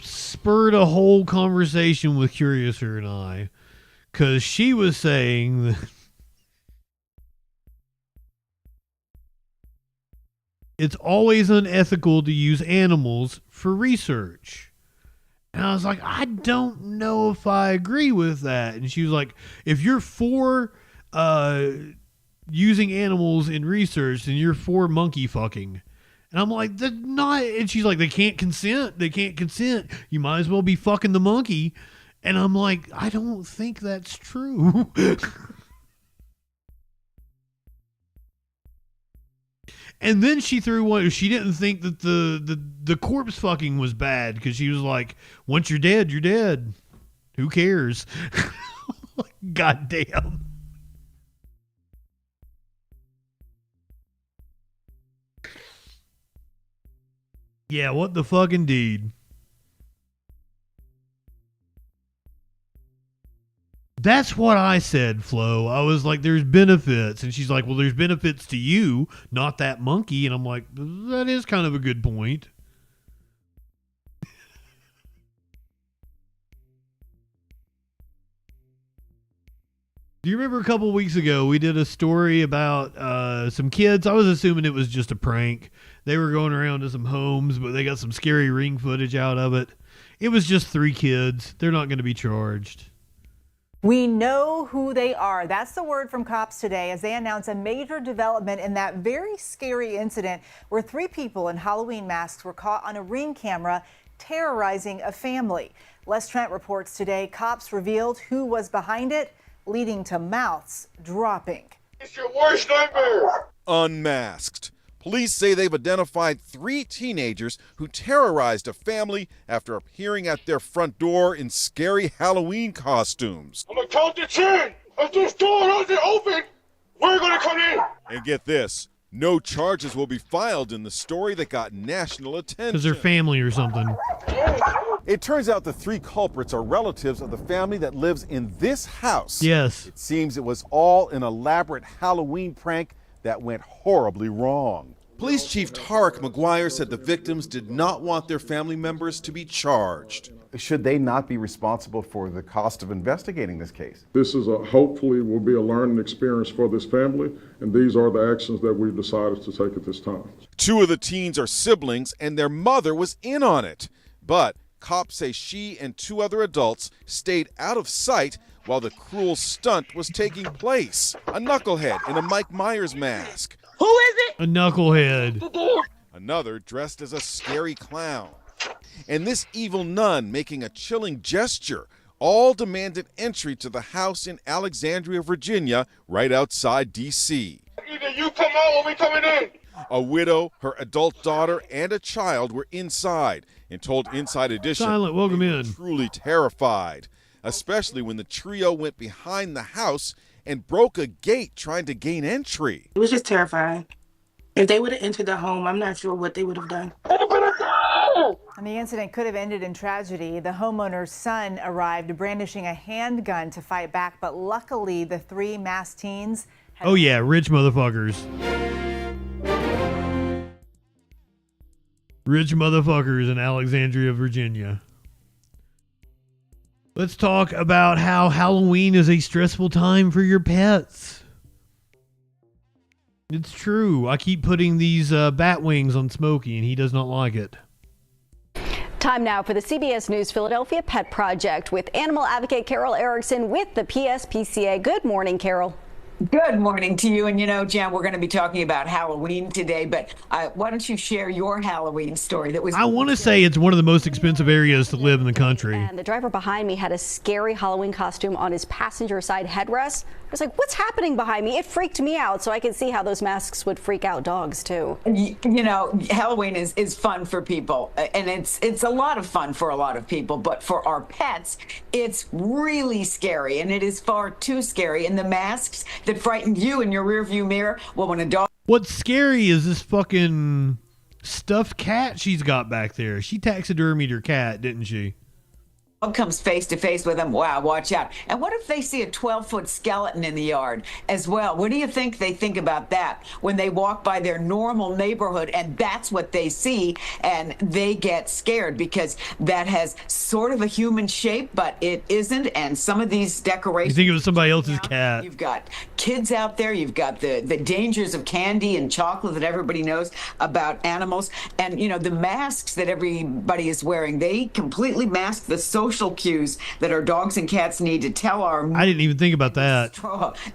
spurred a whole conversation with Curiouser and I, because she was saying that it's always unethical to use animals for research. And I was like, I don't know if I agree with that. And she was like, if you're for using animals in research, then you're for monkey fucking. And I'm like, they're not. And she's like, they can't consent. They can't consent. You might as well be fucking the monkey. And I'm like, I don't think that's true. And then she threw one. She didn't think that the corpse fucking was bad because she was like, once you're dead, you're dead. Who cares? God damn. Yeah, what the fuck indeed. That's what I said, Flo. I was like, there's benefits. And she's like, well, there's benefits to you, not that monkey. And I'm like, that is kind of a good point. Do you remember a couple weeks ago, we did a story about some kids? I was assuming it was just a prank. They were going around to some homes, but they got some scary Ring footage out of it. It was just 3 kids. They're not going to be charged. We know who they are. That's the word from cops today as they announce a major development in that very scary incident where 3 people in Halloween masks were caught on a Ring camera terrorizing a family. Les Trent reports today cops revealed who was behind it, leading to mouths dropping. It's your worst nightmare. Unmasked. Police say they've identified 3 teenagers who terrorized a family after appearing at their front door in scary Halloween costumes. I'm gonna count to 10. If this door doesn't open, we're gonna come in. And get this, no charges will be filed in the story that got national attention. Because they're family or something. It turns out the 3 culprits are relatives of the family that lives in this house. Yes. It seems it was all an elaborate Halloween prank that went horribly wrong. Police Chief Tarek McGuire said the victims did not want their family members to be charged. Should they not be responsible for the cost of investigating this case? This is hopefully will be a learning experience for this family, and these are the actions that we've decided to take at this time. 2 of the teens are siblings, and their mother was in on it. But cops say she and 2 other adults stayed out of sight while the cruel stunt was taking place. A knucklehead in a Mike Myers mask. Who is it? A knucklehead. Another dressed as a scary clown. And this evil nun making a chilling gesture, all demanded entry to the house in Alexandria, Virginia, right outside D.C. Either you come out or we coming in. A widow, her adult daughter, and a child were inside and told Inside Edition Silent, welcome they were in. truly terrified, especially when the trio went behind the house and broke a gate trying to gain entry. It was just terrifying. If they would have entered the home, I'm not sure what they would have done. And the incident could have ended in tragedy. The homeowner's son arrived brandishing a handgun to fight back, but luckily the 3 masked teens had Oh yeah, rich motherfuckers. Rich motherfuckers in Alexandria, Virginia. Let's talk about how Halloween is a stressful time for your pets. It's true. I keep putting these bat wings on Smokey, and he does not like it. Time now for the CBS News Philadelphia Pet Project with animal advocate Carol Erickson with the PSPCA. Good morning, Carol. Good morning to you. And you know, Jan, we're going to be talking about Halloween today, but why don't you share your Halloween story that was... I want to say it's one of the most expensive areas to live in the country. And the driver behind me had a scary Halloween costume on his passenger side headrest. I was like, what's happening behind me? It freaked me out, so I could see how those masks would freak out dogs too. You know, Halloween is fun for people, and it's a lot of fun for a lot of people, but for our pets, it's really scary, and it is far too scary. And the masks that frightened you in your rearview mirror, well, when a dog... What's scary is this fucking stuffed cat she's got back there. She taxidermied her cat, didn't she? Comes face to face with them, wow, watch out. And what if they see a 12-foot skeleton in the yard as well? What do you think they think about that when they walk by their normal neighborhood and that's what they see, and they get scared because that has sort of a human shape, but it isn't. And some of these decorations... You think it was somebody else's cat. You've got kids out there. You've got the dangers of candy and chocolate that everybody knows about animals. And, you know, the masks that everybody is wearing, they completely mask the social cues that our dogs and cats need to tell our... I didn't even think about that.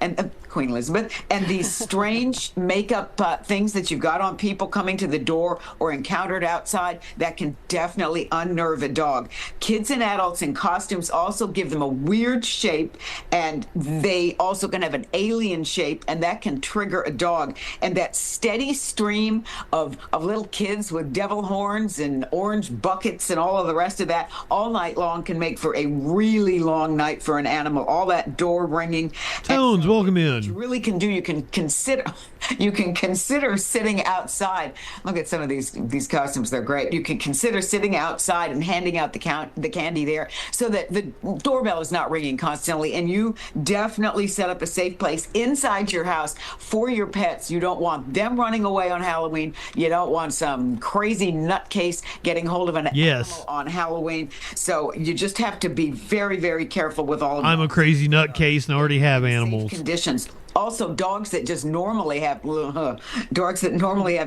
And Queen Elizabeth, and these strange makeup things that you've got on people coming to the door or encountered outside that can definitely unnerve a dog. Kids and adults in costumes also give them a weird shape, and they also can have an alien shape, and that can trigger a dog. And that steady stream of little kids with devil horns and orange buckets and all of the rest of that all night long can make for a really long night for an animal. All that door ringing. Tones, welcome in. What you really can do, you can consider sitting outside. Look at some of these costumes, they're great. You can consider sitting outside and handing out the candy there so that the doorbell is not ringing constantly, and you definitely set up a safe place inside your house for your pets. You don't want them running away on Halloween. You don't want some crazy nutcase getting hold of an animal on Halloween. So you just have to be very, very careful with all of I'm a crazy nutcase and I already have animals. Conditions. Also, dogs that just normally have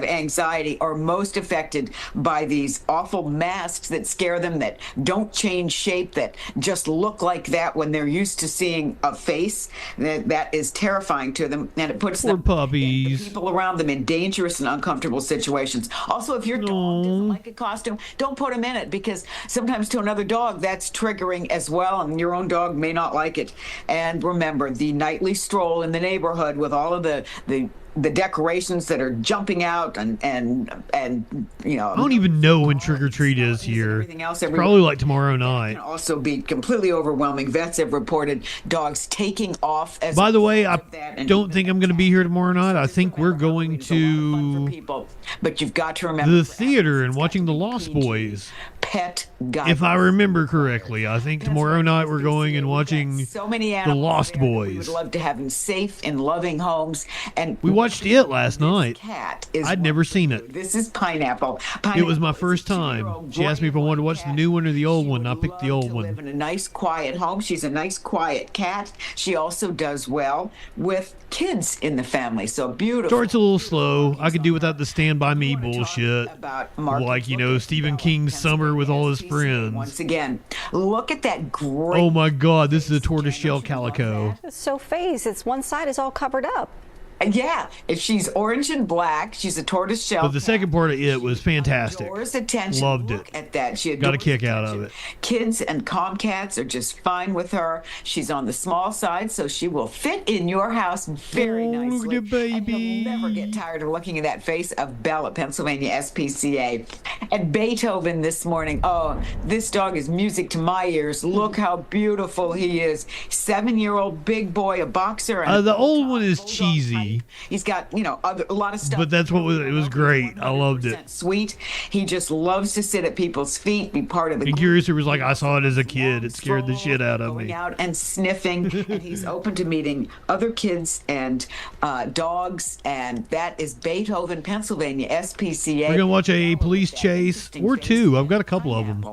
anxiety are most affected by these awful masks that scare them, that don't change shape, that just look like that when they're used to seeing a face. That is terrifying to them, and it puts Poor the puppies. people around them in dangerous and uncomfortable situations. Also, if your dog doesn't like a costume, don't put him in it, because sometimes to another dog that's triggering as well, and your own dog may not like it. And remember, the nightly stroll in the neighborhood with all of the decorations that are jumping out and you know, I don't even know when trick or treat is here. It's probably like tomorrow night. can also be completely overwhelming. Vets have reported dogs taking off. By the way, I don't think I'm going to be here tomorrow night. I think we're going to but you've got to remember the theater and watching The Lost Boys. Pet If I remember correctly, I think tomorrow night we're going and watching so many The animals Lost there. We would Boys. love to have them safe in loving homes. And We watched it last night. cat is I'd never seen it. This is Pineapple. It was my first time. She asked me if I wanted to watch the new one or the old one. I picked the old one. Live in a nice, quiet home. She's a nice, quiet cat. She also does well with kids in the family. So beautiful. Starts a little slow. I could do without the Stand By Me bullshit. Like, you know, Stephen King's Summer with all his friends. Once again, look at that great. Oh my God, this is a tortoiseshell calico. It's so phased. It's one side is all covered up. Yeah, if she's orange and black, she's a tortoise shell. But the second part of it was fantastic. Adores attention. Loved it. Look at that. She Got a adores kick out of it. Kids and Comcats are just fine with her. She's on the small side, so she will fit in your house very nicely. Look at baby. And you'll never get tired of looking at that face of Belle at Pennsylvania SPCA. And Beethoven this morning. Oh, this dog is music to my ears. Look how beautiful he is. 7-year-old big boy, a boxer. And The old one is cheesy. He's got, you know, a lot of stuff. But that's what it was great. I loved it. Sweet. He just loves to sit at people's feet, be part of the And Curious was like, I saw it as a kid. It scared the shit out of going me. out and sniffing, and he's open to meeting other kids and dogs, and that is Beethoven, Pennsylvania SPCA. We're gonna watch a police chase or two. I've got a couple of them.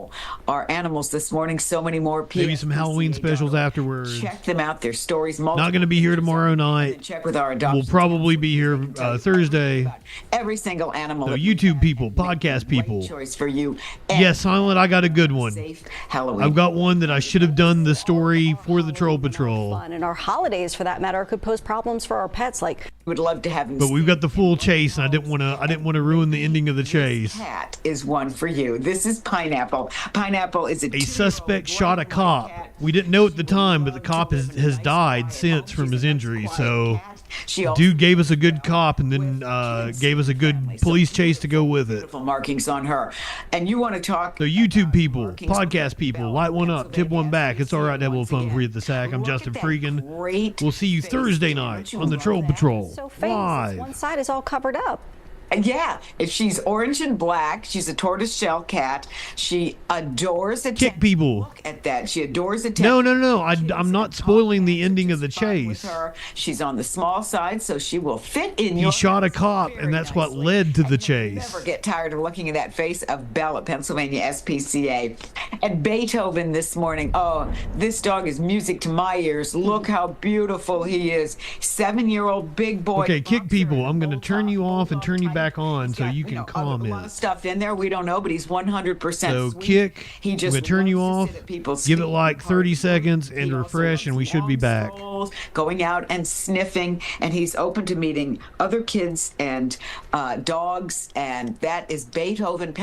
Our animals this morning, so many more people. Maybe some Halloween specials afterwards. Check them out. Their stories. Not gonna be here tomorrow night. Check with our adoption. We'll probably be here Thursday. Every single animal. So YouTube people, podcast people. Choice for you. Yes, Silent, I got a good one. Halloween. I've got one that I should have done the story for the Troll Patrol. And our holidays, for that matter, could pose problems for our pets. Like, would love to have him. But we've got the full chase, and I didn't want to ruin the ending of the chase. Cat is one for you. This is Pineapple. Pineapple is A suspect shot a cop. We didn't know at the time, but the cop has died since from his injury. So, dude gave us a good cop, and then gave us a good police chase to go with it. Beautiful markings on her. And you want to talk? So YouTube people, podcast people, light one up, tip one back. It's all right to have a little fun for you at the sack. I'm Justin Freakin. We'll see you Thursday night on the Troll Patrol. so phased. Live. One side is all covered up. And yeah, if she's orange and black, she's a tortoise shell cat. She adores attention. Kick people. Look at that. She adores attention. No. I'm not spoiling the ending of the chase. She's on the small side, so she will fit in He your. shot a cop, and that's what led to the chase. Never get tired of looking at that face of Belle at Pennsylvania SPCA. And Beethoven this morning. Oh, this dog is music to my ears. Look how beautiful he is. 7-year-old big boy. Okay, kick people. I'm going to turn you off and turn you back on so you can A lot comment. of stuff in there we don't know, but he's 100% So sweet. kick. He I'm just going to turn you loves off. to sit at people's Give it feet. like 30 seconds and refresh, and we should be back. Going out and sniffing, and he's open to meeting other kids and dogs, and that is Beethoven.